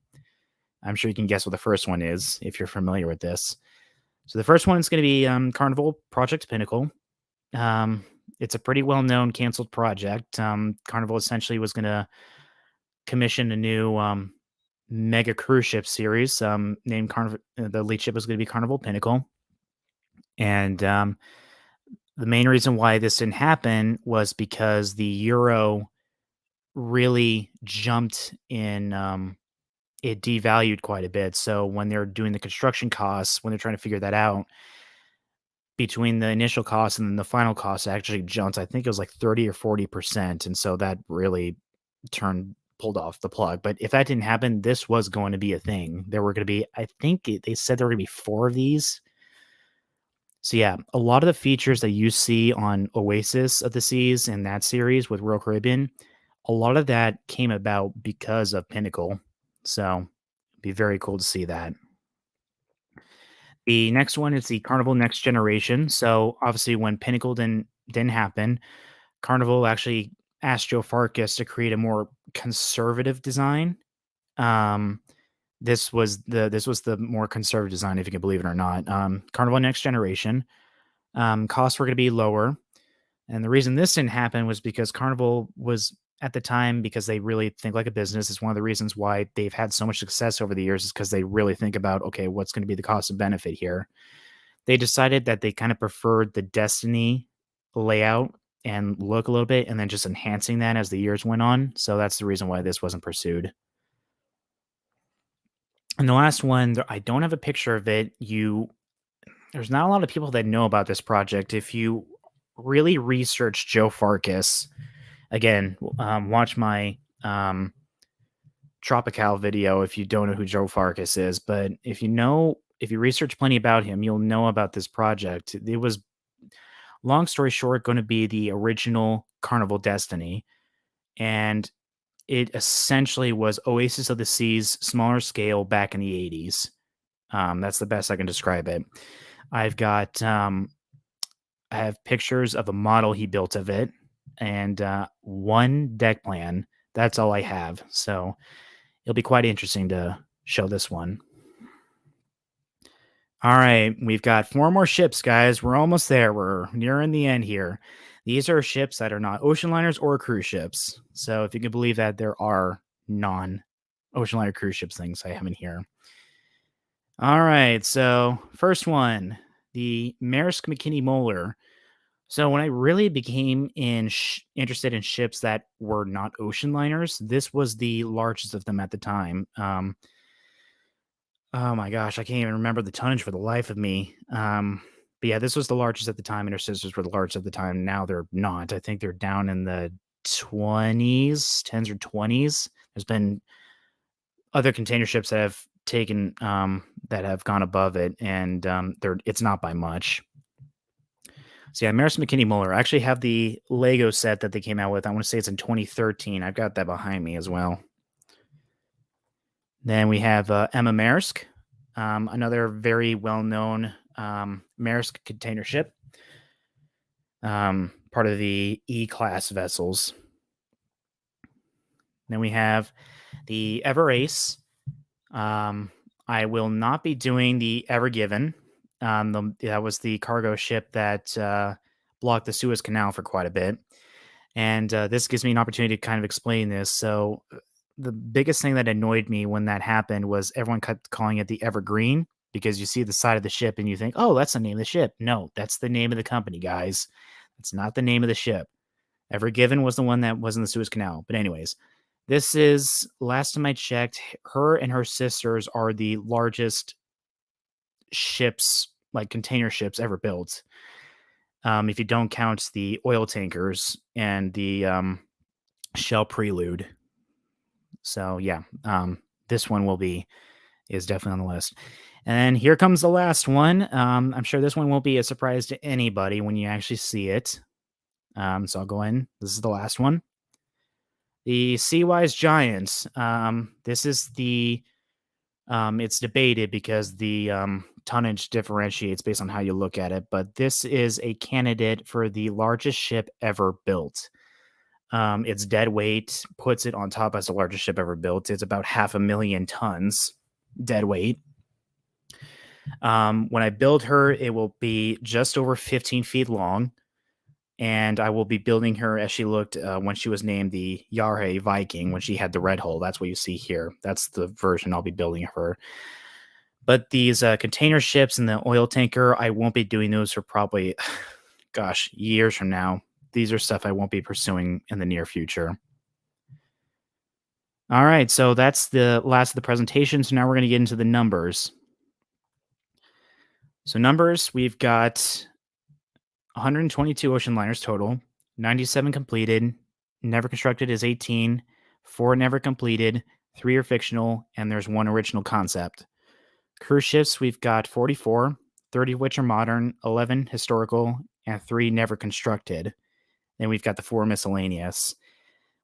I'm sure you can guess what the first one is if you're familiar with this. So the first one is going to be Carnival Project Pinnacle. It's a pretty well-known canceled project. Carnival essentially was going to commission a new mega cruise ship series named Carnival. The lead ship was going to be Carnival Pinnacle. And the main reason why this didn't happen was because the euro really jumped in it devalued quite a bit. So when they're doing the construction costs, when they're trying to figure that out, between the initial cost and then the final cost actually jumped, I think it was like 30 or 40%. And so that really pulled off the plug. But if that didn't happen, this was going to be a thing. There were going to be, I think they said there were going to be 4 of these. So yeah, a lot of the features that you see on Oasis of the Seas in that series with Royal Caribbean, a lot of that came about because of Pinnacle. So it'd be very cool to see that. The next one is the Carnival Next Generation. So obviously when Pinnacle didn't happen, Carnival actually asked Joe Farkas to create a more conservative design. This was the more conservative design, if you can believe it or not. Carnival Next Generation. Costs were going to be lower. And the reason this didn't happen was because Carnival was at the time, because they really think like a business. It's one of the reasons why they've had so much success over the years, is because they really think about, okay, what's going to be the cost and benefit here. They decided that they kind of preferred the Destiny layout and look a little bit, and then just enhancing that as the years went on. So that's the reason why this wasn't pursued. And the last one, I don't have a picture of it. There's not a lot of people that know about this project. If you really research Joe Farkas. Again, watch my Tropical video if you don't know who Joe Farkas is. But if you research plenty about him, you'll know about this project. It was, long story short, going to be the original Carnival Destiny. And it essentially was Oasis of the Seas, smaller scale back in the 80s. That's the best I can describe it. I've got I have pictures of a model he built of it and one deck plan. That's all I have. So it'll be quite interesting to show this one. All right, we've got 4 more ships, guys. We're almost there. We're nearing the end here. These are ships that are not ocean liners or cruise ships. So if you can believe that, there are non-ocean liner cruise ships things I have in here. All right, so first one, the Maersk McKinney Moeller. So when I really became interested in ships that were not ocean liners, this was the largest of them at the time. Oh my gosh, I can't even remember the tonnage for the life of me. But yeah, this was the largest at the time, and her sisters were the largest at the time. Now they're not. I think they're down in the 20s, 10s or 20s. There's been other container ships that have taken that have gone above it, and it's not by much. So yeah, Maris McKinney Muller. I actually have the Lego set that they came out with. I want to say it's in 2013. I've got that behind me as well. Then we have Emma Maersk, another very well-known Maersk container ship, part of the E-class vessels. Then we have the Ever Ace. I will not be doing the Ever Given. That was the cargo ship that blocked the Suez Canal for quite a bit. And this gives me an opportunity to kind of explain this. So the biggest thing that annoyed me when that happened was everyone kept calling it the Evergreen, because you see the side of the ship and you think, oh, that's the name of the ship. No, that's the name of the company, guys. That's not the name of the ship. Ever Given was the one that was in the Suez Canal. But anyways, this is, last time I checked, her and her sisters are the largest ships, like container ships, ever built. If you don't count the oil tankers and the Shell Prelude. So yeah, this one is definitely on the list. And here comes the last one. I'm sure this one won't be a surprise to anybody when you actually see it. So I'll go in. This is the last one. The Seawise Giants. This is it's debated because the tonnage differentiates based on how you look at it, but this is a candidate for the largest ship ever built. Its dead weight puts it on top as the largest ship ever built. It's about 500,000 tons dead weight. When I build her, it will be just over 15 feet long, and I will be building her as she looked when she was named the Yarhe Viking, when she had the red hull. That's what you see here. That's the version I'll be building her. But these container ships and the oil tanker, I won't be doing those for probably, gosh, years from now. These are stuff I won't be pursuing in the near future. All right, so that's the last of the presentation. So now we're going to get into the numbers. So numbers, we've got 122 ocean liners total, 97 completed, never constructed is 18, 4 never completed, 3 are fictional, and there's 1 original concept. Cruise ships, we've got 44, 30 of which are modern, 11 historical, and 3 never constructed. Then we've got the 4 miscellaneous,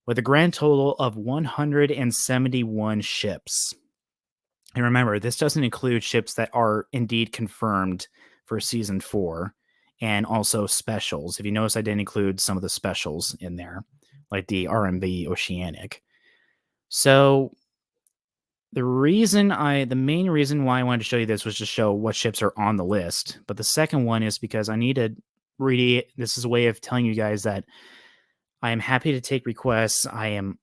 with a grand total of 171 ships. And remember, this doesn't include ships that are indeed confirmed for season 4, and also specials. If you notice, I didn't include some of the specials in there, like the RMB Oceanic. So the main reason why I wanted to show you this was to show what ships are on the list. But the second one is because I need to really, this is a way of telling you guys that I am happy to take requests. I am,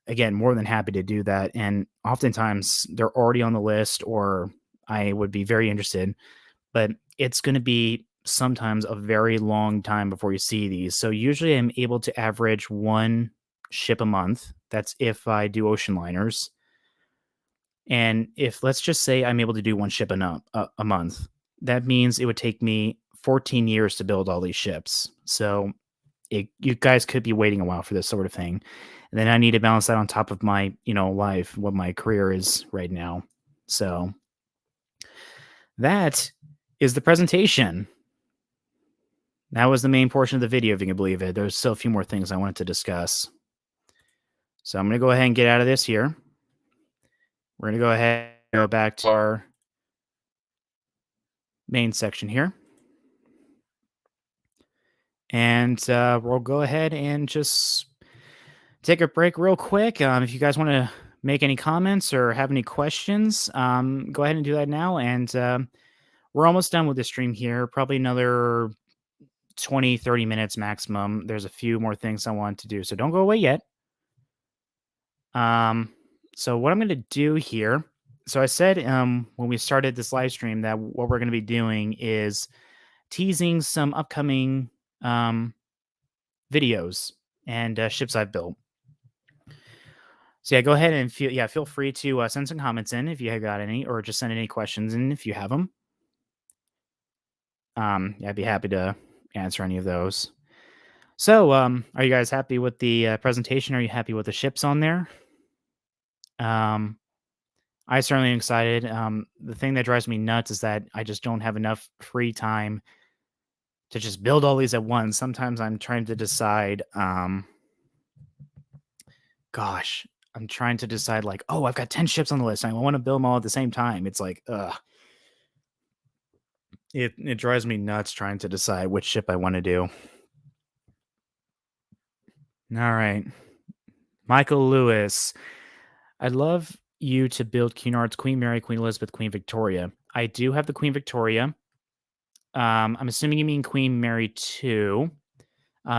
again, more than happy to do that. And oftentimes they're already on the list, or I would be very interested, but it's going to be sometimes a very long time before you see these. So usually I'm able to average 1 ship a month. That's if I do ocean liners. And if, let's just say I'm able to do 1 ship a month, that means it would take me 14 years to build all these ships. So you guys could be waiting a while for this sort of thing. And then I need to balance that on top of my, life, what my career is right now. So that is the presentation. That was the main portion of the video, if you can believe it. There's still a few more things I wanted to discuss. So I'm going to go ahead and get out of this here. We're going to go ahead and go back to our main section here. And we'll go ahead and just take a break real quick. If you guys want to make any comments or have any questions, go ahead and do that now. And we're almost done with the stream here. Probably another 20, 30 minutes maximum. There's a few more things I want to do, so don't go away yet. So what I'm going to do here, so I said when we started this live stream that what we're going to be doing is teasing some upcoming videos and ships I've built. So yeah, go ahead and feel free to send some comments in if you have got any, or just send any questions in if you have them. I'd be happy to answer any of those. So, are you guys happy with the presentation? Are you happy with the ships on there? I certainly am excited. The thing that drives me nuts is that I just don't have enough free time to just build all these at once. Sometimes I'm trying to decide, I'm trying to decide like, oh, I've got 10 ships on the list. I want to build them all at the same time. It's like, it drives me nuts trying to decide which ship I want to do. All right. Michael Lewis. I'd love you to build Cunard's Queen Mary, Queen Elizabeth, Queen Victoria. I do have the Queen Victoria. I'm assuming you mean Queen Mary 2.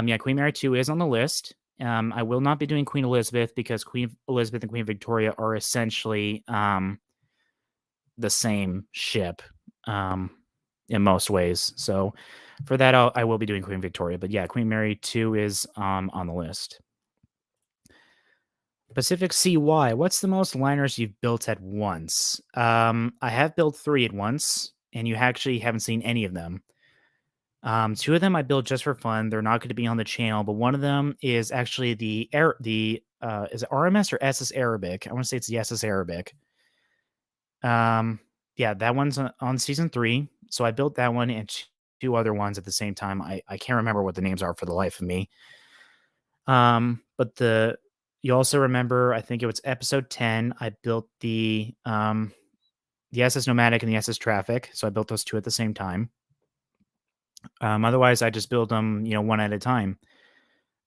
Yeah, Queen Mary 2 is on the list. I will not be doing Queen Elizabeth because Queen Elizabeth and Queen Victoria are essentially the same ship in most ways. So for that, I will be doing Queen Victoria. But yeah, Queen Mary 2 is on the list. Pacific CY, what's the most liners you've built at once? I have built 3 at once, and you actually haven't seen any of them. 2 of them I built just for fun. They're not going to be on the channel, but one of them is actually is it RMS or SS Arabic? I want to say it's the SS Arabic. Yeah, that one's on season 3. So I built that one and 2 other ones at the same time. I can't remember what the names are for the life of me. But you also remember, I think it was episode 10. I built the SS Nomadic and the SS Traffic. So I built those 2 at the same time. Otherwise, I just build them, one at a time.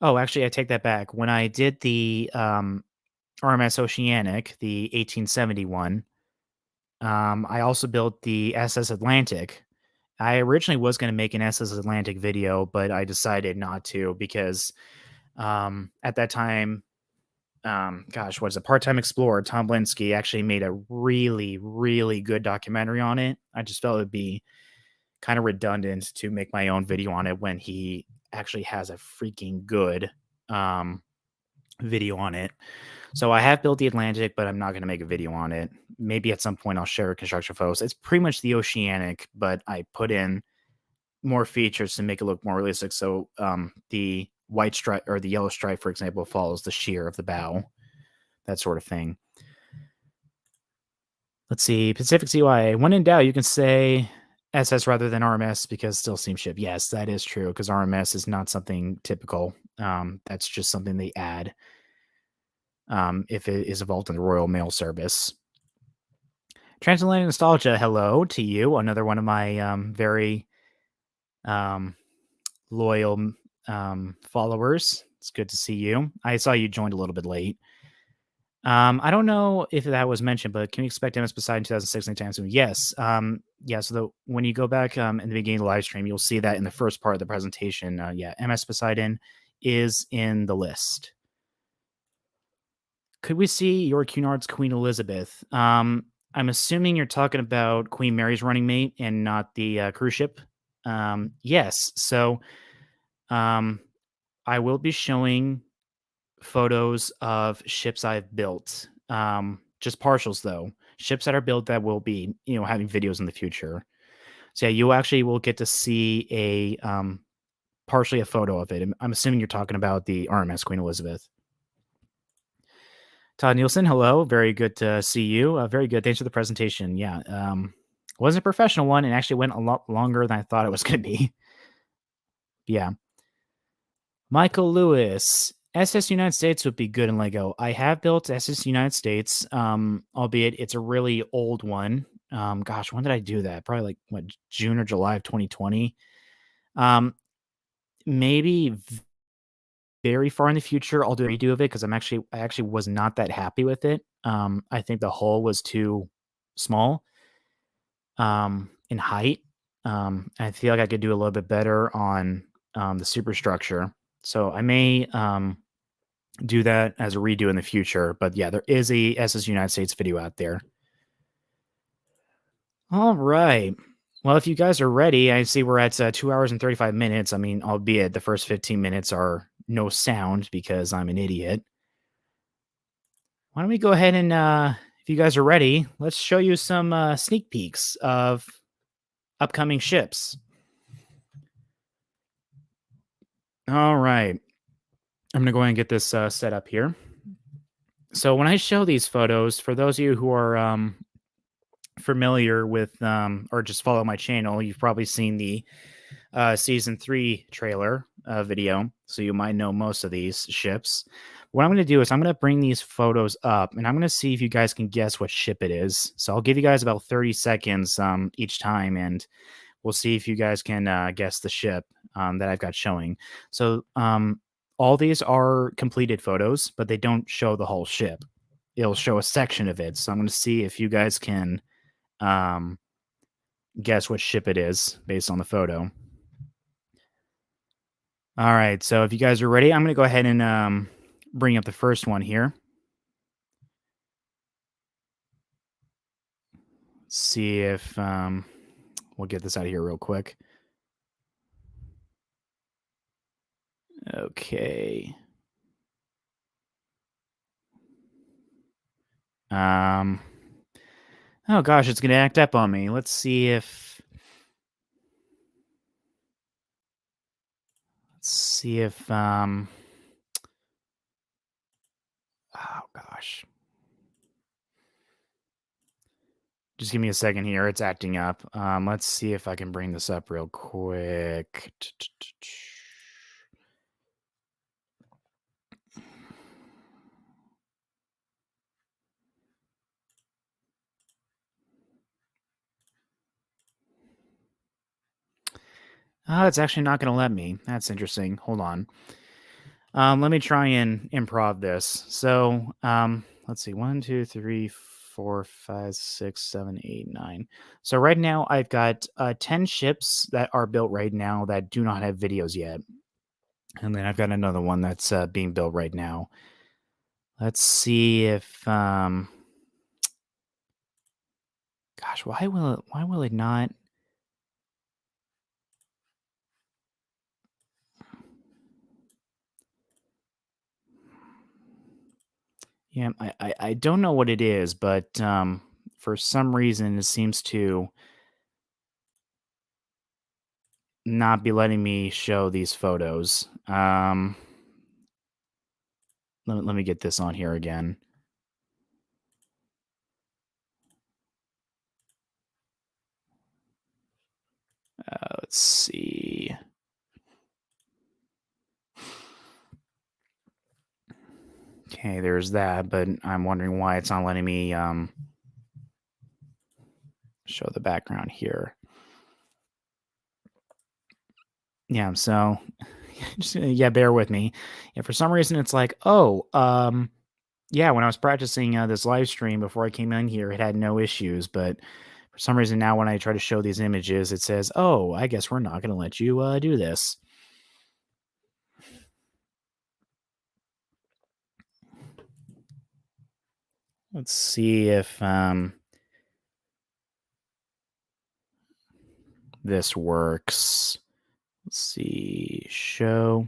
Oh, actually, I take that back. When I did the RMS Oceanic, the 1871, I also built the SS Atlantic. I originally was going to make an SS Atlantic video, but I decided not to because at that time, was a part-time explorer, Tom Blinsky, actually made a really, really good documentary on it. I just felt it'd be kind of redundant to make my own video on it when he actually has a freaking good video on it. So I have built the Atlantic, but I'm not going to make a video on it. Maybe at some point I'll share construction photos. It's pretty much the Oceanic, but I put in more features to make it look more realistic. So the white stripe or the yellow stripe, for example, follows the shear of the bow, that sort of thing. Let's see. Pacific CY. When in doubt, you can say SS rather than RMS because still same ship. Yes, that is true because RMS is not something typical. That's just something they add if it is involved in the Royal Mail Service. Transatlantic Nostalgia, hello to you. Another one of my very loyal followers. It's good to see you. I saw you joined a little bit late. I don't know if that was mentioned, but can we expect MS Poseidon 2006 anytime soon? Yes. So when you go back in the beginning of the live stream, you'll see that in the first part of the presentation. MS Poseidon is in the list. Could we see your Cunard's Queen Elizabeth? I'm assuming you're talking about Queen Mary's running mate and not the cruise ship. Yes. So I will be showing photos of ships I've built. Just partials though. Ships that are built that will be, having videos in the future. So yeah, you actually will get to see partially a photo of it. I'm assuming you're talking about the RMS Queen Elizabeth. Todd Nielsen, hello. Very good to see you. Very good. Thanks for the presentation. Yeah, wasn't a professional one, and actually went a lot longer than I thought it was going to be. Yeah, Michael Lewis. SS United States would be good in Lego. I have built SS United States, albeit it's a really old one. Gosh, when did I do that? Probably like what, June or July of 2020. Um, maybe very far in the future, I'll do a redo of it because I actually was not that happy with it. I think the hull was too small in height. I feel like I could do a little bit better on the superstructure. So I may do that as a redo in the future. But yeah, there is a SS United States video out there. All right. Well, if you guys are ready, I see we're at 2 hours and 35 minutes. I mean, albeit the first 15 minutes are no sound because I'm an idiot. Why don't we go ahead and, if you guys are ready, let's show you some sneak peeks of upcoming ships. All right. I'm going to go ahead and get this set up here. So when I show these photos, for those of you who are familiar with or just follow my channel, you've probably seen the season 3 trailer video, so you might know most of these ships. What I'm going to do is I'm going to bring these photos up, and I'm going to see if you guys can guess what ship it is. So I'll give you guys about 30 seconds each time, and we'll see if you guys can guess the ship that I've got showing. So all these are completed photos, but they don't show the whole ship. It'll show a section of it. So I'm going to see if you guys can guess what ship it is based on the photo. All right, so if you guys are ready, I'm going to go ahead and bring up the first one here. Let's see if we'll get this out of here real quick. Okay. Oh gosh, it's going to act up on me. Let's see if oh gosh. Just give me a second here. It's acting up. Let's see if I can bring this up real quick. Oh, it's actually not going to let me. That's interesting. Hold on. Let me try and improv this. So, let's see. 1, 2, 3, 4, 5, 6, 7, 8, 9. So right now I've got 10 ships that are built right now that do not have videos yet. And then I've got another one that's being built right now. Let's see if gosh, why will it not? Yeah, I don't know what it is, but for some reason it seems to not be letting me show these photos. Let me get this on here again. Let's see. Okay, there's that, but I'm wondering why it's not letting me show the background here. Yeah, so just, yeah, bear with me. Yeah, for some reason it's like, oh, yeah, when I was practicing this live stream before I came in here, it had no issues, but for some reason now when I try to show these images, it says, "Oh, I guess we're not going to let you do this." Let's see if this works. Let's see, show.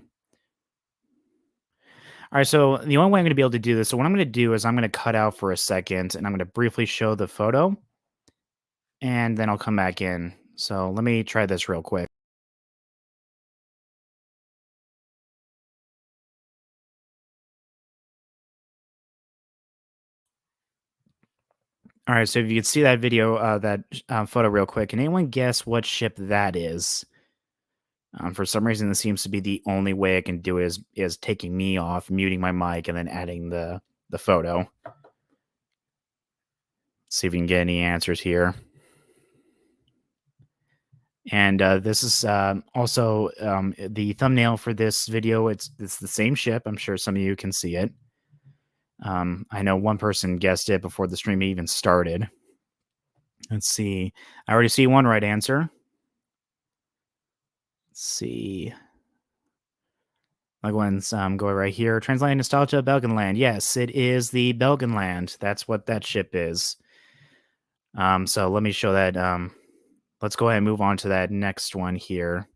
All right, so the only way I'm going to be able to do this, so what I'm going to do is I'm going to cut out for a second, and I'm going to briefly show the photo, and then I'll come back in So let me try this real quick. All right, so if you could see that video, photo real quick, can anyone guess what ship that is? For some reason, this seems to be the only way I can do it is taking me off, muting my mic, and then adding the photo. See if we can get any answers here. And this is also the thumbnail for this video. It's the same ship. I'm sure some of you can see it. I know one person guessed it before the stream even started. Let's see. I already see one right answer. Let's see. Like one's go right here. Translating nostalgia, Belgenland. Yes, it is the Belgenland. That's what that ship is. So let me show that. Let's go ahead and move on to that next one here.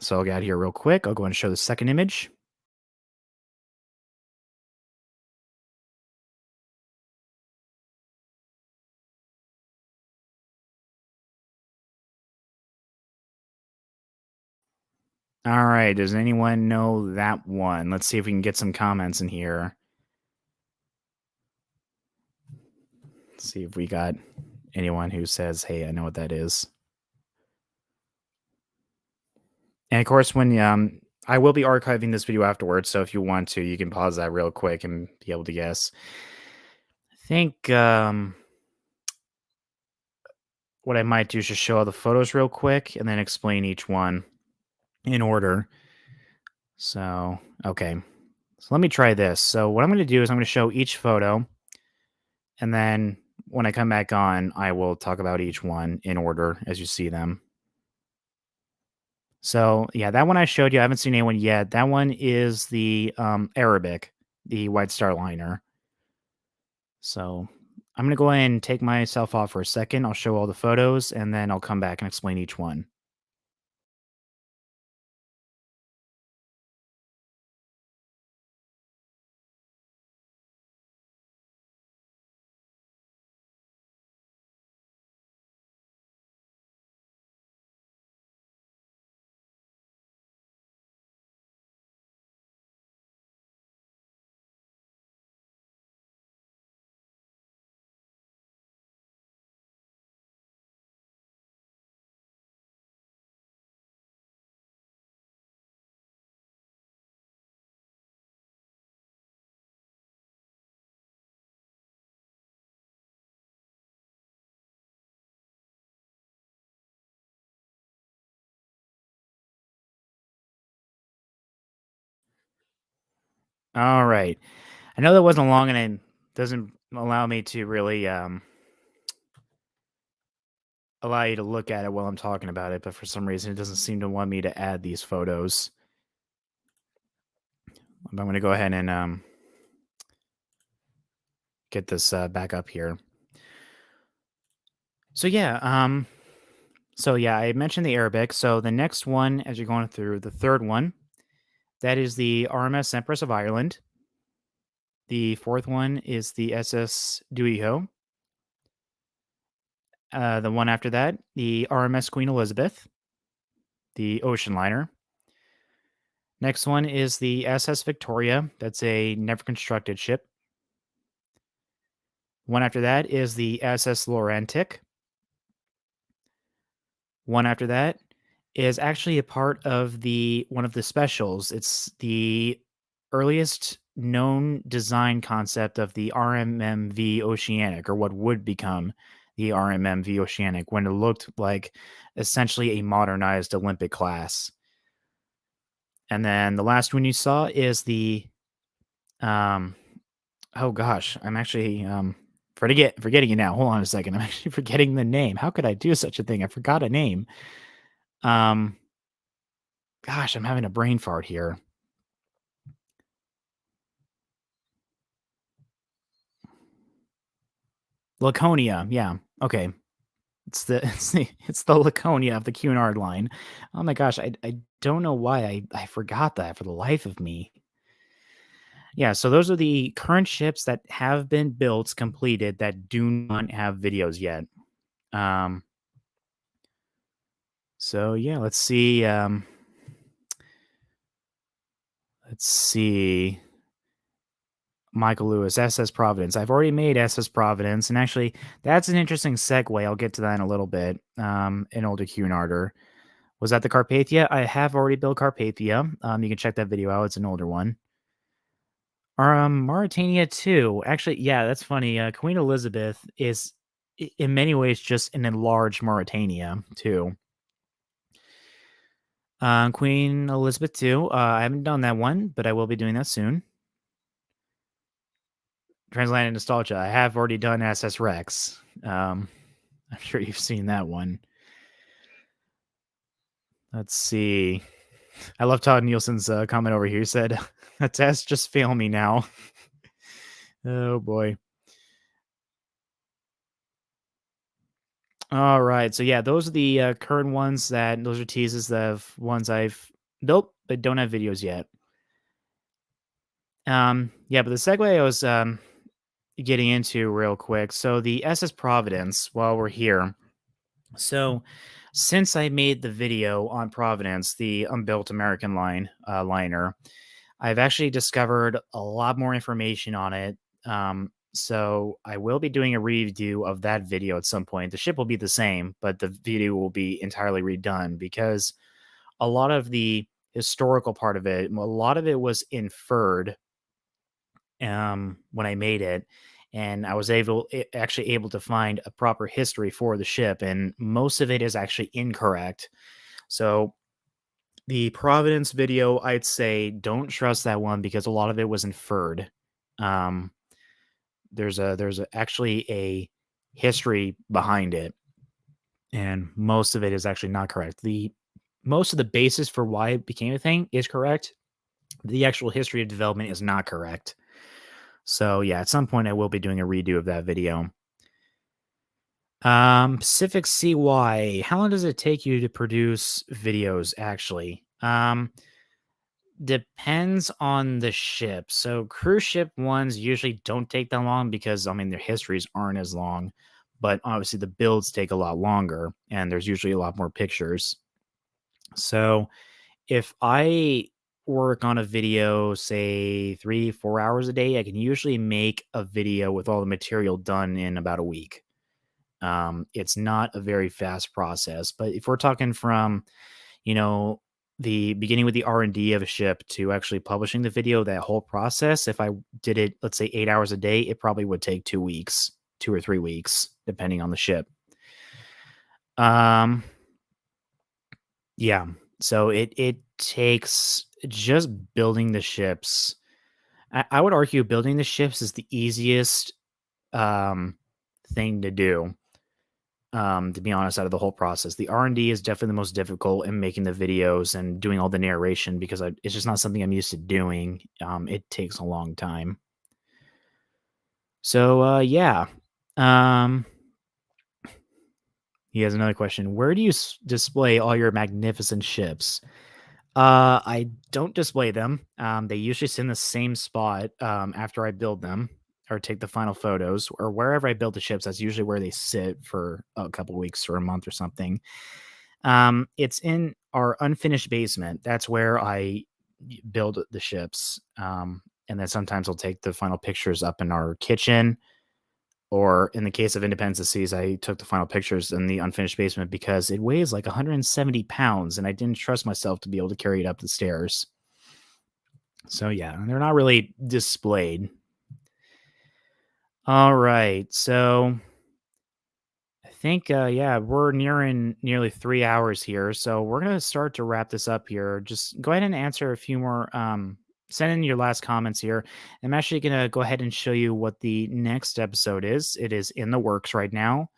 So I'll get out here real quick. I'll go and show the second image. All right. Does anyone know that one? Let's see if we can get some comments in here. Let's see if we got anyone who says, "Hey, I know what that is." And of course, when I will be archiving this video afterwards, so if you want to, you can pause that real quick and be able to guess. I think what I might do is just show all the photos real quick and then explain each one in order. So, okay. So let me try this. So what I'm going to do is I'm going to show each photo, and then when I come back on, I will talk about each one in order as you see them. So yeah, that one I showed you. I haven't seen anyone yet. That one is the Arabic, the White Star Liner. So I'm gonna go ahead and take myself off for a second. I'll show all the photos, and then I'll come back and explain each one. All right. I know that wasn't long, and it doesn't allow me to really allow you to look at it while I'm talking about it, but for some reason it doesn't seem to want me to add these photos. But I'm going to go ahead and get this back up here. So yeah, I mentioned the Arabic. So the next one, as you're going through, the third one, that is the RMS Empress of Ireland. The fourth one is the SS Duiho. The one after that, the RMS Queen Elizabeth, the ocean liner. Next one is the SS Victoria. That's a never constructed ship. One after that is the SS Laurentic. One after that is actually a part of the one of the specials. It's the earliest known design concept of the RMMV Oceanic, or what would become the RMMV Oceanic, when it looked like essentially a modernized Olympic class. And then the last one you saw is the um oh gosh, I'm actually forgetting it now. Hold on a second. I'm actually forgetting the name. How could I do such a thing? I forgot a name. Um Gosh, I'm having a brain fart here. Laconia, yeah. Okay. It's the Laconia of the Cunard line. Oh my gosh, I don't know why I forgot that for the life of me. Yeah, so those are the current ships that have been built, completed, that do not have videos yet. Um, so yeah, let's see. Michael Lewis, SS Providence. I've already made SS Providence, and actually, that's an interesting segue. I'll get to that in a little bit. An older Cunarder. Was that the Carpathia? I have already built Carpathia. You can check that video out. It's an older one. Or Mauritania too. Actually, yeah, that's funny. Queen Elizabeth is in many ways just an enlarged Mauritania too. Queen Elizabeth too. I haven't done that one, but I will be doing that soon. Transatlantic Nostalgia. I have already done SS Rex. I'm sure you've seen that one. Let's see. I love Todd Nielsen's comment over here. He said, "A test just fail me now." Oh boy. All right. So yeah, those are the current ones that those are teases of ones I've built but don't have videos yet. Yeah, but the segue I was getting into real quick. So the SS Providence, while we're here. So since I made the video on Providence, the Unbuilt American liner, I've actually discovered a lot more information on it. So I will be doing a review of that video at some point. The ship will be the same, but the video will be entirely redone because a lot of the historical part of it, a lot of it was inferred when I made it, and I was actually able to find a proper history for the ship, and most of it is actually incorrect. So the Providence video, I'd say don't trust that one because a lot of it was inferred. Um, actually a history behind it, and most of it is actually not correct. The most of the basis for why it became a thing is correct. The actual history of development is not correct. So yeah, at some point I will be doing a redo of that video. Pacific CY, how long does it take you to produce videos actually? Depends on the ship. So cruise ship ones usually don't take that long because I mean their histories aren't as long, but obviously the builds take a lot longer and there's usually a lot more pictures. So if I work on a video, say 3, 4 hours a day, I can usually make a video with all the material done in about a week. It's not a very fast process, but if we're talking from, you know, the beginning with the R&D of a ship to actually publishing the video, that whole process, if I did it, let's say 8 hours a day, it probably would take 2 weeks, 2 or 3 weeks, depending on the ship. Um, yeah. So it takes just building the ships. I would argue building the ships is the easiest um thing to do. To be honest, out of the whole process, the R&D is definitely the most difficult in making the videos and doing all the narration because it's just not something I'm used to doing. It takes a long time. So, yeah. Um, he has another question. Where do you display all your magnificent ships? I don't display them. They usually sit in the same spot after I build them or take the final photos or wherever I build the ships. That's usually where they sit for a couple weeks or a month or something. It's in our unfinished basement. That's where I build the ships. And then sometimes I'll take the final pictures up in our kitchen. Or in the case of Independence of Seas, I took the final pictures in the unfinished basement because it weighs like 170 pounds and I didn't trust myself to be able to carry it up the stairs. So yeah, they're not really displayed. All right. So I think, yeah, we're nearing nearly 3 hours here. So we're going to start to wrap this up here. Just go ahead and answer a few more, send in your last comments here. I'm actually going to go ahead and show you what the next episode is. It is in the works right now.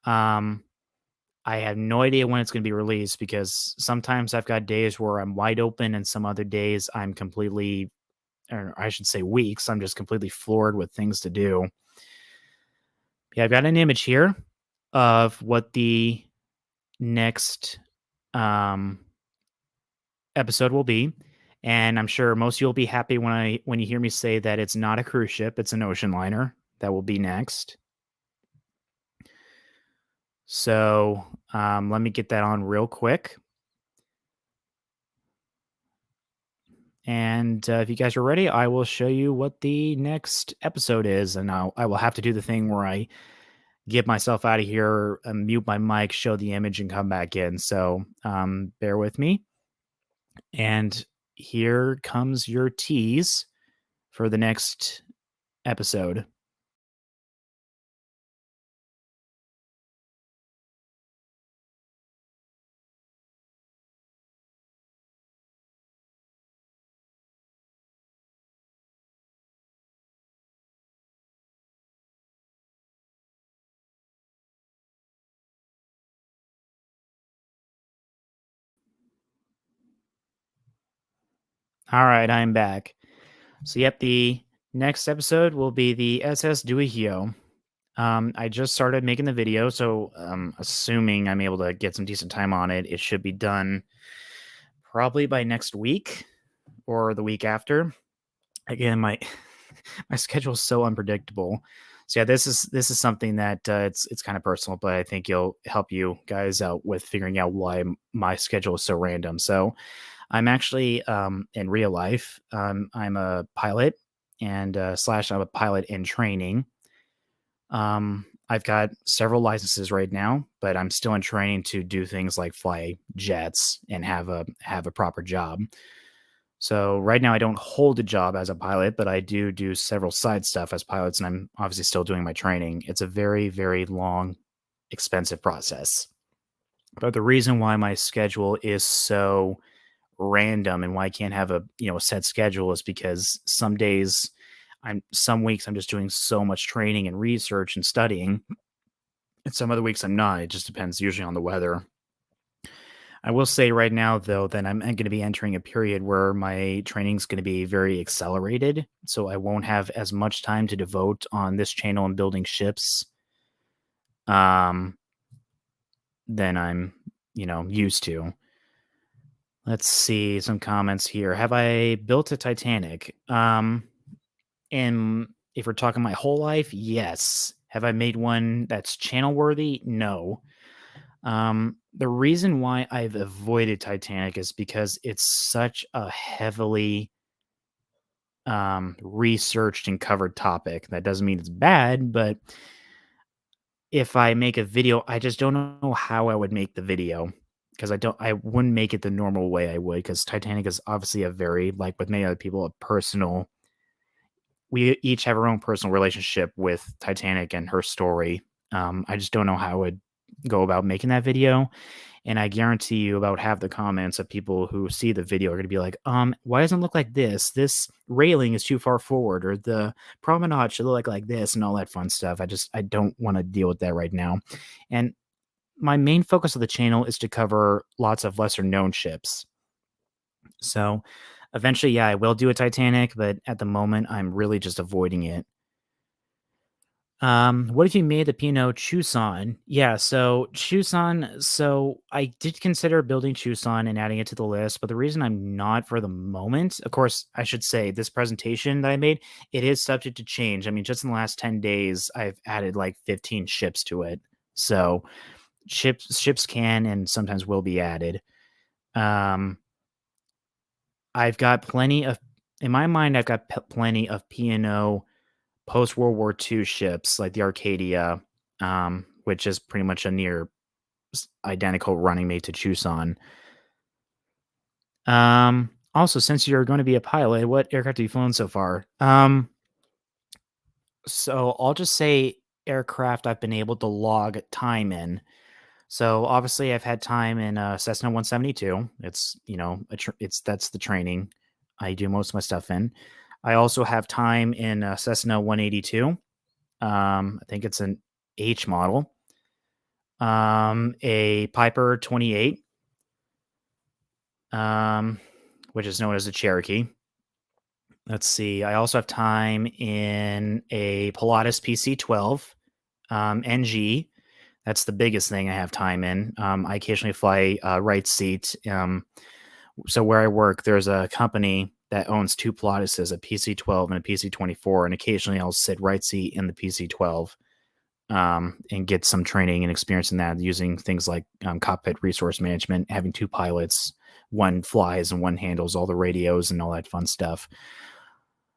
Um, I have no idea when it's going to be released because sometimes I've got days where I'm wide open and some other days I'm completely, or I should say weeks, I'm just completely floored with things to do. Yeah, I've got an image here of what the next um, episode will be. And I'm sure most of you will be happy when you hear me say that it's not a cruise ship, it's an ocean liner that will be next. So let me get that on real quick. And if you guys are ready, I will show you what the next episode is. And I will have to do the thing where I get myself out of here, mute my mic, show the image, and come back in. So bear with me. And here comes your tease for the next episode. All right, I'm back. So, yep, the next episode will be the SS Duihio. I just started making the video, so assuming I'm able to get some decent time on it, it should be done probably by next week or the week after. Again, my my schedule is so unpredictable. So yeah, this is something that it's kind of personal, but I think it'll help you guys out with figuring out why my schedule is so random. So I'm actually in real life, I'm a pilot and slash I'm a pilot in training. I've got several licenses right now, but I'm still in training to do things like fly jets and have a proper job. So right now I don't hold a job as a pilot, but I do several side stuff as pilots, and I'm obviously still doing my training. It's a very, very long, expensive process. But the reason why my schedule is so random and why I can't have a set schedule is because some weeks I'm just doing so much training and research and studying, and some other weeks I'm not. It just depends usually on the weather. I will say right now, though, that I'm going to be entering a period where my training is going to be very accelerated. So I won't have as much time to devote on this channel and building ships um, than I'm used to. Let's see some comments here. Have I built a Titanic? And if we're talking my whole life, yes. Have I made one that's channel worthy? No. The reason why I've avoided Titanic is because it's such a heavily researched and covered topic. That doesn't mean it's bad, but if I make a video, I just don't know how I would make the video because I wouldn't make it the normal way I would because Titanic is obviously a very, like with many other people, a personal. We each have our own personal relationship with Titanic and her story. I just don't know how I would go about making that video. And I guarantee you about half the comments of people who see the video are going to be like, why doesn't it look like this? This railing is too far forward, or the promenade should look like this, and all that fun stuff. I don't want to deal with that right now. And my main focus of the channel is to cover lots of lesser known ships. So eventually, yeah, I will do a Titanic, but at the moment, I'm really just avoiding it. What if you made the Pinot Chusan? Yeah, so Chusan, so I did consider building Chusan and adding it to the list, but the reason I'm not for the moment, of course, I should say this presentation that I made, it is subject to change. I mean, just in the last 10 days, I've added like 15 ships to it. So ships can and sometimes will be added. Um, I've got plenty of in my mind, I've got plenty of P&O post World War II ships like the Arcadia, which is pretty much a near identical running mate to Chusan. Also, since you're going to be a pilot, what aircraft have you flown so far? So I'll just say aircraft I've been able to log time in. So obviously, I've had time in Cessna 172. It's that's the training I do most of my stuff in. I also have time in Cessna 182. I think it's an H model. A Piper 28, which is known as a Cherokee. Let's see. I also have time in a Pilatus PC-12 NG. That's the biggest thing I have time in. I occasionally fly right seat So where I work, there's a company that owns two Pilateses, a PC-12 and a PC-24, and occasionally I'll sit right seat in the PC-12 and get some training and experience in that using things like cockpit resource management, having two pilots, one flies and one handles all the radios and all that fun stuff.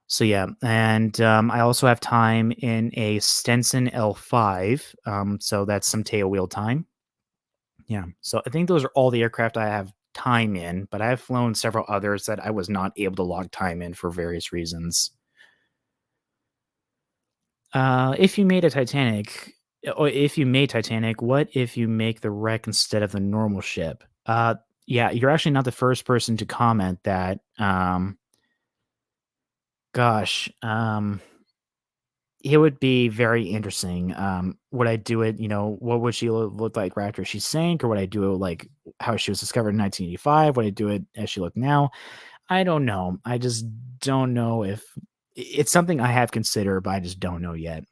So yeah, and I also have time in a Stenson L5, so that's some tail wheel time. Yeah, so I think those are all the aircraft I have time in, but I have flown several others that I was not able to log time in for various reasons. If you made a Titanic, or if you made Titanic, what if you make the wreck instead of the normal ship? Yeah, you're actually not the first person to comment that. Gosh, it would be very interesting. Would I do it? What would she look like right after she sank, or would I do it like how she was discovered in 1985? Would I do it as she looked now? I don't know. I just don't know if it's something I have considered, but I just don't know yet.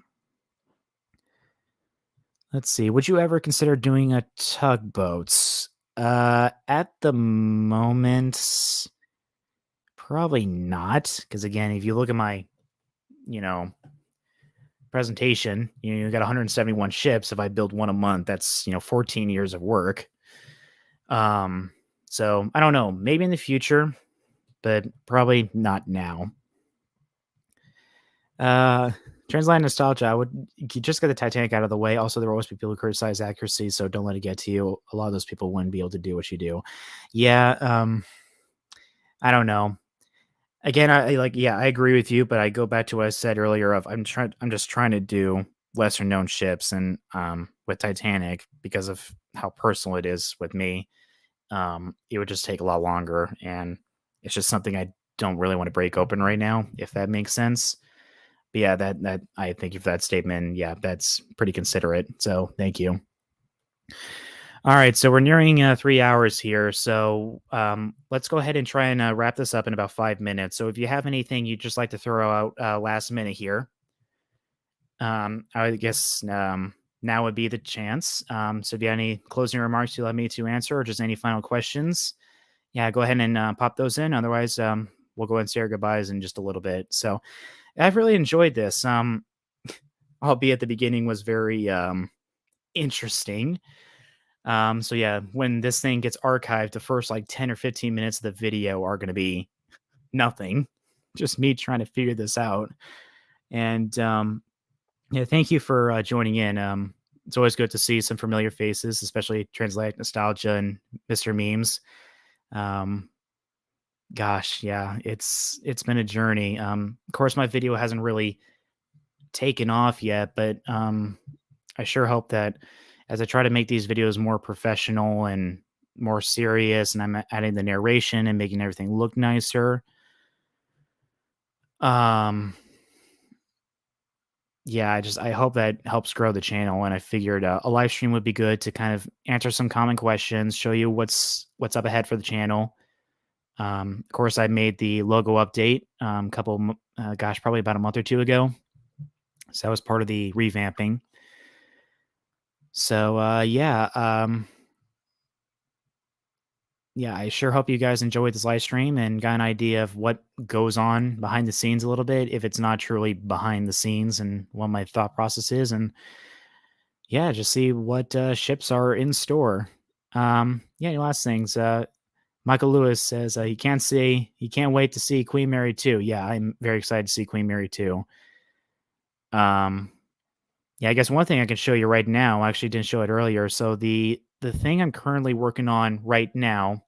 Let's see. Would you ever consider doing a tugboats? At the moment, probably not. Because again, if you look at my, you know, presentation, you got 171 ships. If I build one a month, that's 14 years of work. Um, so I don't know. Maybe in the future, but probably not now. Uh, Transatlantic nostalgia. I would just get the Titanic out of the way. Also, there will always be people who criticize accuracy, so don't let it get to you. A lot of those people wouldn't be able to do what you do. Yeah, I don't know. Again, I agree with you, but I go back to what I said earlier. I'm just trying to do lesser known ships, and with Titanic because of how personal it is with me, it would just take a lot longer, and it's just something I don't really want to break open right now, if that makes sense. But yeah, that I thank you for that statement. Yeah, that's pretty considerate. So thank you. All right, so we're nearing 3 hours here. So let's go ahead and try and wrap this up in about 5 minutes. So if you have anything you'd just like to throw out last minute here, I guess now would be the chance. So if you have any closing remarks you'd like me to answer, or just any final questions, yeah, go ahead and pop those in. Otherwise, we'll go ahead and say our goodbyes in just a little bit. So I've really enjoyed this. Albeit the beginning was very interesting. So yeah, when this thing gets archived, the first like 10 or 15 minutes of the video are going to be nothing, just me trying to figure this out. And yeah, thank you for joining in. It's always good to see some familiar faces, especially Translate Nostalgia and Mr. Memes. Um, Gosh, yeah, it's been a journey. Of course, my video hasn't really taken off yet, but I sure hope that as I try to make these videos more professional and more serious, and I'm adding the narration and making everything look nicer. Um, yeah, I hope that helps grow the channel. And I figured a live stream would be good to kind of answer some common questions, show you what's up ahead for the channel. Of course, I made the logo update probably about a month or two ago. So that was part of the revamping. So yeah, I sure hope you guys enjoyed this live stream and got an idea of what goes on behind the scenes a little bit, if it's not truly behind the scenes and what my thought process is. And yeah, just see what ships are in store. Yeah, any last things. Michael Lewis says he can't wait to see Queen Mary 2. Yeah, I'm very excited to see Queen Mary 2. Um, yeah, I guess one thing I can show you right now, I actually didn't show it earlier. So the thing I'm currently working on right now,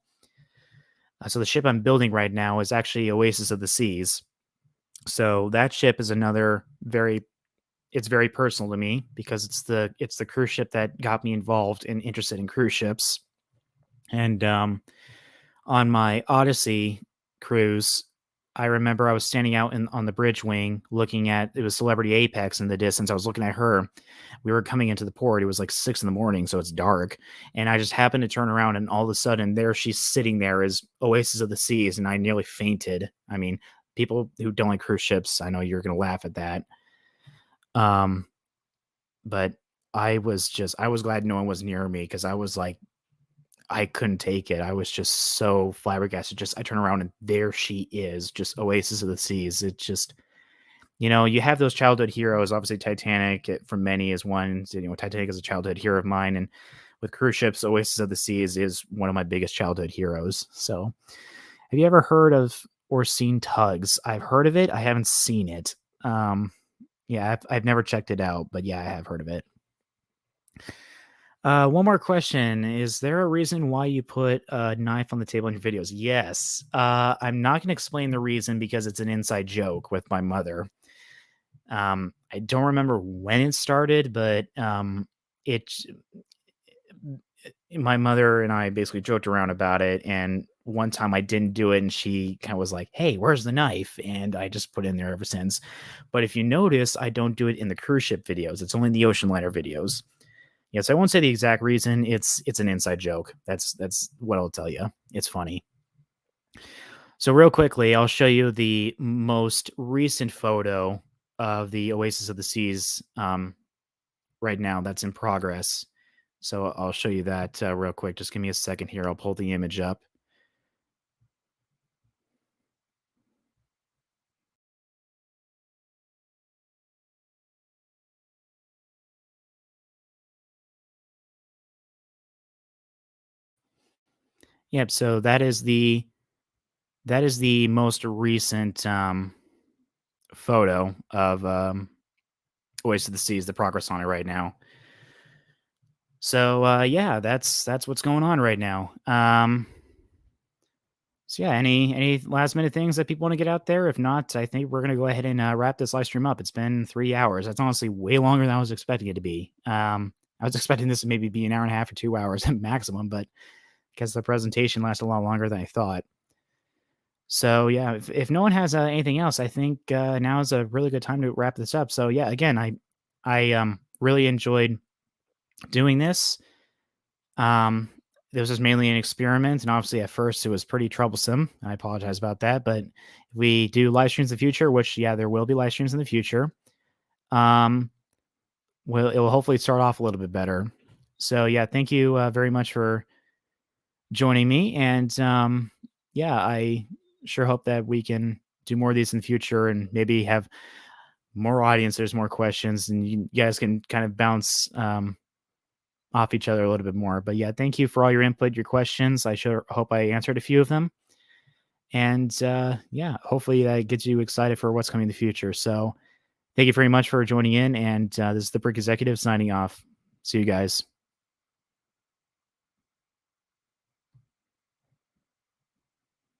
so the ship I'm building right now is actually Oasis of the Seas. So that ship is another it's very personal to me because it's the cruise ship that got me involved and interested in cruise ships. And on my Odyssey cruise, I remember I was standing out on the bridge wing looking at it was Celebrity Apex in the distance. I was looking at her. We were coming into the port. It was like 6 in the morning, so it's dark. And I just happened to turn around, and all of a sudden, there she's sitting there as Oasis of the Seas, and I nearly fainted. I mean, people who don't like cruise ships, I know you're gonna laugh at that. Um, but I was glad no one was near me because I was like, I couldn't take it. I was just so flabbergasted. Just I turn around and there she is, just Oasis of the Seas. It just, you have those childhood heroes. Obviously, Titanic for many is one. Titanic is a childhood hero of mine, and with cruise ships, Oasis of the Seas is one of my biggest childhood heroes. So, have you ever heard of or seen Tugs? I've heard of it. I haven't seen it. Um, yeah, I've never checked it out, but yeah, I have heard of it. One more question. Is there a reason why you put a knife on the table in your videos? Yes. I'm not going to explain the reason because it's an inside joke with my mother. I don't remember when it started, but it my mother and I basically joked around about it. And one time I didn't do it, and she kind of was like, "Hey, where's the knife?" And I just put it in there ever since. But if you notice, I don't do it in the cruise ship videos. It's only in the ocean liner videos. Yes, I won't say the exact reason. It's an inside joke. That's what I'll tell you. It's funny. So real quickly, I'll show you the most recent photo of the Oasis of the Seas right now that's in progress. So I'll show you that real quick. Just give me a second here. I'll pull the image up. Yep. So that is the most recent photo of Oasis of the Seas. The progress on it right now. So yeah, that's what's going on right now. So yeah, any last minute things that people want to get out there? If not, I think we're gonna go ahead and wrap this live stream up. It's been 3 hours. That's honestly way longer than I was expecting it to be. I was expecting this to maybe be an hour and a half or 2 hours at maximum, but because the presentation lasted a lot longer than I thought. So yeah, if no one has anything else, I think now is a really good time to wrap this up. So yeah, again, I really enjoyed doing this. Um, this was mainly an experiment, and obviously at first it was pretty troublesome. I apologize about that, but if we do live streams in the future, which yeah, there will be live streams in the future. Um, well, it will hopefully start off a little bit better. So yeah, thank you very much for joining me, and yeah, I sure hope that we can do more of these in the future, and maybe have more audience. There's more questions, and you guys can kind of bounce off each other a little bit more. But yeah, thank you for all your input, your questions. I sure hope I answered a few of them. And yeah, hopefully that gets you excited for what's coming in the future. So thank you very much for joining in. And this is the Brick Executive signing off. See you guys.